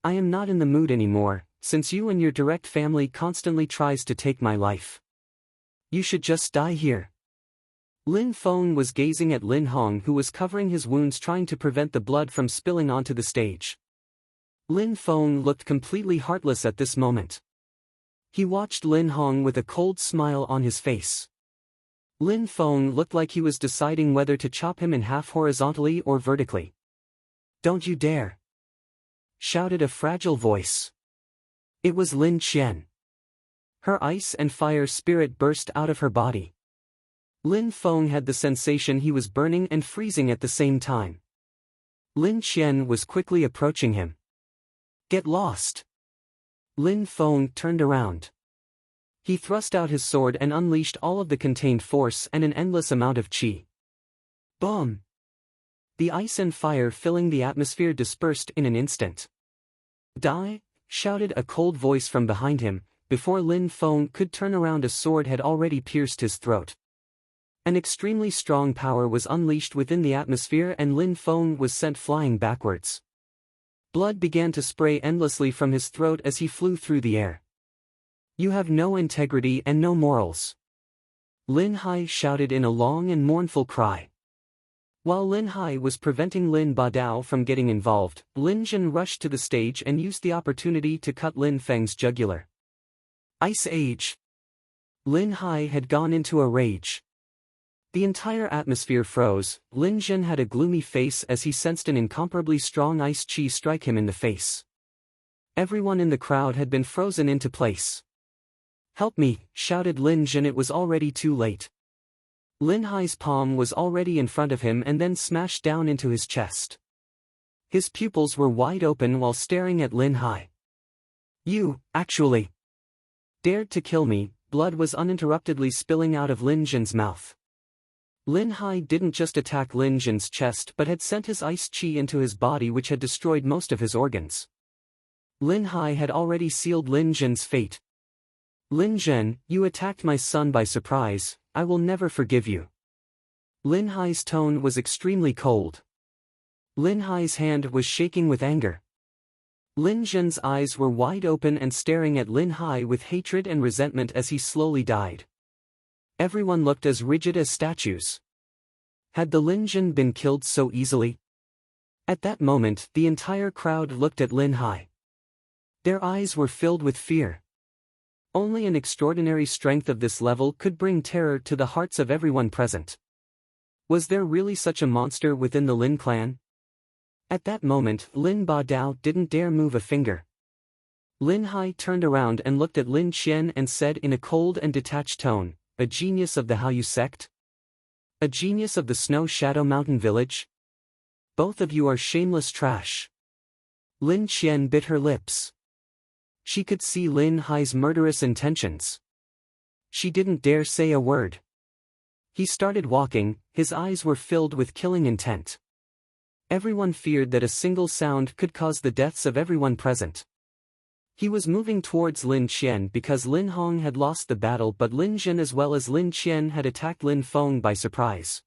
[SPEAKER 1] "I am not in the mood anymore, since you and your direct family constantly tries to take my life. You should just die here." Lin Feng was gazing at Lin Hong, who was covering his wounds, trying to prevent the blood from spilling onto the stage. Lin Feng looked completely heartless at this moment. He watched Lin Hong with a cold smile on his face. Lin Feng looked like he was deciding whether to chop him in half horizontally or vertically. "Don't you dare!" shouted a fragile voice. It was Lin Qian. Her ice and fire spirit burst out of her body. Lin Feng had the sensation he was burning and freezing at the same time. Lin Qian was quickly approaching him. "Get lost!" Lin Feng turned around. He thrust out his sword and unleashed all of the contained force and an endless amount of chi. Boom! The ice and fire filling the atmosphere dispersed in an instant. "Die!" shouted a cold voice from behind him. Before Lin Feng could turn around, a sword had already pierced his throat. An extremely strong power was unleashed within the atmosphere and Lin Feng was sent flying backwards. Blood began to spray endlessly from his throat as he flew through the air. "You have no integrity and no morals," Lin Hai shouted in a long and mournful cry. While Lin Hai was preventing Lin Badao from getting involved, Lin Zhen rushed to the stage and used the opportunity to cut Lin Feng's jugular. Ice Age! Lin Hai had gone into a rage. The entire atmosphere froze. Lin Zhen had a gloomy face as he sensed an incomparably strong ice chi strike him in the face. Everyone in the crowd had been frozen into place. "Help me!" shouted Lin Zhen. It was already too late. Lin Hai's palm was already in front of him and then smashed down into his chest. His pupils were wide open while staring at Lin Hai. "You, actually, dared to kill me!" Blood was uninterruptedly spilling out of Lin Zhen's mouth. Lin Hai didn't just attack Lin Zhen's chest but had sent his ice chi into his body, which had destroyed most of his organs. Lin Hai had already sealed Lin Zhen's fate. "Lin Zhen, you attacked my son by surprise, I will never forgive you." Lin Hai's tone was extremely cold. Lin Hai's hand was shaking with anger. Lin Zhen's eyes were wide open and staring at Lin Hai with hatred and resentment as he slowly died. Everyone looked as rigid as statues. Had the Lin Jin been killed so easily? At that moment, the entire crowd looked at Lin Hai. Their eyes were filled with fear. Only an extraordinary strength of this level could bring terror to the hearts of everyone present. Was there really such a monster within the Lin clan? At that moment, Lin Ba Dao didn't dare move a finger. Lin Hai turned around and looked at Lin Qian and said in a cold and detached tone, "A genius of the Haoyu sect? A genius of the Snow Shadow Mountain village? Both of you are shameless trash." Lin Qian bit her lips. She could see Lin Hai's murderous intentions. She didn't dare say a word. He started walking, his eyes were filled with killing intent. Everyone feared that a single sound could cause the deaths of everyone present. He was moving towards Lin Qian because Lin Hong had lost the battle, but Lin Jin as well as Lin Qian had attacked Lin Feng by surprise.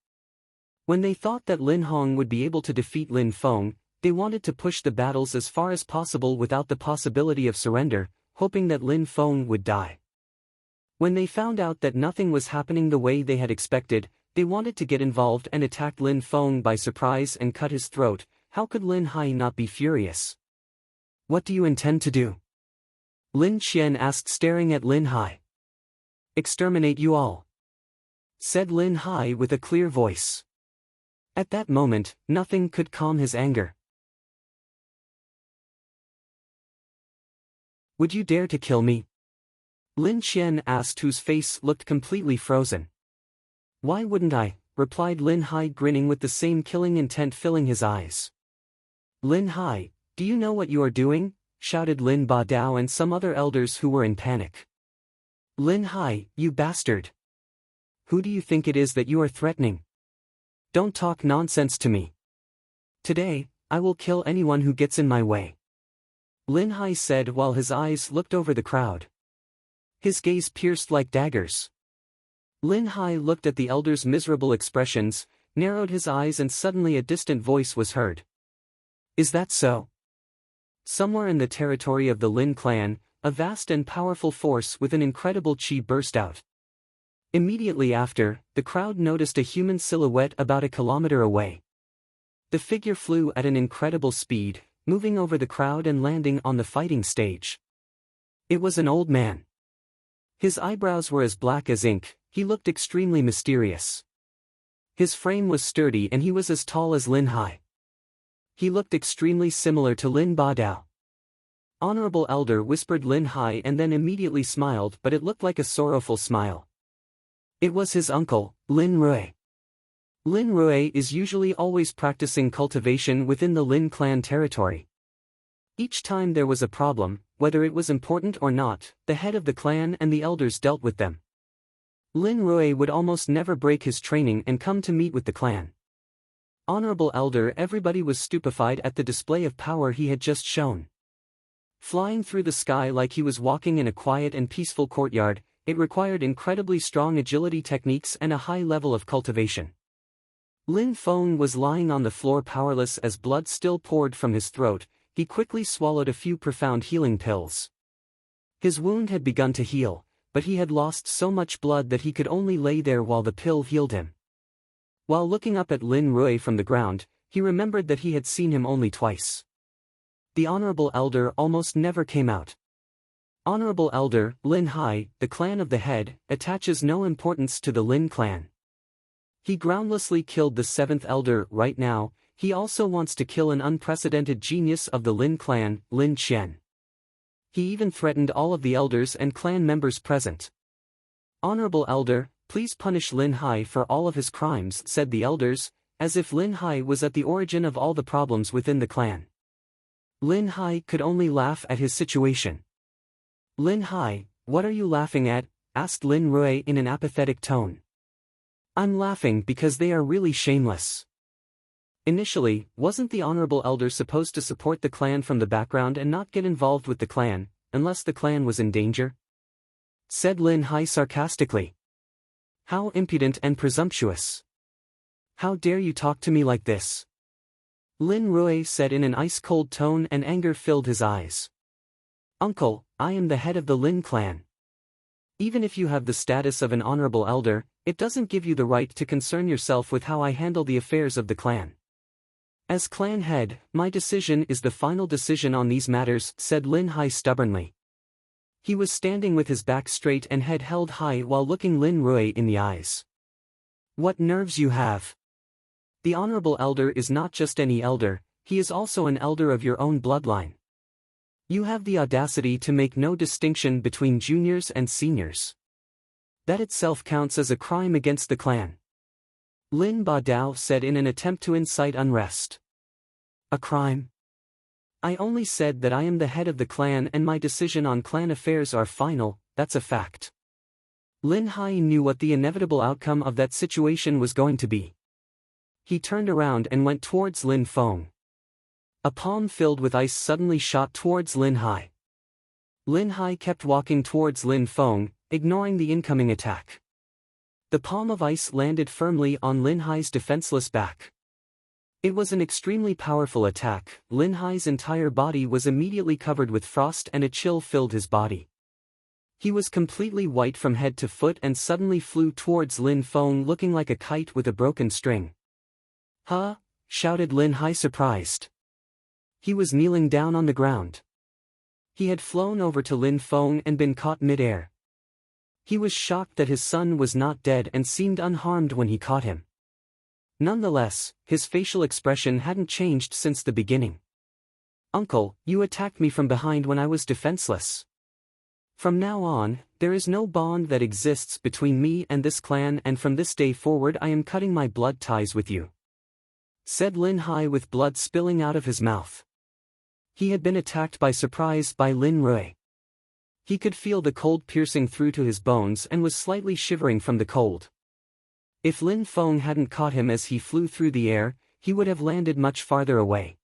[SPEAKER 1] When they thought that Lin Hong would be able to defeat Lin Feng, they wanted to push the battles as far as possible without the possibility of surrender, hoping that Lin Feng would die. When they found out that nothing was happening the way they had expected, they wanted to get involved and attack Lin Feng by surprise and cut his throat. How could Lin Hai not be furious? "What do you intend to do?" Lin Qian asked, staring at Lin Hai. "Exterminate you all," said Lin Hai with a clear voice. At that moment, nothing could calm his anger. "Would you dare to kill me?" Lin Qian asked, whose face looked completely frozen. "Why wouldn't I?" replied Lin Hai, grinning with the same killing intent filling his eyes. "Lin Hai, do you know what you are doing?" shouted Lin Ba Dao and some other elders who were in panic. "Lin Hai, you bastard! Who do you think it is that you are threatening? Don't talk nonsense to me. Today, I will kill anyone who gets in my way," Lin Hai said while his eyes looked over the crowd. His gaze pierced like daggers. Lin Hai looked at the elders' miserable expressions, narrowed his eyes, and suddenly a distant voice was heard. "Is that so?" Somewhere in the territory of the Lin clan, a vast and powerful force with an incredible chi burst out. Immediately after, the crowd noticed a human silhouette about a kilometer away. The figure flew at an incredible speed, moving over the crowd and landing on the fighting stage. It was an old man. His eyebrows were as black as ink, he looked extremely mysterious. His frame was sturdy and he was as tall as Lin Hai. He looked extremely similar to Lin Ba Dao. "Honorable Elder," whispered Lin Hai and then immediately smiled, but it looked like a sorrowful smile. It was his uncle, Lin Rui. Lin Rui is usually always practicing cultivation within the Lin clan territory. Each time there was a problem, whether it was important or not, the head of the clan and the elders dealt with them. Lin Rui would almost never break his training and come to meet with the clan. "Honorable Elder," everybody was stupefied at the display of power he had just shown. Flying through the sky like he was walking in a quiet and peaceful courtyard, it required incredibly strong agility techniques and a high level of cultivation. Lin Feng was lying on the floor powerless as blood still poured from his throat. He quickly swallowed a few profound healing pills. His wound had begun to heal, but he had lost so much blood that he could only lay there while the pill healed him. While looking up at Lin Rui from the ground, he remembered that he had seen him only twice. The Honorable Elder almost never came out. Honorable Elder, Lin Hai, the clan of the head, attaches no importance to the Lin clan. He groundlessly killed the 7th elder. Right now, he also wants to kill an unprecedented genius of the Lin clan, Lin Qian. He even threatened all of the elders and clan members present. "Honorable Elder, please punish Lin Hai for all of his crimes," said the elders, as if Lin Hai was at the origin of all the problems within the clan. Lin Hai could only laugh at his situation. "Lin Hai, what are you laughing at?" asked Lin Rui in an apathetic tone. "I'm laughing because they are really shameless." Initially, wasn't the Honorable Elder supposed to support the clan from the background and not get involved with the clan, unless the clan was in danger? Said Lin Hai sarcastically. "How impudent and presumptuous! How dare you talk to me like this?" Lin Rui said in an ice-cold tone, and anger filled his eyes. "Uncle, I am the head of the Lin clan. Even if you have the status of an honorable elder, it doesn't give you the right to concern yourself with how I handle the affairs of the clan. As clan head, my decision is the final decision on these matters, said Lin Hai stubbornly. He was standing with his back straight and head held high while looking Lin Rui in the eyes. What nerves you have! The honorable elder is not just any elder, he is also an elder of your own bloodline. You have the audacity to make no distinction between juniors and seniors. That itself counts as a crime against the clan. Lin Ba Dao said in an attempt to incite unrest. A crime? I only said that I am the head of the clan and my decision on clan affairs are final, that's a fact. Lin Hai knew what the inevitable outcome of that situation was going to be. He turned around and went towards Lin Feng. A palm filled with ice suddenly shot towards Lin Hai. Lin Hai kept walking towards Lin Feng, ignoring the incoming attack. The palm of ice landed firmly on Lin Hai's defenseless back. It was an extremely powerful attack. Lin Hai's entire body was immediately covered with frost and a chill filled his body. He was completely white from head to foot and suddenly flew towards Lin Feng looking like a kite with a broken string. Huh? Shouted Lin Hai surprised. He was kneeling down on the ground. He had flown over to Lin Feng and been caught mid-air. He was shocked that his son was not dead and seemed unharmed when he caught him. Nonetheless, his facial expression hadn't changed since the beginning. Uncle, you attacked me from behind when I was defenseless. From now on, there is no bond that exists between me and this clan, and from this day forward I am cutting my blood ties with you," said Lin Hai with blood spilling out of his mouth. He had been attacked by surprise by Lin Rui. He could feel the cold piercing through to his bones and was slightly shivering from the cold. If Lin Feng hadn't caught him as he flew through the air, he would have landed much farther away.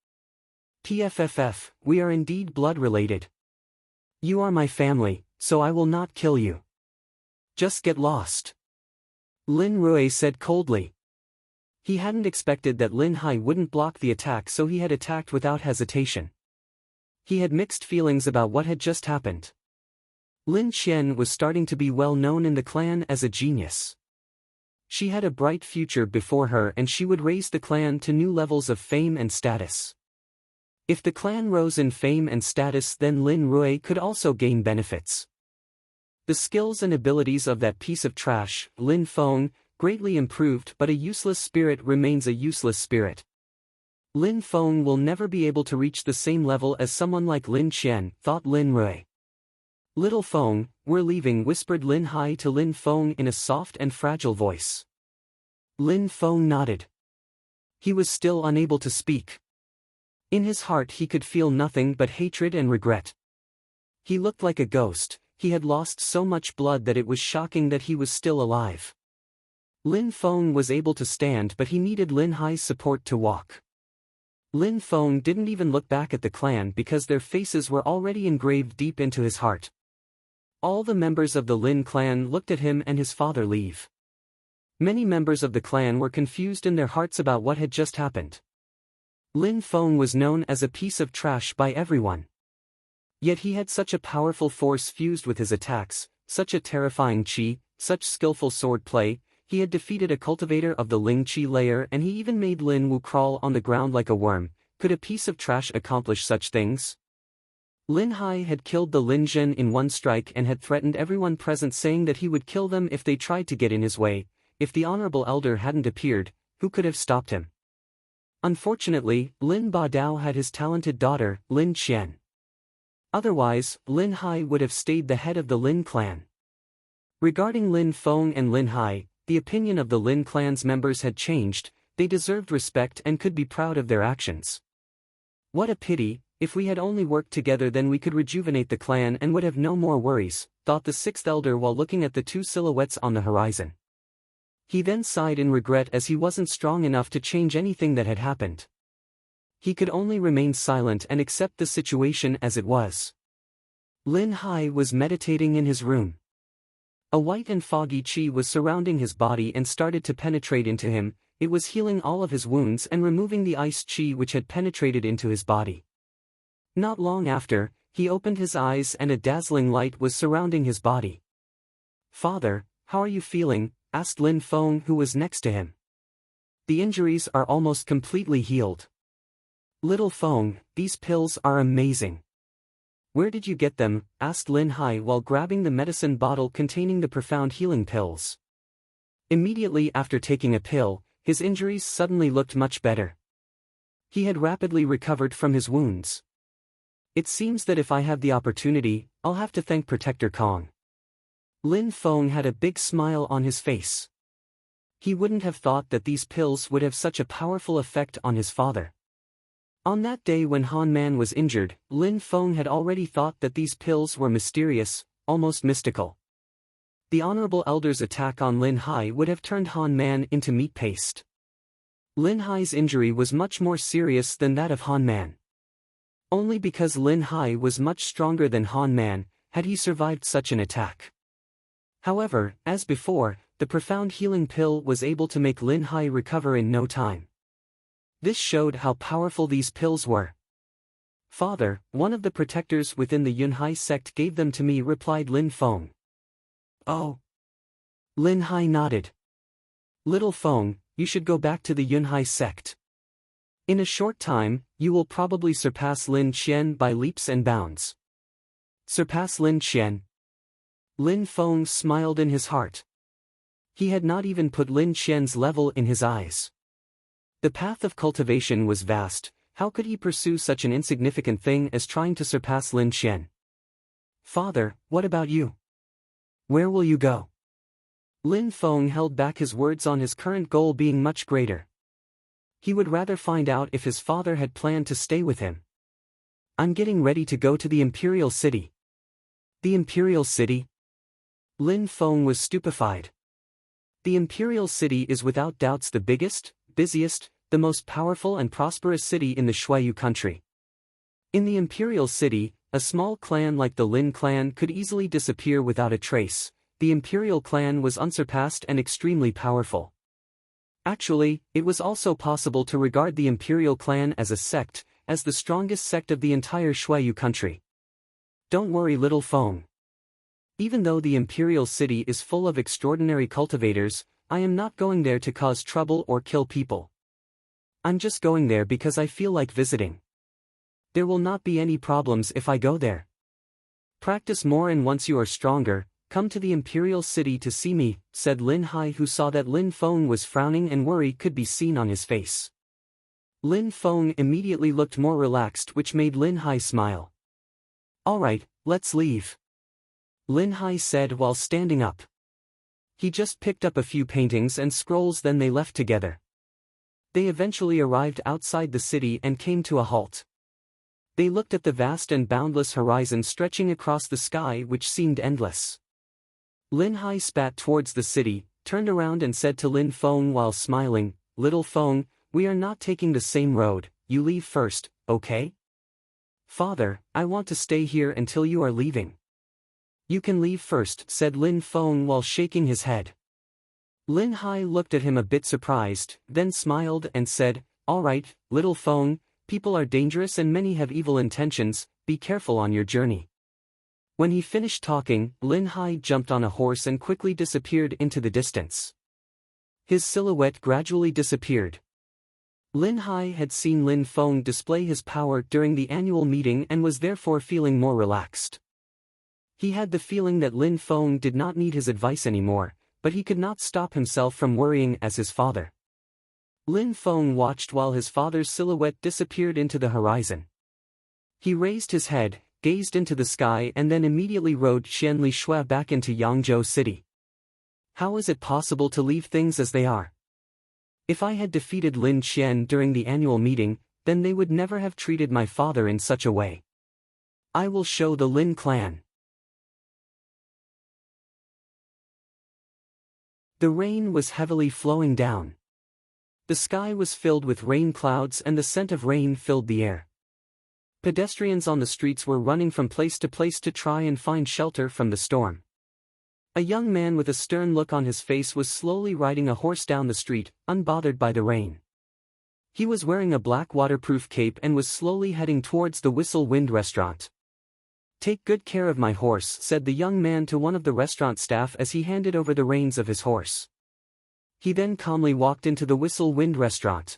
[SPEAKER 1] "PFFF, we are indeed blood-related. You are my family, so I will not kill you. Just get lost," Lin Rui said coldly. He hadn't expected that Lin Hai wouldn't block the attack, so he had attacked without hesitation. He had mixed feelings about what had just happened. Lin Qian was starting to be well known in the clan as a genius. She had a bright future before her and she would raise the clan to new levels of fame and status. If the clan rose in fame and status, then Lin Rui could also gain benefits. The skills and abilities of that piece of trash, Lin Feng, greatly improved, but a useless spirit remains a useless spirit. Lin Feng will never be able to reach the same level as someone like Lin Qian, thought Lin Rui. "Little Feng, we're leaving," whispered Lin Hai to Lin Feng in a soft and fragile voice. Lin Feng nodded. He was still unable to speak. In his heart he could feel nothing but hatred and regret. He looked like a ghost. He had lost so much blood that it was shocking that he was still alive. Lin Feng was able to stand, but he needed Lin Hai's support to walk. Lin Feng didn't even look back at the clan because their faces were already engraved deep into his heart. All the members of the Lin clan looked at him and his father leave. Many members of the clan were confused in their hearts about what had just happened. Lin Feng was known as a piece of trash by everyone. Yet he had such a powerful force fused with his attacks, such a terrifying chi, such skillful sword play. He had defeated a cultivator of the Ling Chi layer and he even made Lin Wu crawl on the ground like a worm. Could a piece of trash accomplish such things? Lin Hai had killed the Lin Zhen in one strike and had threatened everyone present, saying that he would kill them if they tried to get in his way. If the honorable elder hadn't appeared, who could have stopped him? Unfortunately, Lin Ba Dao had his talented daughter, Lin Qian. Otherwise, Lin Hai would have stayed the head of the Lin clan. Regarding Lin Feng and Lin Hai, the opinion of the Lin clan's members had changed. They deserved respect and could be proud of their actions. What a pity, if we had only worked together then we could rejuvenate the clan and would have no more worries, thought the sixth elder while looking at the two silhouettes on the horizon. He then sighed in regret as he wasn't strong enough to change anything that had happened. He could only remain silent and accept the situation as it was. Lin Hai was meditating in his room. A white and foggy chi was surrounding his body and started to penetrate into him. It was healing all of his wounds and removing the ice chi which had penetrated into his body. Not long after, he opened his eyes and a dazzling light was surrounding his body. "Father, how are you feeling?" asked Lin Feng, who was next to him. "The injuries are almost completely healed." "Little Feng, these pills are amazing." "Where did you get them?" asked Lin Hai while grabbing the medicine bottle containing the profound healing pills. Immediately after taking a pill, his injuries suddenly looked much better. He had rapidly recovered from his wounds. "It seems that if I have the opportunity, I'll have to thank Protector Kong." Lin Feng had a big smile on his face. He wouldn't have thought that these pills would have such a powerful effect on his father. On that day when Han Man was injured, Lin Feng had already thought that these pills were mysterious, almost mystical. The Honorable Elder's attack on Lin Hai would have turned Han Man into meat paste. Lin Hai's injury was much more serious than that of Han Man. Only because Lin Hai was much stronger than Han Man had he survived such an attack. However, as before, the profound healing pill was able to make Lin Hai recover in no time. This showed how powerful these pills were. "Father, one of the protectors within the Yunhai sect gave them to me," replied Lin Feng. "Oh." Lin Hai nodded. "Little Feng, you should go back to the Yunhai sect. In a short time, you will probably surpass Lin Qian by leaps and bounds." "Surpass Lin Qian?" Lin Feng smiled in his heart. He had not even put Lin Qian's level in his eyes. The path of cultivation was vast. How could he pursue such an insignificant thing as trying to surpass Lin Qian? "Father, what about you? Where will you go?" Lin Feng held back his words on his current goal being much greater. He would rather find out if his father had planned to stay with him. "I'm getting ready to go to the Imperial City." "The Imperial City?" Lin Feng was stupefied. The Imperial City is without doubts the biggest, busiest, the most powerful and prosperous city in the Shuayu country. In the Imperial City, a small clan like the Lin clan could easily disappear without a trace. The Imperial clan was unsurpassed and extremely powerful. Actually, it was also possible to regard the Imperial clan as a sect, as the strongest sect of the entire Shuayu country. "Don't worry, Little Feng. Even though the Imperial City is full of extraordinary cultivators, I am not going there to cause trouble or kill people. I'm just going there because I feel like visiting. There will not be any problems if I go there. Practice more, and once you are stronger, come to the Imperial City to see me," said Lin Hai, who saw that Lin Feng was frowning and worry could be seen on his face. Lin Feng immediately looked more relaxed, which made Lin Hai smile. "All right, let's leave," Lin Hai said while standing up. He just picked up a few paintings and scrolls, then they left together. They eventually arrived outside the city and came to a halt. They looked at the vast and boundless horizon stretching across the sky, which seemed endless. Lin Hai spat towards the city, turned around and said to Lin Feng while smiling, "Little Feng, we are not taking the same road, you leave first, okay?" "Father, I want to stay here until you are leaving." "You can leave first," said Lin Feng while shaking his head. Lin Hai looked at him a bit surprised, then smiled and said, "All right, Little Feng, people are dangerous and many have evil intentions, be careful on your journey." When he finished talking, Lin Hai jumped on a horse and quickly disappeared into the distance. His silhouette gradually disappeared. Lin Hai had seen Lin Feng display his power during the annual meeting and was therefore feeling more relaxed. He had the feeling that Lin Feng did not need his advice anymore, but he could not stop himself from worrying as his father. Lin Feng watched while his father's silhouette disappeared into the horizon. He raised his head, gazed into the sky, and then immediately rode Qian Li Shui back into Yangzhou City. How is it possible to leave things as they are? If I had defeated Lin Qian during the annual meeting, then they would never have treated my father in such a way. I will show the Lin clan. The rain was heavily flowing down. The sky was filled with rain clouds and the scent of rain filled the air. Pedestrians on the streets were running from place to place to try and find shelter from the storm. A young man with a stern look on his face was slowly riding a horse down the street, unbothered by the rain. He was wearing a black waterproof cape and was slowly heading towards the Whistle Wind restaurant. "Take good care of my horse," said the young man to one of the restaurant staff as he handed over the reins of his horse. He then calmly walked into the Whistle Wind restaurant.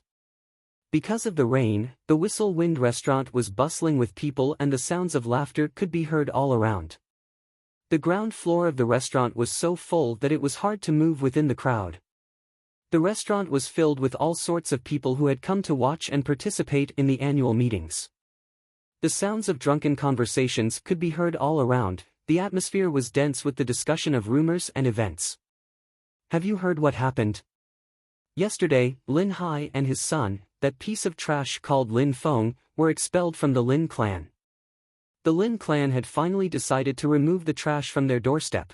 [SPEAKER 1] Because of the rain, the Whistle Wind restaurant was bustling with people and the sounds of laughter could be heard all around. The ground floor of the restaurant was so full that it was hard to move within the crowd. The restaurant was filled with all sorts of people who had come to watch and participate in the annual meetings. The sounds of drunken conversations could be heard all around. The atmosphere was dense with the discussion of rumors and events. "Have you heard what happened? Yesterday, Lin Hai and his son, that piece of trash called Lin Feng, were expelled from the Lin clan. The Lin clan had finally decided to remove the trash from their doorstep."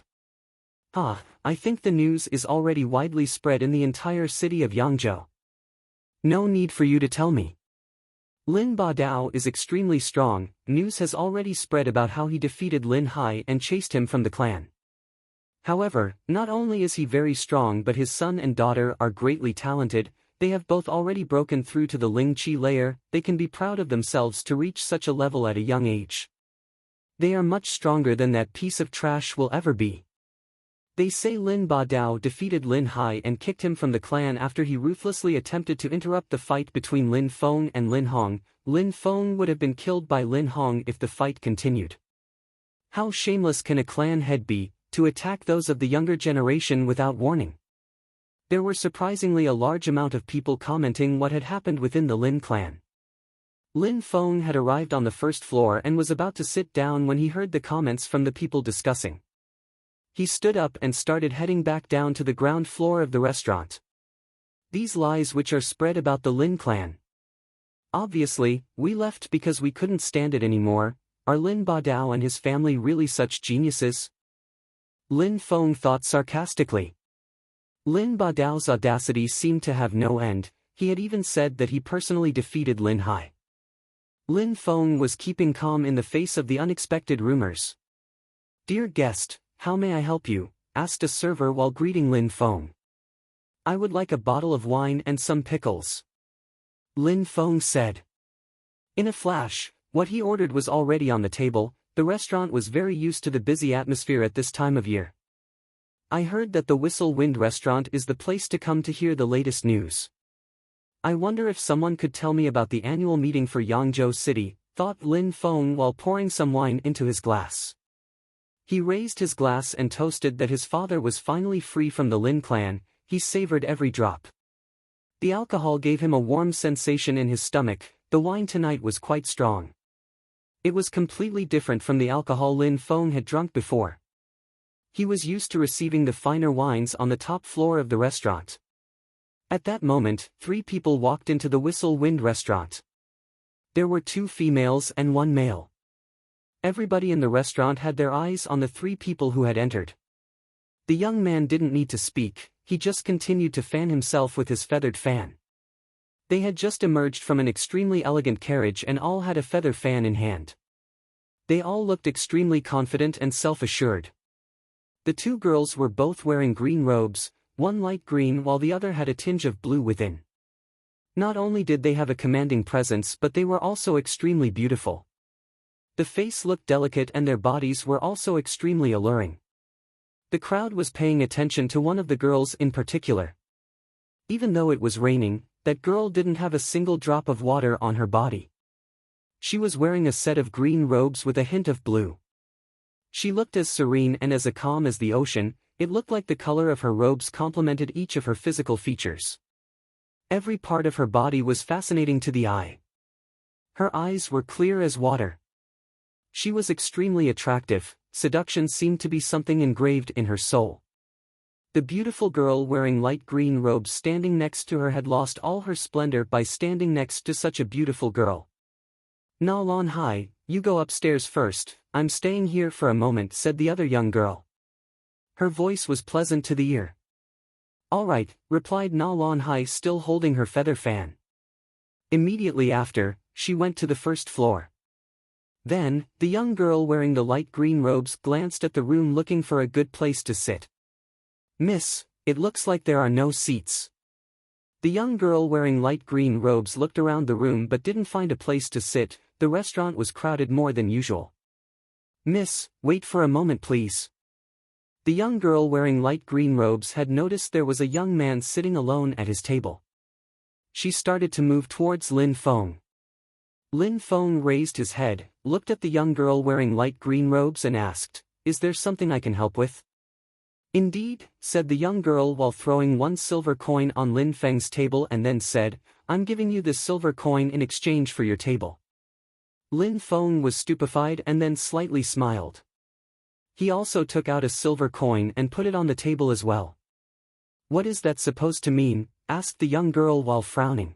[SPEAKER 1] I think the news is already widely spread in the entire city of Yangzhou. No need for you to tell me. Lin Badao is extremely strong. News has already spread about how he defeated Lin Hai and chased him from the clan. However, not only is he very strong but his son and daughter are greatly talented. They have both already broken through to the Ling Qi layer. They can be proud of themselves to reach such a level at a young age. They are much stronger than that piece of trash will ever be. They say Lin Badao defeated Lin Hai and kicked him from the clan after he ruthlessly attempted to interrupt the fight between Lin Feng and Lin Hong. Lin Feng would have been killed by Lin Hong if the fight continued. How shameless can a clan head be, to attack those of the younger generation without warning? There were surprisingly a large amount of people commenting what had happened within the Lin clan. Lin Feng had arrived on the first floor and was about to sit down when he heard the comments from the people discussing. He stood up and started heading back down to the ground floor of the restaurant. These lies which are spread about the Lin clan. Obviously, we left because we couldn't stand it anymore. Are Lin Badao and his family really such geniuses? Lin Feng thought sarcastically. Lin Badao's audacity seemed to have no end. He had even said that he personally defeated Lin Hai. Lin Feng was keeping calm in the face of the unexpected rumors. "Dear guest, how may I help you?" asked a server while greeting Lin Feng. "I would like a bottle of wine and some pickles," Lin Feng said. In a flash, what he ordered was already on the table. The restaurant was very used to the busy atmosphere at this time of year. "I heard that the Whistle Wind restaurant is the place to come to hear the latest news. I wonder if someone could tell me about the annual meeting for Yangzhou City," thought Lin Feng while pouring some wine into his glass. He raised his glass and toasted that his father was finally free from the Lin clan. He savored every drop. The alcohol gave him a warm sensation in his stomach. The wine tonight was quite strong. It was completely different from the alcohol Lin Feng had drunk before. He was used to receiving the finer wines on the top floor of the restaurant. At that moment, 3 people walked into the Whistle Wind restaurant. There were 2 females and 1 male. Everybody in the restaurant had their eyes on the 3 people who had entered. The young man didn't need to speak, he just continued to fan himself with his feathered fan. They had just emerged from an extremely elegant carriage and all had a feather fan in hand. They all looked extremely confident and self-assured. The 2 girls were both wearing green robes, one light green while the other had a tinge of blue within. Not only did they have a commanding presence but they were also extremely beautiful. The face looked delicate and their bodies were also extremely alluring. The crowd was paying attention to one of the girls in particular. Even though it was raining, that girl didn't have a single drop of water on her body. She was wearing a set of green robes with a hint of blue. She looked as serene and as calm as the ocean. It looked like the color of her robes complemented each of her physical features. Every part of her body was fascinating to the eye. Her eyes were clear as water. She was extremely attractive. Seduction seemed to be something engraved in her soul. The beautiful girl wearing light green robes standing next to her had lost all her splendor by standing next to such a beautiful girl. "Na Lon Hai, you go upstairs first, I'm staying here for a moment," said the other young girl. Her voice was pleasant to the ear. "All right," replied Na Lon Hai, still holding her feather fan. Immediately after, she went to the first floor. Then, the young girl wearing the light green robes glanced at the room looking for a good place to sit. "Miss, it looks like there are no seats." The young girl wearing light green robes looked around the room but didn't find a place to sit. The restaurant was crowded more than usual. Miss, wait for a moment please. The young girl wearing light green robes had noticed there was a young man sitting alone at his table. She started to move towards Lin Feng. Lin Feng raised his head, looked at the young girl wearing light green robes and asked, "Is there something I can help with?" "Indeed," said the young girl while throwing one silver coin on Lin Feng's table and then said, "I'm giving you this silver coin in exchange for your table." Lin Feng was stupefied and then slightly smiled. He also took out a silver coin and put it on the table as well. "What is that supposed to mean?" asked the young girl while frowning.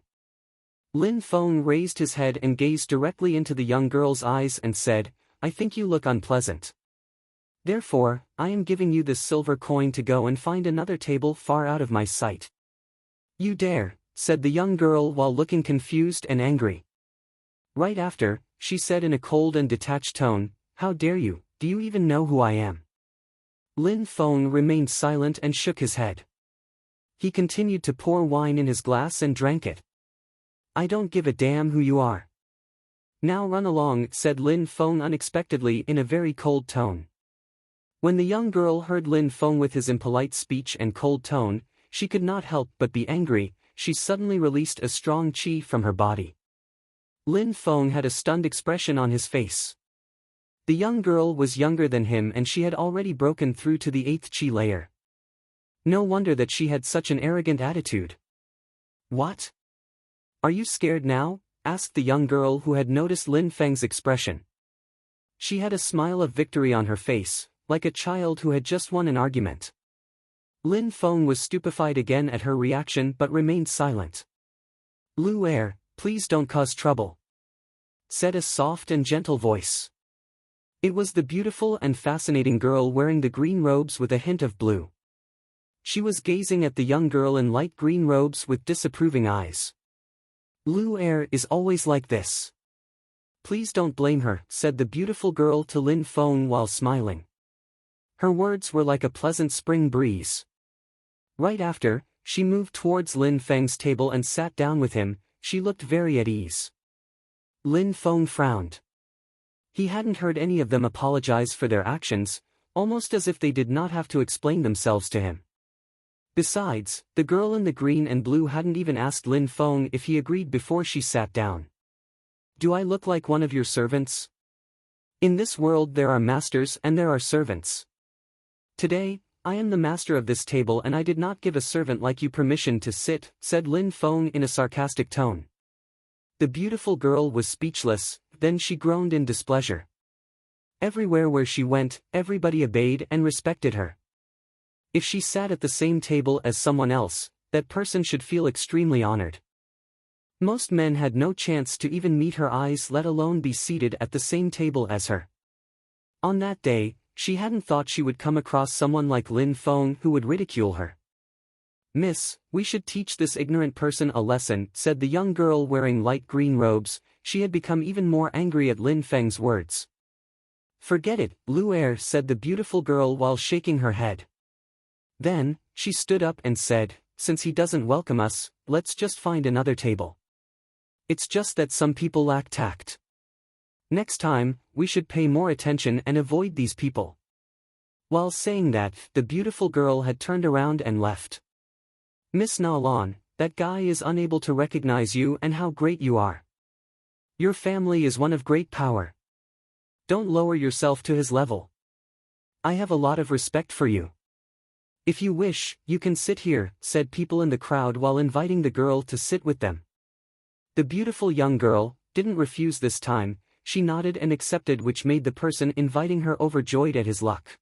[SPEAKER 1] Lin Feng raised his head and gazed directly into the young girl's eyes and said, "I think you look unpleasant. Therefore, I am giving you this silver coin to go and find another table far out of my sight." "You dare," said the young girl while looking confused and angry. Right after, she said in a cold and detached tone, "How dare you, do you even know who I am?" Lin Feng remained silent and shook his head. He continued to pour wine in his glass and drank it. "I don't give a damn who you are. Now run along," said Lin Feng unexpectedly in a very cold tone. When the young girl heard Lin Feng with his impolite speech and cold tone, she could not help but be angry. She suddenly released a strong qi from her body. Lin Feng had a stunned expression on his face. The young girl was younger than him and she had already broken through to the 8th qi layer. No wonder that she had such an arrogant attitude. "What? Are you scared now?" asked the young girl who had noticed Lin Feng's expression. She had a smile of victory on her face, like a child who had just won an argument. Lin Feng was stupefied again at her reaction but remained silent. "Lu Er, please don't cause trouble," said a soft and gentle voice. It was the beautiful and fascinating girl wearing the green robes with a hint of blue. She was gazing at the young girl in light green robes with disapproving eyes. "Lu Er is always like this. Please don't blame her," said the beautiful girl to Lin Feng while smiling. Her words were like a pleasant spring breeze. Right after, she moved towards Lin Feng's table and sat down with him. She looked very at ease. Lin Feng frowned. He hadn't heard any of them apologize for their actions, almost as if they did not have to explain themselves to him. Besides, the girl in the green and blue hadn't even asked Lin Feng if he agreed before she sat down. "Do I look like one of your servants? In this world there are masters and there are servants. Today, I am the master of this table and I did not give a servant like you permission to sit," said Lin Feng in a sarcastic tone. The beautiful girl was speechless, then she groaned in displeasure. Everywhere where she went, everybody obeyed and respected her. If she sat at the same table as someone else, that person should feel extremely honored. Most men had no chance to even meet her eyes, let alone be seated at the same table as her. On that day, she hadn't thought she would come across someone like Lin Feng who would ridicule her. "Miss, we should teach this ignorant person a lesson," said the young girl wearing light green robes. She had become even more angry at Lin Feng's words. "Forget it, Lu Er," said the beautiful girl while shaking her head. Then, she stood up and said, "Since he doesn't welcome us, let's just find another table. It's just that some people lack tact. Next time, we should pay more attention and avoid these people." While saying that, the beautiful girl had turned around and left. "Miss Na Lan, that guy is unable to recognize you and how great you are. Your family is one of great power. Don't lower yourself to his level. I have a lot of respect for you. If you wish, you can sit here," said people in the crowd while inviting the girl to sit with them. The beautiful young girl didn't refuse this time. She nodded and accepted, which made the person inviting her overjoyed at his luck.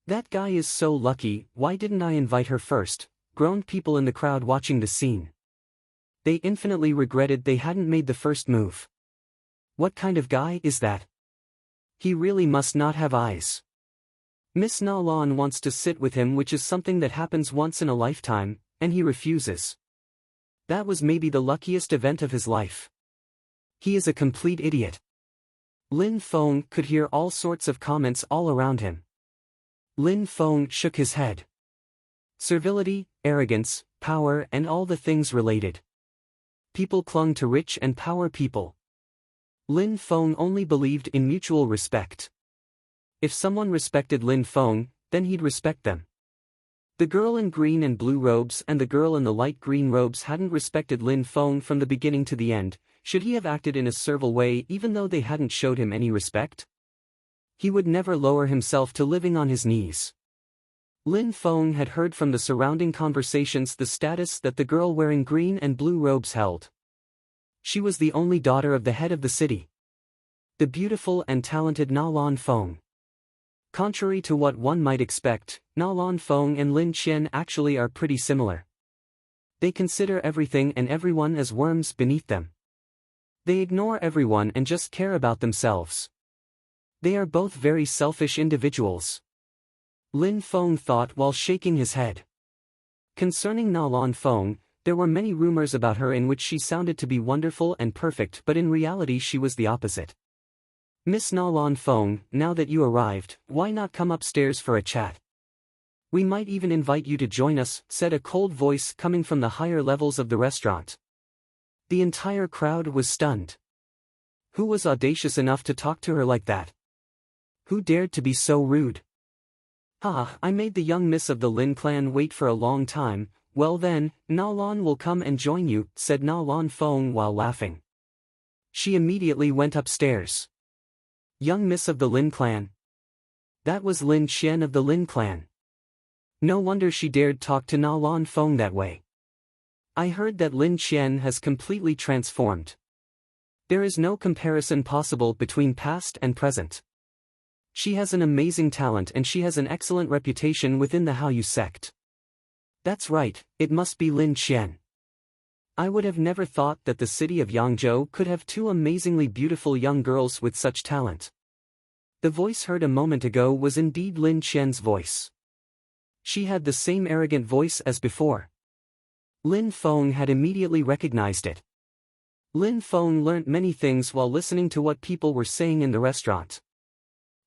[SPEAKER 1] "That guy is so lucky, why didn't I invite her first?" groaned people in the crowd watching the scene. They infinitely regretted they hadn't made the first move. What kind of guy is that? He really must not have eyes. Miss Na Lan wants to sit with him, which is something that happens once in a lifetime, and he refuses. That was maybe the luckiest event of his life. He is a complete idiot. Lin Feng could hear all sorts of comments all around him. Lin Feng shook his head. Servility, arrogance, power and all the things related. People clung to rich and power people. Lin Feng only believed in mutual respect. If someone respected Lin Feng, then he'd respect them. The girl in green and blue robes and the girl in the light green robes hadn't respected Lin Feng from the beginning to the end. Should he have acted in a servile way even though they hadn't showed him any respect? He would never lower himself to living on his knees. Lin Feng had heard from the surrounding conversations the status that the girl wearing green and blue robes held. She was the only daughter of the head of the city, the beautiful and talented Na Lan Feng. Contrary to what one might expect, Na Lan Feng and Lin Qian actually are pretty similar. They consider everything and everyone as worms beneath them. They ignore everyone and just care about themselves. They are both very selfish individuals. Lin Feng thought while shaking his head. Concerning Na Lan Feng, there were many rumors about her in which she sounded to be wonderful and perfect, but in reality she was the opposite. Miss Na Lan Feng, now that you arrived, why not come upstairs for a chat? We might even invite you to join us, said a cold voice coming from the higher levels of the restaurant. The entire crowd was stunned. Who was audacious enough to talk to her like that? Who dared to be so rude? I made the young miss of the Lin clan wait for a long time. Well then, Na Lan will come and join you, said Na Lan Feng while laughing. She immediately went upstairs. Young miss of the Lin clan. That was Lin Qian of the Lin clan. No wonder she dared talk to Na Lan Feng that way. I heard that Lin Qian has completely transformed. There is no comparison possible between past and present. She has an amazing talent and she has an excellent reputation within the Haoyu sect. That's right, it must be Lin Qian. I would have never thought that the city of Yangzhou could have two amazingly beautiful young girls with such talent. The voice heard a moment ago was indeed Lin Qian's voice. She had the same arrogant voice as before. Lin Feng had immediately recognized it. Lin Feng learnt many things while listening to what people were saying in the restaurant.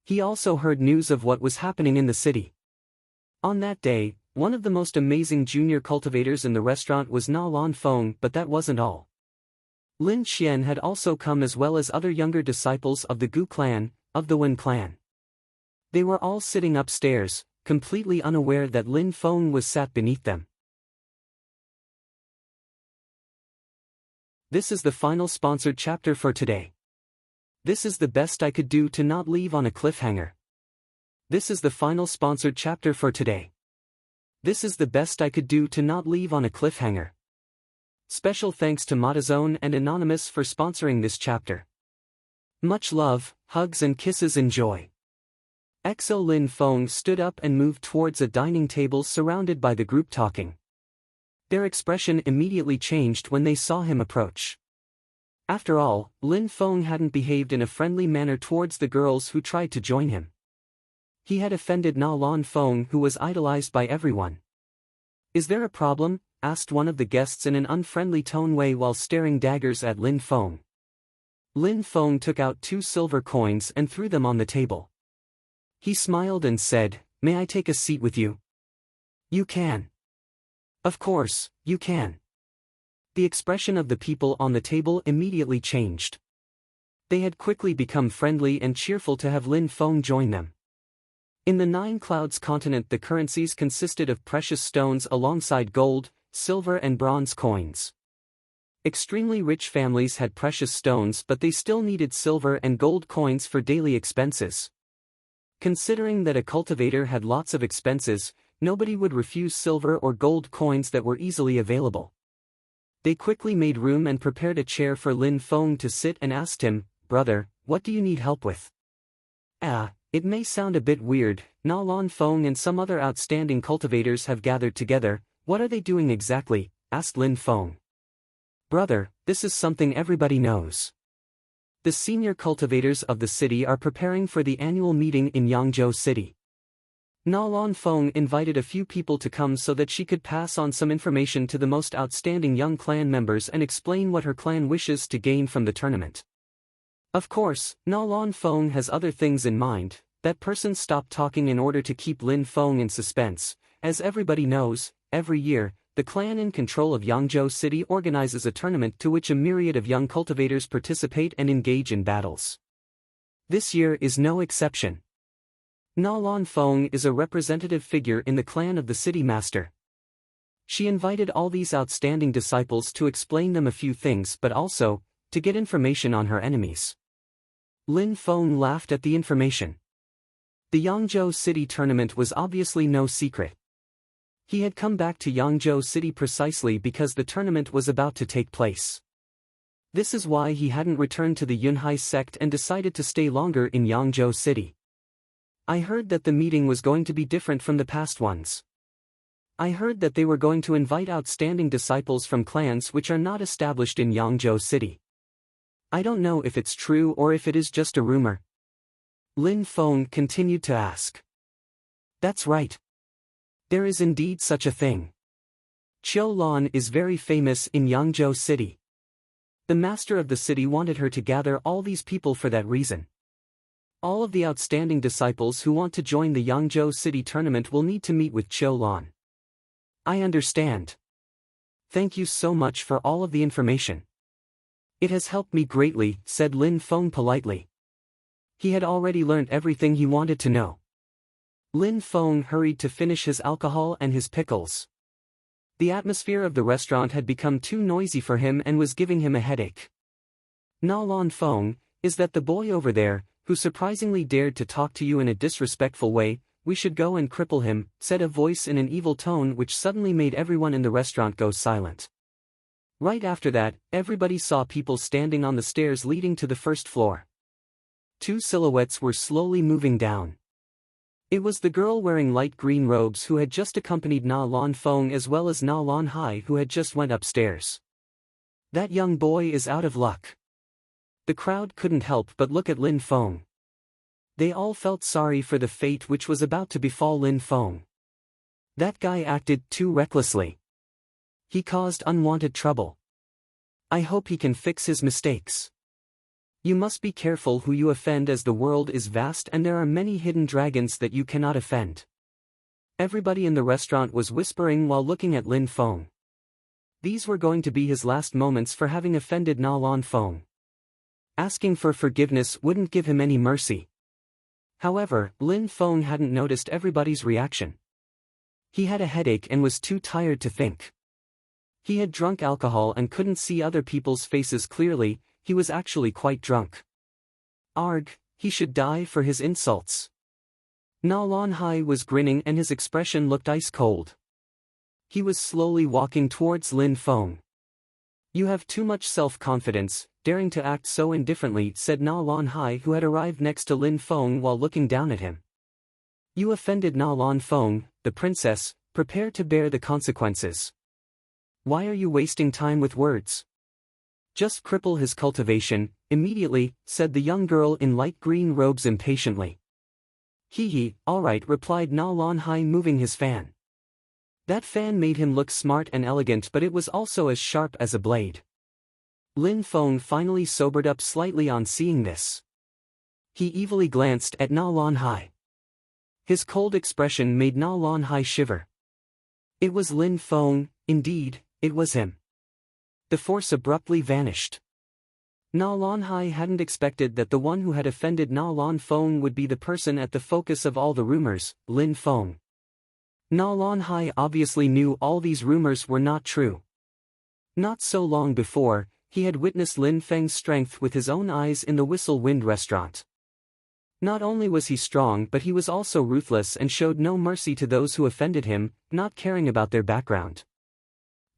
[SPEAKER 1] He also heard news of what was happening in the city. On that day, one of the most amazing junior cultivators in the restaurant was Na Lan Feng, but that wasn't all. Lin Qian had also come as well as other younger disciples of the Gu clan, of the Wen clan. They were all sitting upstairs, completely unaware that Lin Feng was sat beneath them. This is the final sponsored chapter for today. This is the best I could do to not leave on a cliffhanger. This is the final sponsored chapter for today. This is the best I could do to not leave on a cliffhanger. Special thanks to Matazone and Anonymous for sponsoring this chapter. Much love, hugs and kisses, enjoy. EXO Lin Feng stood up and moved towards a dining table surrounded by the group talking. Their expression immediately changed when they saw him approach. After all, Lin Feng hadn't behaved in a friendly manner towards the girls who tried to join him. He had offended Na Lan Feng, who was idolized by everyone. Is there a problem? Asked one of the guests in an unfriendly tone way while staring daggers at Lin Feng. Lin Feng took out 2 silver coins and threw them on the table. He smiled and said, "May I take a seat with you?" "You can." "Of course, you can." The expression of the people on the table immediately changed. They had quickly become friendly and cheerful to have Lin Feng join them. In the Nine Clouds continent, the currencies consisted of precious stones alongside gold, silver and bronze coins. Extremely rich families had precious stones, but they still needed silver and gold coins for daily expenses. Considering that a cultivator had lots of expenses, nobody would refuse silver or gold coins that were easily available. They quickly made room and prepared a chair for Lin Feng to sit and asked him, "Brother, what do you need help with?" It may sound a bit weird, Na Lan Feng and some other outstanding cultivators have gathered together. What are they doing exactly? Asked Lin Feng. "Brother, this is something everybody knows. The senior cultivators of the city are preparing for the annual meeting in Yangzhou City. Na Lan Feng invited a few people to come so that she could pass on some information to the most outstanding young clan members and explain what her clan wishes to gain from the tournament." Of course, Na Lan Feng has other things in mind. That person stopped talking in order to keep Lin Feng in suspense. As everybody knows, every year, the clan in control of Yangzhou City organizes a tournament to which a myriad of young cultivators participate and engage in battles. This year is no exception. Na Lan Fong is a representative figure in the clan of the city master. She invited all these outstanding disciples to explain them a few things but also, to get information on her enemies. Lin Feng laughed at the information. The Yangzhou City tournament was obviously no secret. He had come back to Yangzhou City precisely because the tournament was about to take place. This is why he hadn't returned to the Yunhai sect and decided to stay longer in Yangzhou City. I heard that the meeting was going to be different from the past ones. I heard that they were going to invite outstanding disciples from clans which are not established in Yangzhou City. I don't know if it's true or if it is just a rumor. Lin Feng continued to ask. That's right. There is indeed such a thing. Qiu Lan is very famous in Yangzhou City. The master of the city wanted her to gather all these people for that reason. All of the outstanding disciples who want to join the Yangzhou City tournament will need to meet with Qiu Lan. I understand. Thank you so much for all of the information. It has helped me greatly, said Lin Feng politely. He had already learned everything he wanted to know. Lin Feng hurried to finish his alcohol and his pickles. The atmosphere of the restaurant had become too noisy for him and was giving him a headache. Na Lan Feng, is that the boy over there, who surprisingly dared to talk to you in a disrespectful way? We should go and cripple him, said a voice in an evil tone which suddenly made everyone in the restaurant go silent. Right after that, everybody saw people standing on the stairs leading to the first floor. Two silhouettes were slowly moving down. It was the girl wearing light green robes who had just accompanied Na Lan Feng as well as Na Lan Hai who had just went upstairs. That young boy is out of luck. The crowd couldn't help but look at Lin Feng. They all felt sorry for the fate which was about to befall Lin Feng. That guy acted too recklessly. He caused unwanted trouble. I hope he can fix his mistakes. You must be careful who you offend as the world is vast and there are many hidden dragons that you cannot offend. Everybody in the restaurant was whispering while looking at Lin Feng. These were going to be his last moments for having offended Na Lan Feng. Asking for forgiveness wouldn't give him any mercy. However, Lin Feng hadn't noticed everybody's reaction. He had a headache and was too tired to think. He had drunk alcohol and couldn't see other people's faces clearly. He was actually quite drunk. Arg, he should die for his insults. Na Lan Hai was grinning and his expression looked ice cold. He was slowly walking towards Lin Feng. You have too much self-confidence, daring to act so indifferently, said Na Lan Hai who had arrived next to Lin Feng while looking down at him. You offended Na Lan Feng, the princess, prepare to bear the consequences. Why are you wasting time with words? Just cripple his cultivation, immediately, said the young girl in light green robes impatiently. Hee, alright, replied Na Lan Hai moving his fan. That fan made him look smart and elegant but it was also as sharp as a blade. Lin Feng finally sobered up slightly on seeing this. He evilly glanced at Na Lan Hai. His cold expression made Na Lan Hai shiver. It was Lin Feng, indeed, it was him. The force abruptly vanished. Na Lan Hai hadn't expected that the one who had offended Na Lan Feng would be the person at the focus of all the rumors, Lin Feng. Na Lan Hai obviously knew all these rumors were not true. Not so long before, he had witnessed Lin Feng's strength with his own eyes in the Whistle Wind restaurant. Not only was he strong but he was also ruthless and showed no mercy to those who offended him, not caring about their background.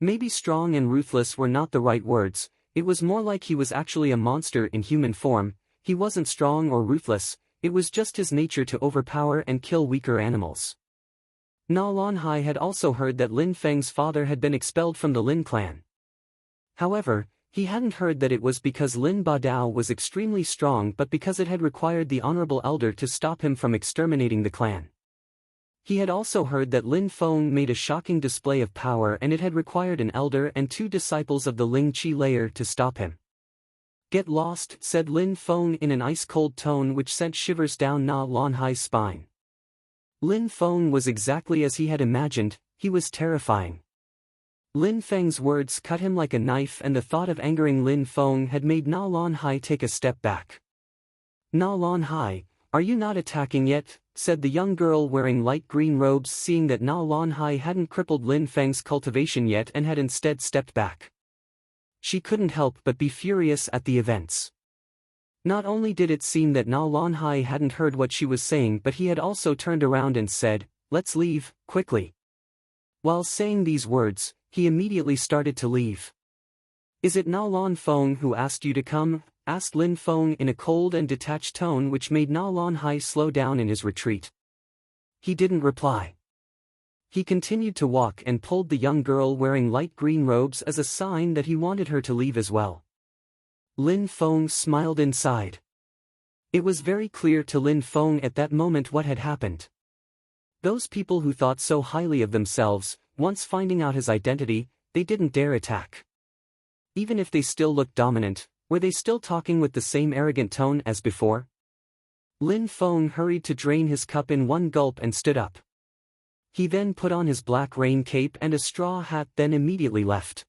[SPEAKER 1] Maybe strong and ruthless were not the right words, it was more like he was actually a monster in human form. He wasn't strong or ruthless, it was just his nature to overpower and kill weaker animals. Na Lan Hai had also heard that Lin Feng's father had been expelled from the Lin clan. However, he hadn't heard that it was because Lin Badao was extremely strong but because it had required the honorable elder to stop him from exterminating the clan. He had also heard that Lin Feng made a shocking display of power and it had required an elder and 2 disciples of the Ling Qi layer to stop him. Get lost, said Lin Feng in an ice-cold tone which sent shivers down Na Lan Hai's spine. Lin Feng was exactly as he had imagined, he was terrifying. Lin Feng's words cut him like a knife and the thought of angering Lin Feng had made Na Lan Hai take a step back. Na Lan Hai, are you not attacking yet? said the young girl wearing light green robes, seeing that Na Lanhai hadn't crippled Lin Feng's cultivation yet and had instead stepped back. She couldn't help but be furious at the events. Not only did it seem that Na Lanhai hadn't heard what she was saying, but he had also turned around and said, "Let's leave, quickly." While saying these words, he immediately started to leave. "Is it Na Lan Feng who asked you to come?" asked Lin Feng in a cold and detached tone, which made Na Lanhai slow down in his retreat. He didn't reply. He continued to walk and pulled the young girl wearing light green robes as a sign that he wanted her to leave as well. Lin Feng smiled inside. It was very clear to Lin Feng at that moment what had happened. Those people who thought so highly of themselves, once finding out his identity, they didn't dare attack. Even if they still looked dominant, were they still talking with the same arrogant tone as before? Lin Feng hurried to drain his cup in one gulp and stood up. He then put on his black rain cape and a straw hat, then immediately left.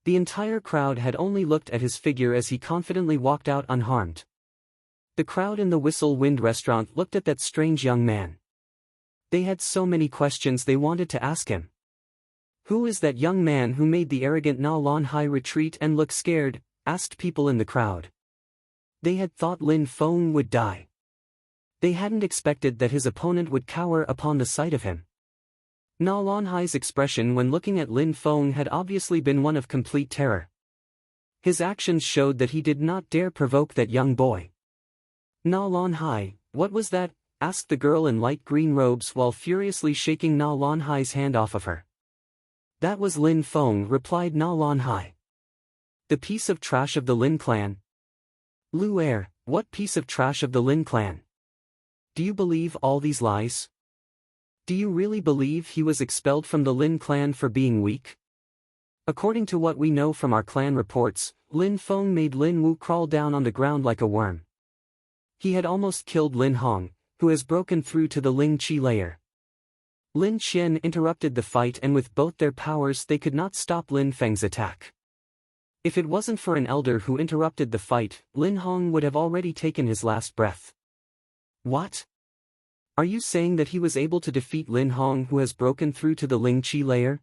[SPEAKER 1] The entire crowd had only looked at his figure as he confidently walked out unharmed. The crowd in the Whistle Wind restaurant looked at that strange young man. They had so many questions they wanted to ask him. "Who is that young man who made the arrogant Na Lanhai retreat and look scared?" asked people in the crowd. They had thought Lin Feng would die. They hadn't expected that his opponent would cower upon the sight of him. Na Lanhai's expression when looking at Lin Feng had obviously been one of complete terror. His actions showed that he did not dare provoke that young boy. "Na Lanhai, what was that?" asked the girl in light green robes while furiously shaking Na Lanhai's hand off of her. "That was Lin Feng," replied Na Lanhai. "The piece of trash of the Lin clan." "Lu Er, what piece of trash of the Lin clan? Do you believe all these lies? Do you really believe he was expelled from the Lin clan for being weak? According to what we know from our clan reports, Lin Feng made Lin Wu crawl down on the ground like a worm. He had almost killed Lin Hong, who has broken through to the Ling Qi layer. Lin Qian interrupted the fight, and with both their powers they could not stop Lin Feng's attack. If it wasn't for an elder who interrupted the fight, Lin Hong would have already taken his last breath. "What? Are you saying that he was able to defeat Lin Hong, who has broken through to the Ling Qi layer?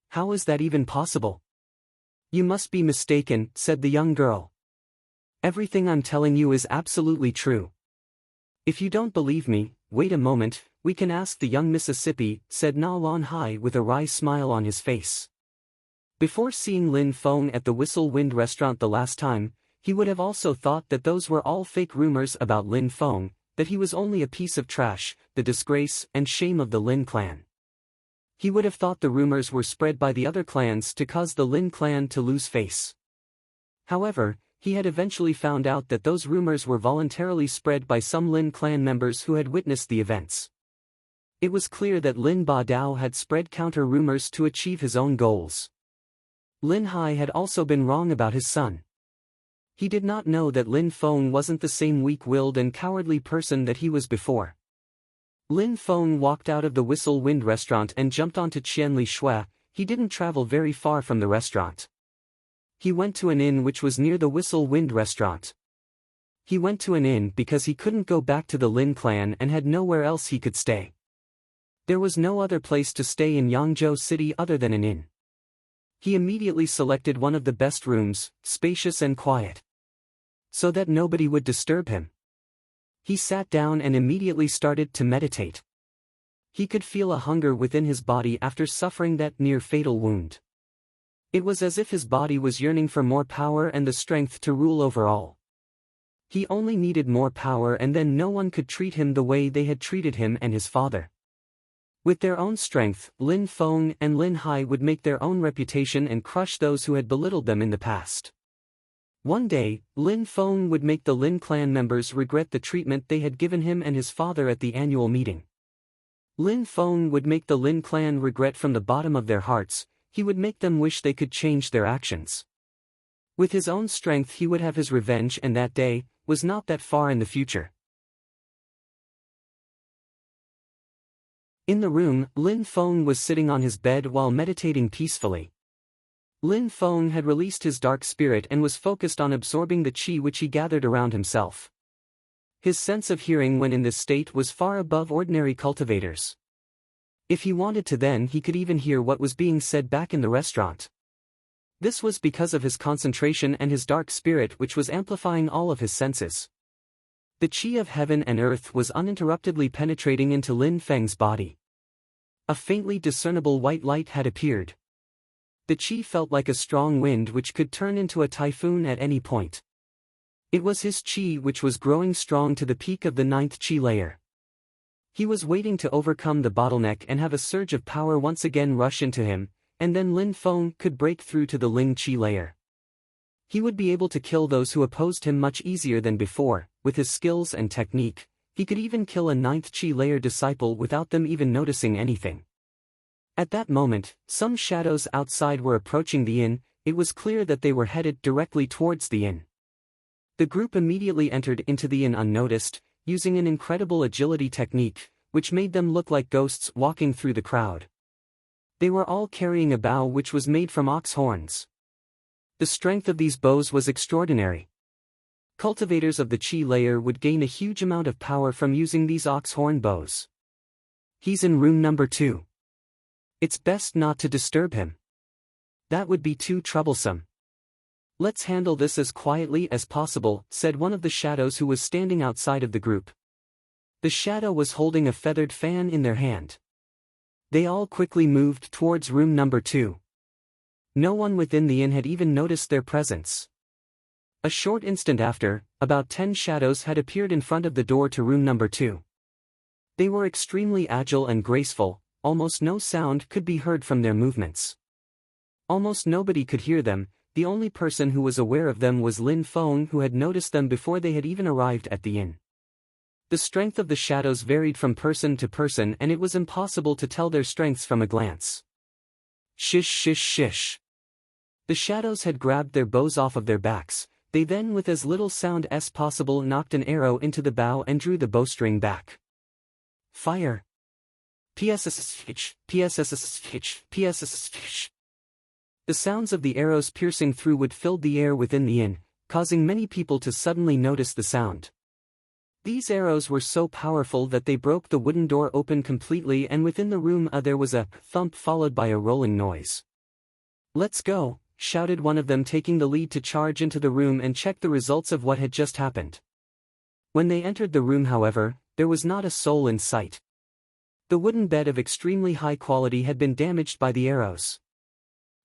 [SPEAKER 1] How is that even possible?" "You must be mistaken," said the young girl. "Everything I'm telling you is absolutely true. If you don't believe me, wait a moment, we can ask the young Mississippi," said Na Lanhai with a wry smile on his face. Before seeing Lin Feng at the Whistle Wind restaurant the last time, he would have also thought that those were all fake rumors about Lin Feng, that he was only a piece of trash, the disgrace and shame of the Lin clan. He would have thought the rumors were spread by the other clans to cause the Lin clan to lose face. However, he had eventually found out that those rumors were voluntarily spread by some Lin clan members who had witnessed the events. It was clear that Lin Ba Dao had spread counter-rumors to achieve his own goals. Lin Hai had also been wrong about his son. He did not know that Lin Feng wasn't the same weak-willed and cowardly person that he was before. Lin Feng walked out of the Whistle Wind restaurant and jumped onto Qian Li Shui. He didn't travel very far from the restaurant. He went to an inn which was near the Whistle Wind restaurant. He went to an inn because he couldn't go back to the Lin clan and had nowhere else he could stay. There was no other place to stay in Yangzhou City other than an inn. He immediately selected one of the best rooms, spacious and quiet, so that nobody would disturb him. He sat down and immediately started to meditate. He could feel a hunger within his body after suffering that near-fatal wound. It was as if his body was yearning for more power and the strength to rule over all. He only needed more power, and then no one could treat him the way they had treated him and his father. With their own strength, Lin Feng and Lin Hai would make their own reputation and crush those who had belittled them in the past. One day, Lin Feng would make the Lin clan members regret the treatment they had given him and his father at the annual meeting. Lin Feng would make the Lin clan regret from the bottom of their hearts. He would make them wish they could change their actions. With his own strength he would have his revenge, and that day was not that far in the future. In the room, Lin Feng was sitting on his bed while meditating peacefully. Lin Feng had released his dark spirit and was focused on absorbing the qi which he gathered around himself. His sense of hearing when in this state was far above ordinary cultivators. If he wanted to then he could even hear what was being said back in the restaurant. This was because of his concentration and his dark spirit which was amplifying all of his senses. The qi of heaven and earth was uninterruptedly penetrating into Lin Feng's body. A faintly discernible white light had appeared. The qi felt like a strong wind which could turn into a typhoon at any point. It was his qi which was growing strong to the peak of the 9th qi layer. He was waiting to overcome the bottleneck and have a surge of power once again rush into him, and then Lin Feng could break through to the Ling qi layer. He would be able to kill those who opposed him much easier than before. With his skills and technique, he could even kill a 9th qi layer disciple without them even noticing anything. At that moment, some shadows outside were approaching the inn. It was clear that they were headed directly towards the inn. The group immediately entered into the inn unnoticed, using an incredible agility technique, which made them look like ghosts walking through the crowd. They were all carrying a bow which was made from ox horns. The strength of these bows was extraordinary. Cultivators of the qi layer would gain a huge amount of power from using these ox horn bows. He's in room number 2. It's best not to disturb him. That would be too troublesome. Let's handle this as quietly as possible, said one of the shadows who was standing outside of the group. The shadow was holding a feathered fan in their hand. They all quickly moved towards room number 2. No one within the inn had even noticed their presence. A short instant after, about 10 shadows had appeared in front of the door to room number 2. They were extremely agile and graceful, almost no sound could be heard from their movements. Almost nobody could hear them. The only person who was aware of them was Lin Feng, who had noticed them before they had even arrived at the inn. The strength of the shadows varied from person to person and it was impossible to tell their strengths from a glance. Shish shish shish. The shadows had grabbed their bows off of their backs. They then with as little sound as possible knocked an arrow into the bow and drew the bowstring back. Fire! PSSSH, PSSSH, PSSSH. The sounds of the arrows piercing through wood filled the air within the inn, causing many people to suddenly notice the sound. These arrows were so powerful that they broke the wooden door open completely and within the room there was a thump followed by a rolling noise. Let's go, shouted one of them taking the lead to charge into the room and check the results of what had just happened. When they entered the room however, there was not a soul in sight. The wooden bed of extremely high quality had been damaged by the arrows.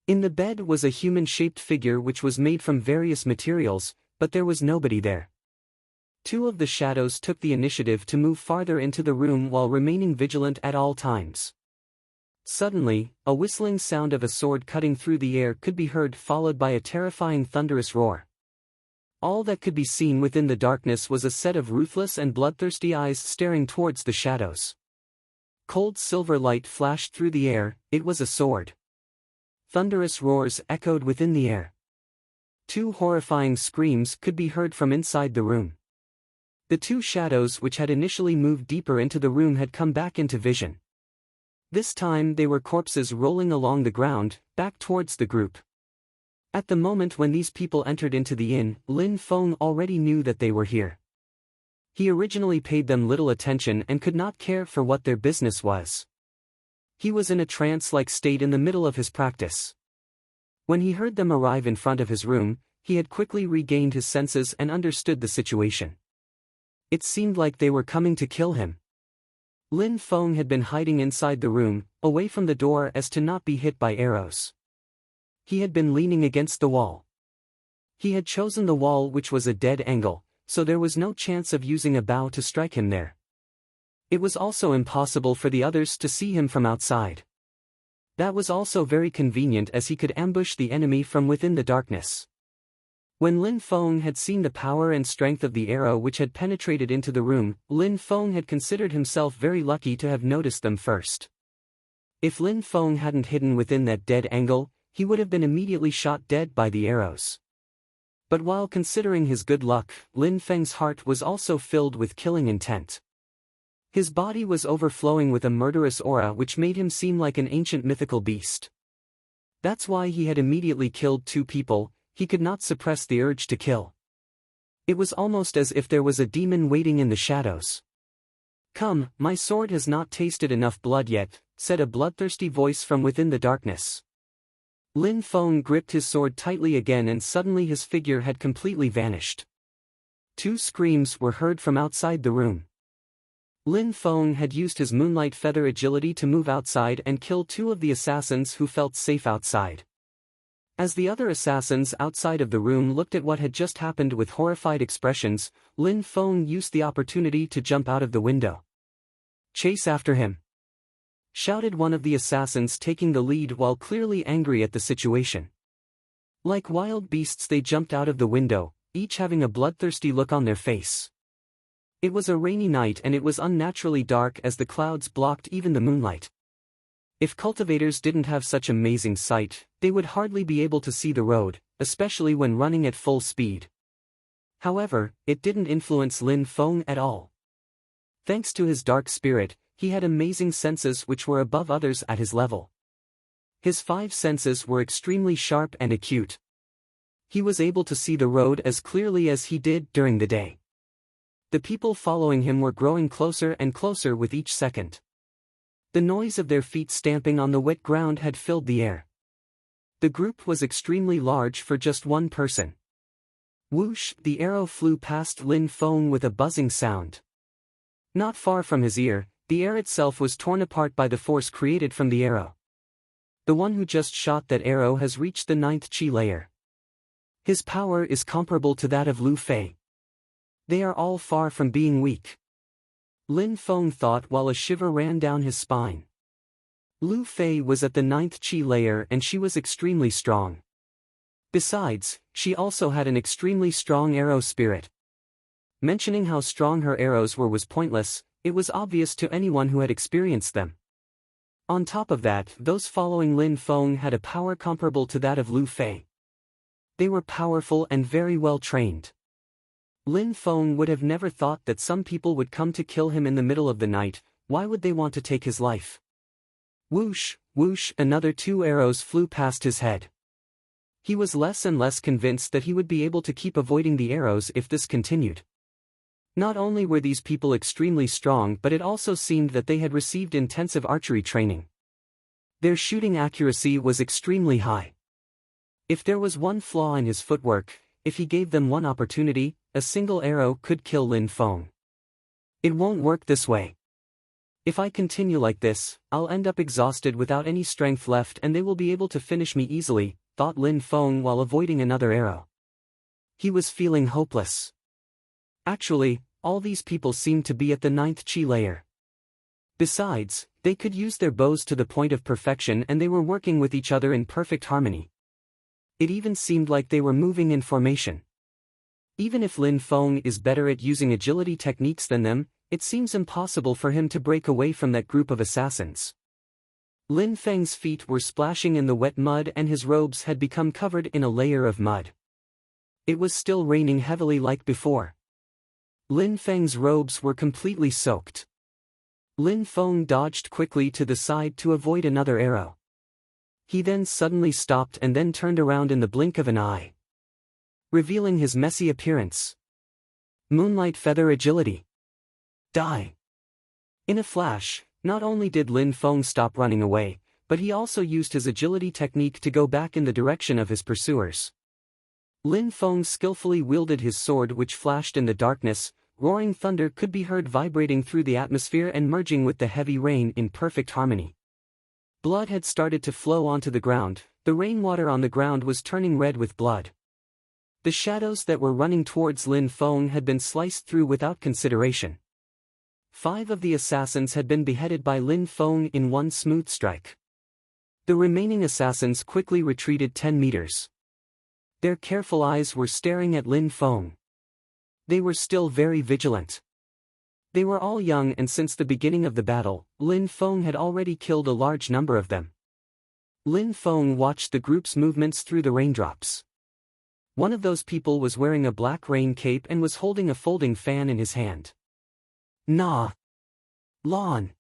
[SPEAKER 1] In the bed was a human-shaped figure which was made from various materials, but there was nobody there. 2 of the shadows took the initiative to move farther into the room while remaining vigilant at all times. Suddenly, a whistling sound of a sword cutting through the air could be heard followed by a terrifying thunderous roar. All that could be seen within the darkness was a set of ruthless and bloodthirsty eyes staring towards the shadows. Cold silver light flashed through the air, it was a sword. Thunderous roars echoed within the air. 2 horrifying screams could be heard from inside the room. The 2 shadows which had initially moved deeper into the room had come back into vision. This time they were corpses rolling along the ground, back towards the group. At the moment when these people entered into the inn, Lin Feng already knew that they were here. He originally paid them little attention and could not care for what their business was. He was in a trance-like state in the middle of his practice. When he heard them arrive in front of his room, he had quickly regained his senses and understood the situation. It seemed like they were coming to kill him. Lin Feng had been hiding inside the room, away from the door as to not be hit by arrows. He had been leaning against the wall. He had chosen the wall which was a dead angle, so there was no chance of using a bow to strike him there. It was also impossible for the others to see him from outside. That was also very convenient as he could ambush the enemy from within the darkness. When Lin Feng had seen the power and strength of the arrow which had penetrated into the room, Lin Feng had considered himself very lucky to have noticed them first. If Lin Feng hadn't hidden within that dead angle, he would have been immediately shot dead by the arrows. But while considering his good luck, Lin Feng's heart was also filled with killing intent. His body was overflowing with a murderous aura which made him seem like an ancient mythical beast. That's why he had immediately killed 2 people. He could not suppress the urge to kill. It was almost as if there was a demon waiting in the shadows. "Come, my sword has not tasted enough blood yet," said a bloodthirsty voice from within the darkness. Lin Feng gripped his sword tightly again and suddenly his figure had completely vanished. Two screams were heard from outside the room. Lin Feng had used his moonlight feather agility to move outside and kill two of the assassins who felt safe outside. As the other assassins outside of the room looked at what had just happened with horrified expressions, Lin Feng used the opportunity to jump out of the window. "Chase after him!" shouted one of the assassins, taking the lead while clearly angry at the situation. Like wild beasts they jumped out of the window, each having a bloodthirsty look on their face. It was a rainy night and it was unnaturally dark as the clouds blocked even the moonlight. If cultivators didn't have such amazing sight, they would hardly be able to see the road, especially when running at full speed. However, it didn't influence Lin Feng at all. Thanks to his dark spirit, he had amazing senses which were above others at his level. His 5 senses were extremely sharp and acute. He was able to see the road as clearly as he did during the day. The people following him were growing closer and closer with each second. The noise of their feet stamping on the wet ground had filled the air. The group was extremely large for just one person. Whoosh! The arrow flew past Lin Feng with a buzzing sound. Not far from his ear, the air itself was torn apart by the force created from the arrow. The one who just shot that arrow has reached the 9th Qi layer. His power is comparable to that of Lu Fei. They are all far from being weak. Lin Feng thought while a shiver ran down his spine. Lu Fei was at the 9th Qi layer and she was extremely strong. Besides, she also had an extremely strong arrow spirit. Mentioning how strong her arrows were was pointless, it was obvious to anyone who had experienced them. On top of that, those following Lin Feng had a power comparable to that of Lu Fei. They were powerful and very well trained. Lin Feng would have never thought that some people would come to kill him in the middle of the night. Why would they want to take his life? Whoosh, whoosh, another 2 arrows flew past his head. He was less and less convinced that he would be able to keep avoiding the arrows if this continued. Not only were these people extremely strong, but it also seemed that they had received intensive archery training. Their shooting accuracy was extremely high. If there was one flaw in his footwork, if he gave them one opportunity, a single arrow could kill Lin Feng. It won't work this way. If I continue like this, I'll end up exhausted without any strength left and they will be able to finish me easily, thought Lin Feng while avoiding another arrow. He was feeling hopeless. Actually, all these people seemed to be at the 9th Qi layer. Besides, they could use their bows to the point of perfection and they were working with each other in perfect harmony. It even seemed like they were moving in formation. Even if Lin Feng is better at using agility techniques than them, it seems impossible for him to break away from that group of assassins. Lin Feng's feet were splashing in the wet mud and his robes had become covered in a layer of mud. It was still raining heavily like before. Lin Feng's robes were completely soaked. Lin Feng dodged quickly to the side to avoid another arrow. He then suddenly stopped and then turned around in the blink of an eye, revealing his messy appearance. Moonlight feather agility. Die. In a flash, not only did Lin Feng stop running away, but he also used his agility technique to go back in the direction of his pursuers. Lin Feng skillfully wielded his sword which flashed in the darkness, roaring thunder could be heard vibrating through the atmosphere and merging with the heavy rain in perfect harmony. Blood had started to flow onto the ground, the rainwater on the ground was turning red with blood. The shadows that were running towards Lin Feng had been sliced through without consideration. 5 of the assassins had been beheaded by Lin Feng in one smooth strike. The remaining assassins quickly retreated 10 meters. Their careful eyes were staring at Lin Feng. They were still very vigilant. They were all young and since the beginning of the battle, Lin Feng had already killed a large number of them. Lin Feng watched the group's movements through the raindrops. One of those people was wearing a black rain cape and was holding a folding fan in his hand. Nah. Lon.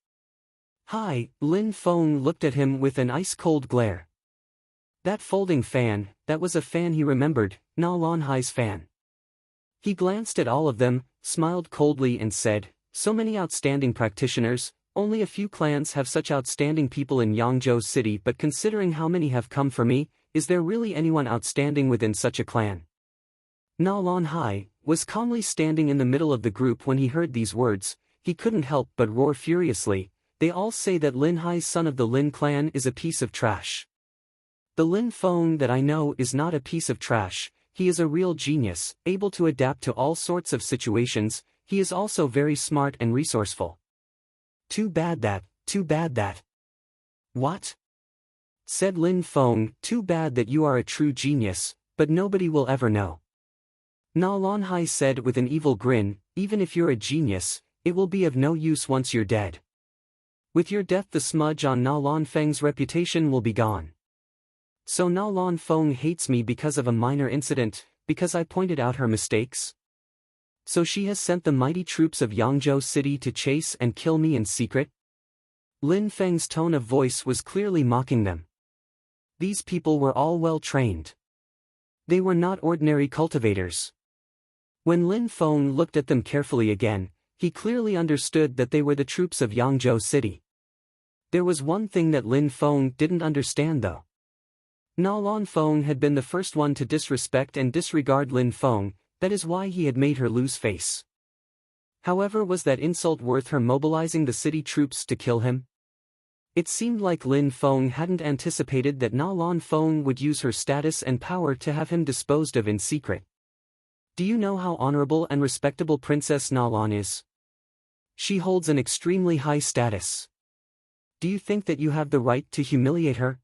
[SPEAKER 1] Hi, Lin Feng looked at him with an ice-cold glare. That folding fan, that was a fan he remembered, Na Lon Hai's fan. He glanced at all of them, smiled coldly and said, "So many outstanding practitioners, only a few clans have such outstanding people in Yangzhou City, but considering how many have come for me, is there really anyone outstanding within such a clan?" Na Lan Hai was calmly standing in the middle of the group when he heard these words. He couldn't help but roar furiously. "They all say that Lin Hai's son of the Lin clan is a piece of trash. The Lin Feng that I know is not a piece of trash. He is a real genius, able to adapt to all sorts of situations. He is also very smart and resourceful. Too bad that. What?" said Lin Feng. "Too bad that you are a true genius, but nobody will ever know." Na Lan Hai said with an evil grin, "Even if you're a genius, it will be of no use once you're dead. With your death the smudge on Na Lan Feng's reputation will be gone. So Na Lan Feng hates me because of a minor incident, because I pointed out her mistakes? So she has sent the mighty troops of Yangzhou City to chase and kill me in secret?" Lin Feng's tone of voice was clearly mocking them. These people were all well trained. They were not ordinary cultivators. When Lin Feng looked at them carefully again, he clearly understood that they were the troops of Yangzhou City. There was one thing that Lin Feng didn't understand though. Na Lan Feng had been the first one to disrespect and disregard Lin Feng, that is why he had made her lose face. However, was that insult worth her mobilizing the city troops to kill him? It seemed like Lin Feng hadn't anticipated that Na Lan Feng would use her status and power to have him disposed of in secret. Do you know how honorable and respectable Princess Na Lan is? She holds an extremely high status. Do you think that you have the right to humiliate her?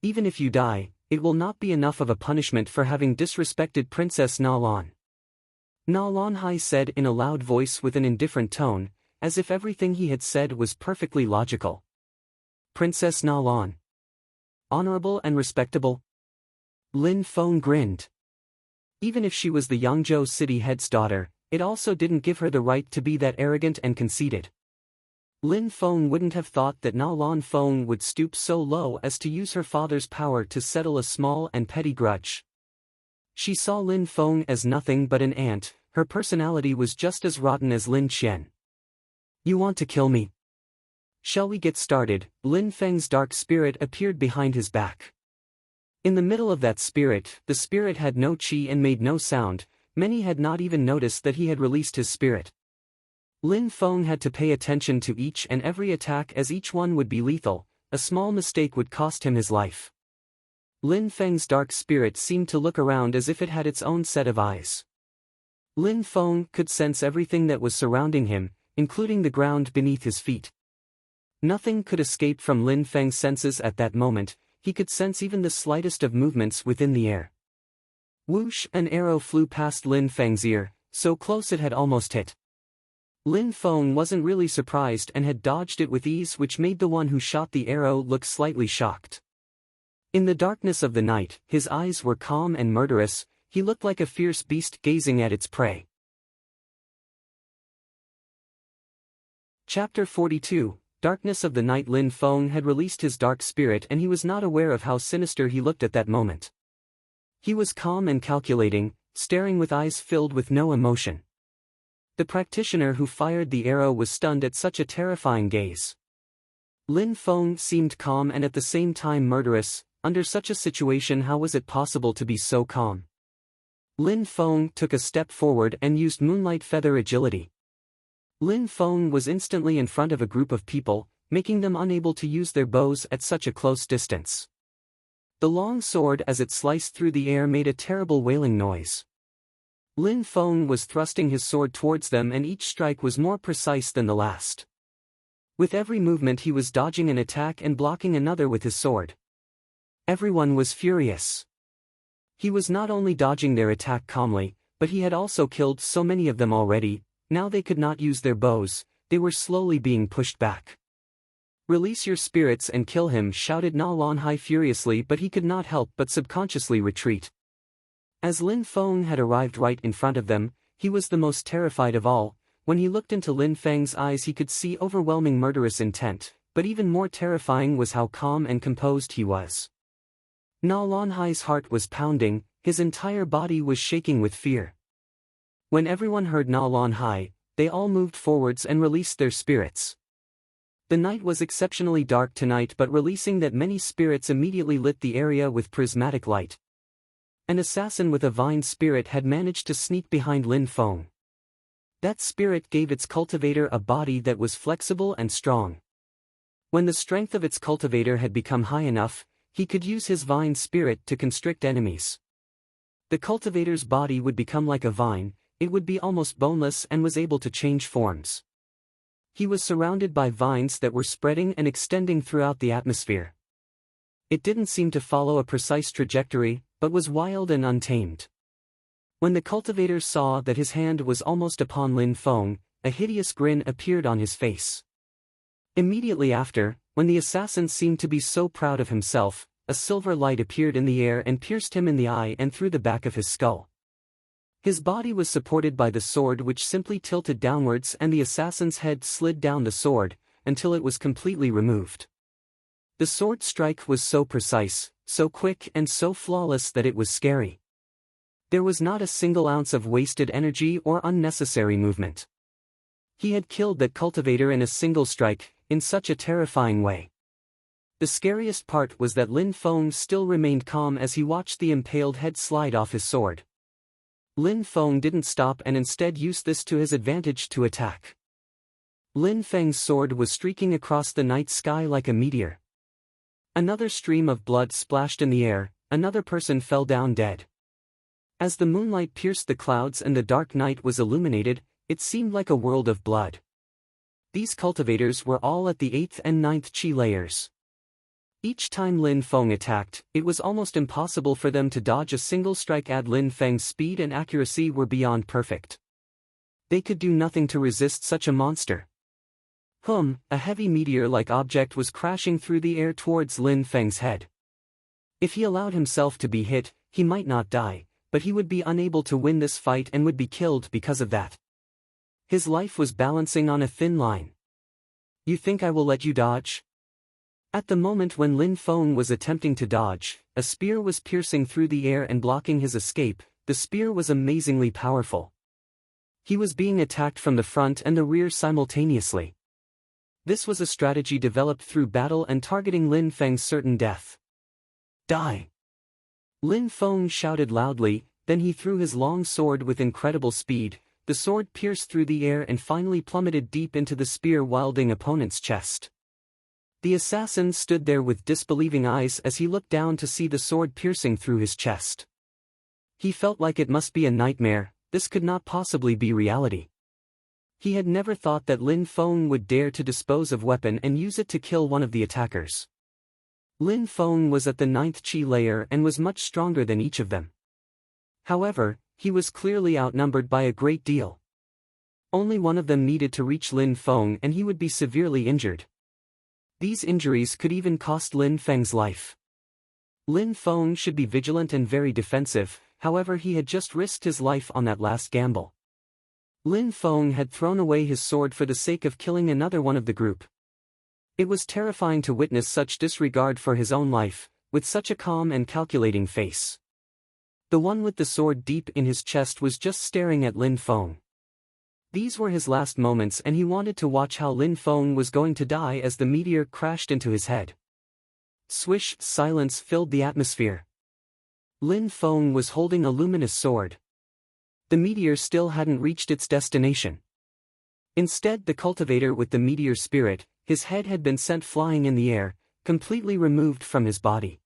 [SPEAKER 1] Even if you die, it will not be enough of a punishment for having disrespected Princess Na Lan. Na Lan Hai said in a loud voice with an indifferent tone, as if everything he had said was perfectly logical. Princess Na Lan. Honorable and respectable? Lin Feng grinned. Even if she was the Yangzhou City head's daughter, it also didn't give her the right to be that arrogant and conceited. Lin Feng wouldn't have thought that Na Lan Feng would stoop so low as to use her father's power to settle a small and petty grudge. She saw Lin Feng as nothing but an ant. Her personality was just as rotten as Lin Qian. You want to kill me? Shall we get started? Lin Feng's dark spirit appeared behind his back. In the middle of that spirit, the spirit had no qi and made no sound. Many had not even noticed that he had released his spirit. Lin Feng had to pay attention to each and every attack as each one would be lethal. A small mistake would cost him his life. Lin Feng's dark spirit seemed to look around as if it had its own set of eyes. Lin Feng could sense everything that was surrounding him, including the ground beneath his feet. Nothing could escape from Lin Feng's senses at that moment. He could sense even the slightest of movements within the air. Whoosh! An arrow flew past Lin Feng's ear, so close it had almost hit. Lin Feng wasn't really surprised and had dodged it with ease, which made the one who shot the arrow look slightly shocked. In the darkness of the night, his eyes were calm and murderous. He looked like a fierce beast gazing at its prey. Chapter 42. Darkness of the night. Lin Feng had released his dark spirit and he was not aware of how sinister he looked at that moment. He was calm and calculating, staring with eyes filled with no emotion. The practitioner who fired the arrow was stunned at such a terrifying gaze. Lin Feng seemed calm and at the same time murderous. Under such a situation, how was it possible to be so calm? Lin Feng took a step forward and used moonlight feather agility. Lin Feng was instantly in front of a group of people, making them unable to use their bows at such a close distance. The long sword as it sliced through the air made a terrible wailing noise. Lin Feng was thrusting his sword towards them and each strike was more precise than the last. With every movement he was dodging an attack and blocking another with his sword. Everyone was furious. He was not only dodging their attack calmly, but he had also killed so many of them already. Now they could not use their bows, they were slowly being pushed back. Release your spirits and kill him, shouted Na Lan Hai furiously, but he could not help but subconsciously retreat. As Lin Feng had arrived right in front of them, he was the most terrified of all. When he looked into Lin Feng's eyes he could see overwhelming murderous intent, but even more terrifying was how calm and composed he was. Na Lan Hai's heart was pounding, his entire body was shaking with fear. When everyone heard Na Lan Hai, they all moved forwards and released their spirits. The night was exceptionally dark tonight, but releasing that many spirits immediately lit the area with prismatic light. An assassin with a vine spirit had managed to sneak behind Lin Feng. That spirit gave its cultivator a body that was flexible and strong. When the strength of its cultivator had become high enough, he could use his vine spirit to constrict enemies. The cultivator's body would become like a vine, it would be almost boneless and was able to change forms. He was surrounded by vines that were spreading and extending throughout the atmosphere. It didn't seem to follow a precise trajectory, but was wild and untamed. When the cultivator saw that his hand was almost upon Lin Feng, a hideous grin appeared on his face. Immediately after, when the assassin seemed to be so proud of himself, a silver light appeared in the air and pierced him in the eye and through the back of his skull. His body was supported by the sword, which simply tilted downwards, and the assassin's head slid down the sword, until it was completely removed. The sword strike was so precise, so quick and so flawless that it was scary. There was not a single ounce of wasted energy or unnecessary movement. He had killed that cultivator in a single strike, in such a terrifying way. The scariest part was that Lin Feng still remained calm as he watched the impaled head slide off his sword. Lin Feng didn't stop and instead used this to his advantage to attack. Lin Feng's sword was streaking across the night sky like a meteor. Another stream of blood splashed in the air, another person fell down dead. As the moonlight pierced the clouds and the dark night was illuminated, it seemed like a world of blood. These cultivators were all at the 8th and 9th chi layers. Each time Lin Feng attacked, it was almost impossible for them to dodge a single strike. Lin Feng's speed and accuracy were beyond perfect. They could do nothing to resist such a monster. A heavy meteor-like object was crashing through the air towards Lin Feng's head. If he allowed himself to be hit, he might not die, but he would be unable to win this fight and would be killed because of that. His life was balancing on a thin line. You think I will let you dodge? At the moment when Lin Feng was attempting to dodge, a spear was piercing through the air and blocking his escape. The spear was amazingly powerful. He was being attacked from the front and the rear simultaneously. This was a strategy developed through battle and targeting Lin Feng's certain death. Die! Lin Feng shouted loudly, then he threw his long sword with incredible speed. The sword pierced through the air and finally plummeted deep into the spear-wielding opponent's chest. The assassin stood there with disbelieving eyes as he looked down to see the sword piercing through his chest. He felt like it must be a nightmare, this could not possibly be reality. He had never thought that Lin Feng would dare to dispose of weapon and use it to kill one of the attackers. Lin Feng was at the 9th chi layer and was much stronger than each of them. However, he was clearly outnumbered by a great deal. Only one of them needed to reach Lin Feng and he would be severely injured. These injuries could even cost Lin Feng's life. Lin Feng should be vigilant and very defensive, however he had just risked his life on that last gamble. Lin Feng had thrown away his sword for the sake of killing another one of the group. It was terrifying to witness such disregard for his own life, with such a calm and calculating face. The one with the sword deep in his chest was just staring at Lin Feng. These were his last moments and he wanted to watch how Lin Feng was going to die as the meteor crashed into his head. Swish, silence filled the atmosphere. Lin Feng was holding a luminous sword. The meteor still hadn't reached its destination. Instead, the cultivator with the meteor spirit, his head had been sent flying in the air, completely removed from his body.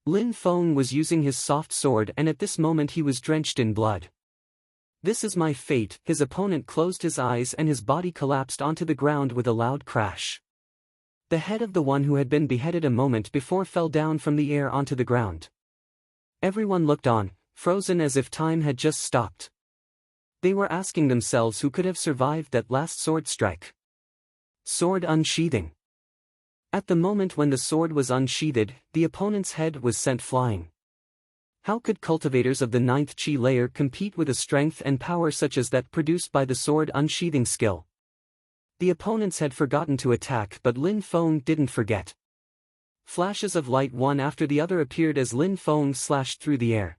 [SPEAKER 1] Lin Feng was using his soft sword and at this moment he was drenched in blood. This is my fate. His opponent closed his eyes and his body collapsed onto the ground with a loud crash. The head of the one who had been beheaded a moment before fell down from the air onto the ground. Everyone looked on, frozen as if time had just stopped. They were asking themselves who could have survived that last sword strike. Sword unsheathing. At the moment when the sword was unsheathed, the opponent's head was sent flying. How could cultivators of the 9th chi layer compete with a strength and power such as that produced by the sword unsheathing skill? The opponents had forgotten to attack, but Lin Feng didn't forget. Flashes of light one after the other appeared as Lin Feng slashed through the air.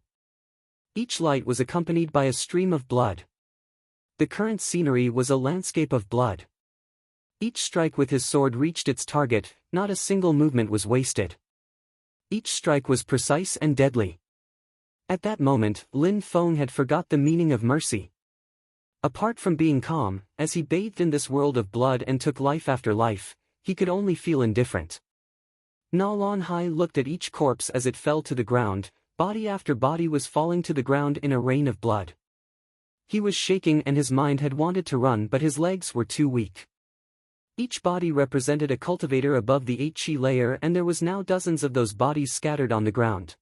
[SPEAKER 1] Each light was accompanied by a stream of blood. The current scenery was a landscape of blood. Each strike with his sword reached its target, not a single movement was wasted. Each strike was precise and deadly. At that moment, Lin Feng had forgot the meaning of mercy. Apart from being calm, as he bathed in this world of blood and took life after life, he could only feel indifferent. Na Lan Hai looked at each corpse as it fell to the ground, body after body was falling to the ground in a rain of blood. He was shaking and his mind had wanted to run but his legs were too weak. Each body represented a cultivator above the 8-chi layer and there was now dozens of those bodies scattered on the ground.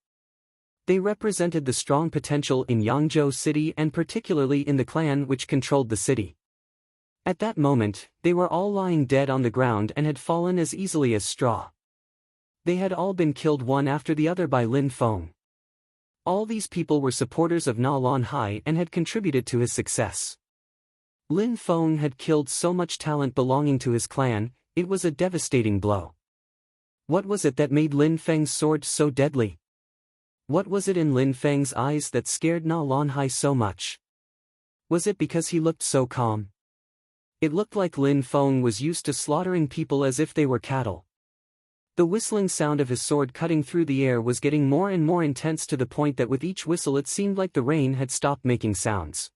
[SPEAKER 1] They represented the strong potential in Yangzhou City and particularly in the clan which controlled the city. At that moment, they were all lying dead on the ground and had fallen as easily as straw. They had all been killed one after the other by Lin Feng. All these people were supporters of Na Lan Hai and had contributed to his success. Lin Feng had killed so much talent belonging to his clan, it was a devastating blow. What was it that made Lin Feng's sword so deadly? What was it in Lin Feng's eyes that scared Na Lan Hai so much? Was it because he looked so calm? It looked like Lin Feng was used to slaughtering people as if they were cattle. The whistling sound of his sword cutting through the air was getting more and more intense to the point that with each whistle it seemed like the rain had stopped making sounds.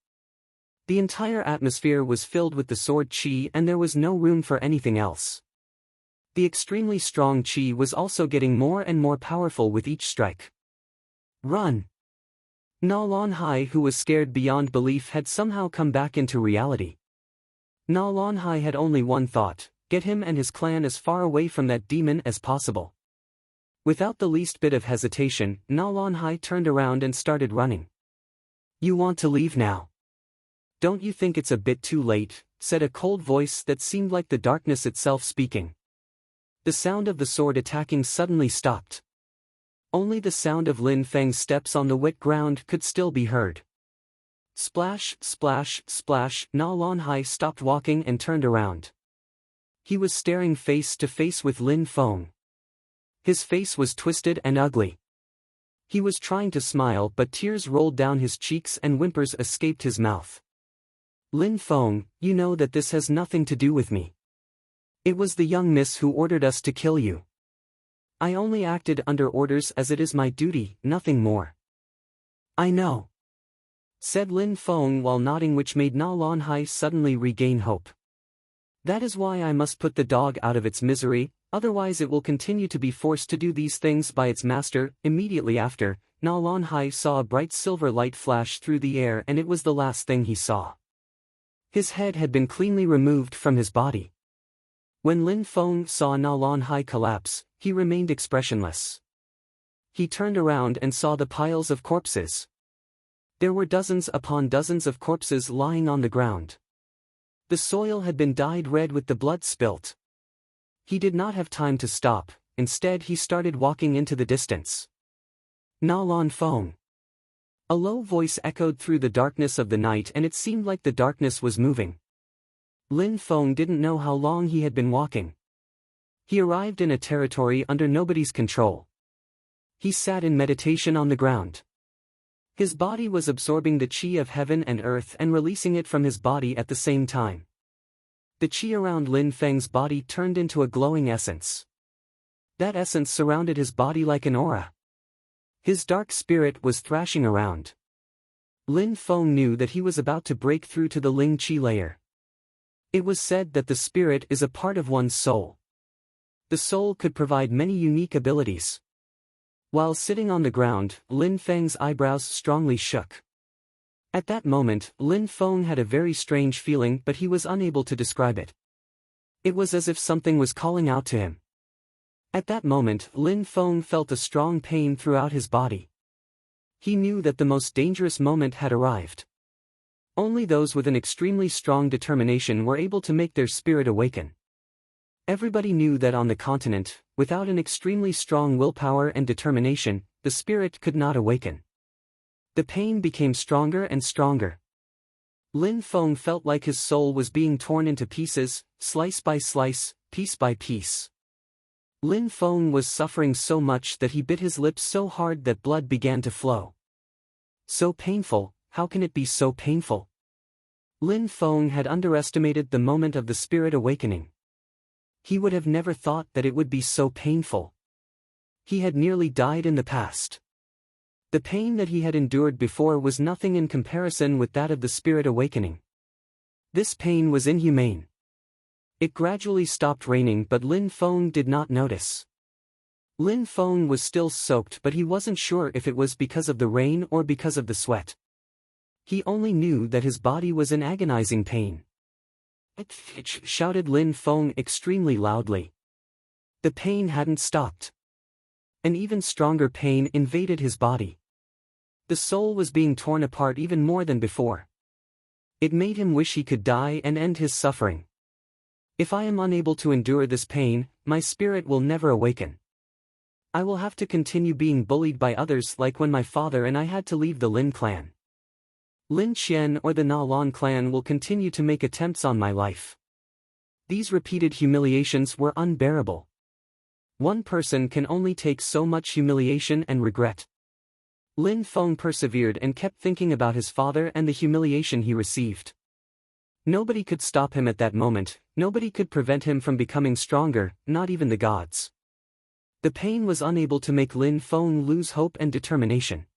[SPEAKER 1] The entire atmosphere was filled with the sword chi and there was no room for anything else. The extremely strong chi was also getting more and more powerful with each strike. Run! Na Lan Hai, who was scared beyond belief, had somehow come back into reality. Na Lan Hai had only one thought: get him and his clan as far away from that demon as possible. Without the least bit of hesitation, Na Lan Hai turned around and started running. "You want to leave now? Don't you think it's a bit too late?" said a cold voice that seemed like the darkness itself speaking. The sound of the sword attacking suddenly stopped. Only the sound of Lin Feng's steps on the wet ground could still be heard. Splash, splash, splash. Na Lan Hai stopped walking and turned around. He was staring face to face with Lin Feng. His face was twisted and ugly. He was trying to smile but tears rolled down his cheeks and whimpers escaped his mouth. "Lin Feng, you know that this has nothing to do with me. It was the young miss who ordered us to kill you. I only acted under orders as it is my duty, nothing more." "I know," said Lin Feng while nodding, which made Na Lan Hai suddenly regain hope. "That is why I must put the dog out of its misery, otherwise it will continue to be forced to do these things by its master." Immediately after, Na Lan Hai saw a bright silver light flash through the air and it was the last thing he saw. His head had been cleanly removed from his body. When Lin Feng saw Na Lan Hai collapse, he remained expressionless. He turned around and saw the piles of corpses. There were dozens upon dozens of corpses lying on the ground. The soil had been dyed red with the blood spilt. He did not have time to stop, instead he started walking into the distance. "Na Lan Feng." A low voice echoed through the darkness of the night and it seemed like the darkness was moving. Lin Feng didn't know how long he had been walking. He arrived in a territory under nobody's control. He sat in meditation on the ground. His body was absorbing the chi of heaven and earth and releasing it from his body at the same time. The chi around Lin Feng's body turned into a glowing essence. That essence surrounded his body like an aura. His dark spirit was thrashing around. Lin Feng knew that he was about to break through to the Ling Chi layer. It was said that the spirit is a part of one's soul. The soul could provide many unique abilities. While sitting on the ground, Lin Feng's eyebrows strongly shook. At that moment, Lin Feng had a very strange feeling but he was unable to describe it. It was as if something was calling out to him. At that moment, Lin Feng felt a strong pain throughout his body. He knew that the most dangerous moment had arrived. Only those with an extremely strong determination were able to make their spirit awaken. Everybody knew that on the continent, without an extremely strong willpower and determination, the spirit could not awaken. The pain became stronger and stronger. Lin Feng felt like his soul was being torn into pieces, slice by slice, piece by piece. Lin Feng was suffering so much that he bit his lips so hard that blood began to flow. So painful, how can it be so painful? Lin Feng had underestimated the moment of the spirit awakening. He would have never thought that it would be so painful. He had nearly died in the past. The pain that he had endured before was nothing in comparison with that of the spirit awakening. This pain was inhumane. It gradually stopped raining, but Lin Feng did not notice. Lin Feng was still soaked, but he wasn't sure if it was because of the rain or because of the sweat. He only knew that his body was in agonizing pain. Shouted Lin Feng extremely loudly. The pain hadn't stopped. An even stronger pain invaded his body. The soul was being torn apart even more than before. It made him wish he could die and end his suffering. If I am unable to endure this pain, my spirit will never awaken. I will have to continue being bullied by others, like when my father and I had to leave the Lin clan. Lin Qian or the Na Lan clan will continue to make attempts on my life. These repeated humiliations were unbearable. One person can only take so much humiliation and regret. Lin Feng persevered and kept thinking about his father and the humiliation he received. Nobody could stop him at that moment, nobody could prevent him from becoming stronger, not even the gods. The pain was unable to make Lin Feng lose hope and determination.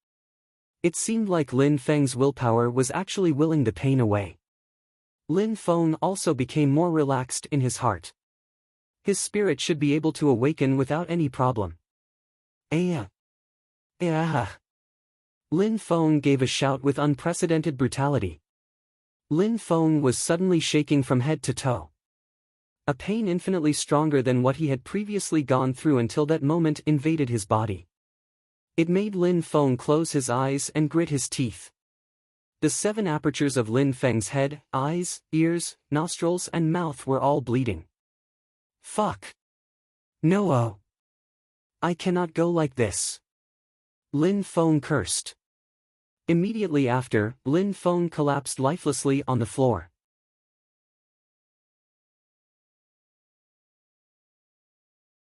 [SPEAKER 1] It seemed like Lin Feng's willpower was actually willing the pain away. Lin Feng also became more relaxed in his heart. His spirit should be able to awaken without any problem. Lin Feng gave a shout with unprecedented brutality. Lin Feng was suddenly shaking from head to toe. A pain infinitely stronger than what he had previously gone through until that moment invaded his body. It made Lin Feng close his eyes and grit his teeth. The 7 apertures of Lin Feng's head, eyes, ears, nostrils and mouth were all bleeding. Fuck. No. I cannot go like this. Lin Feng cursed. Immediately after, Lin Feng collapsed lifelessly on the floor.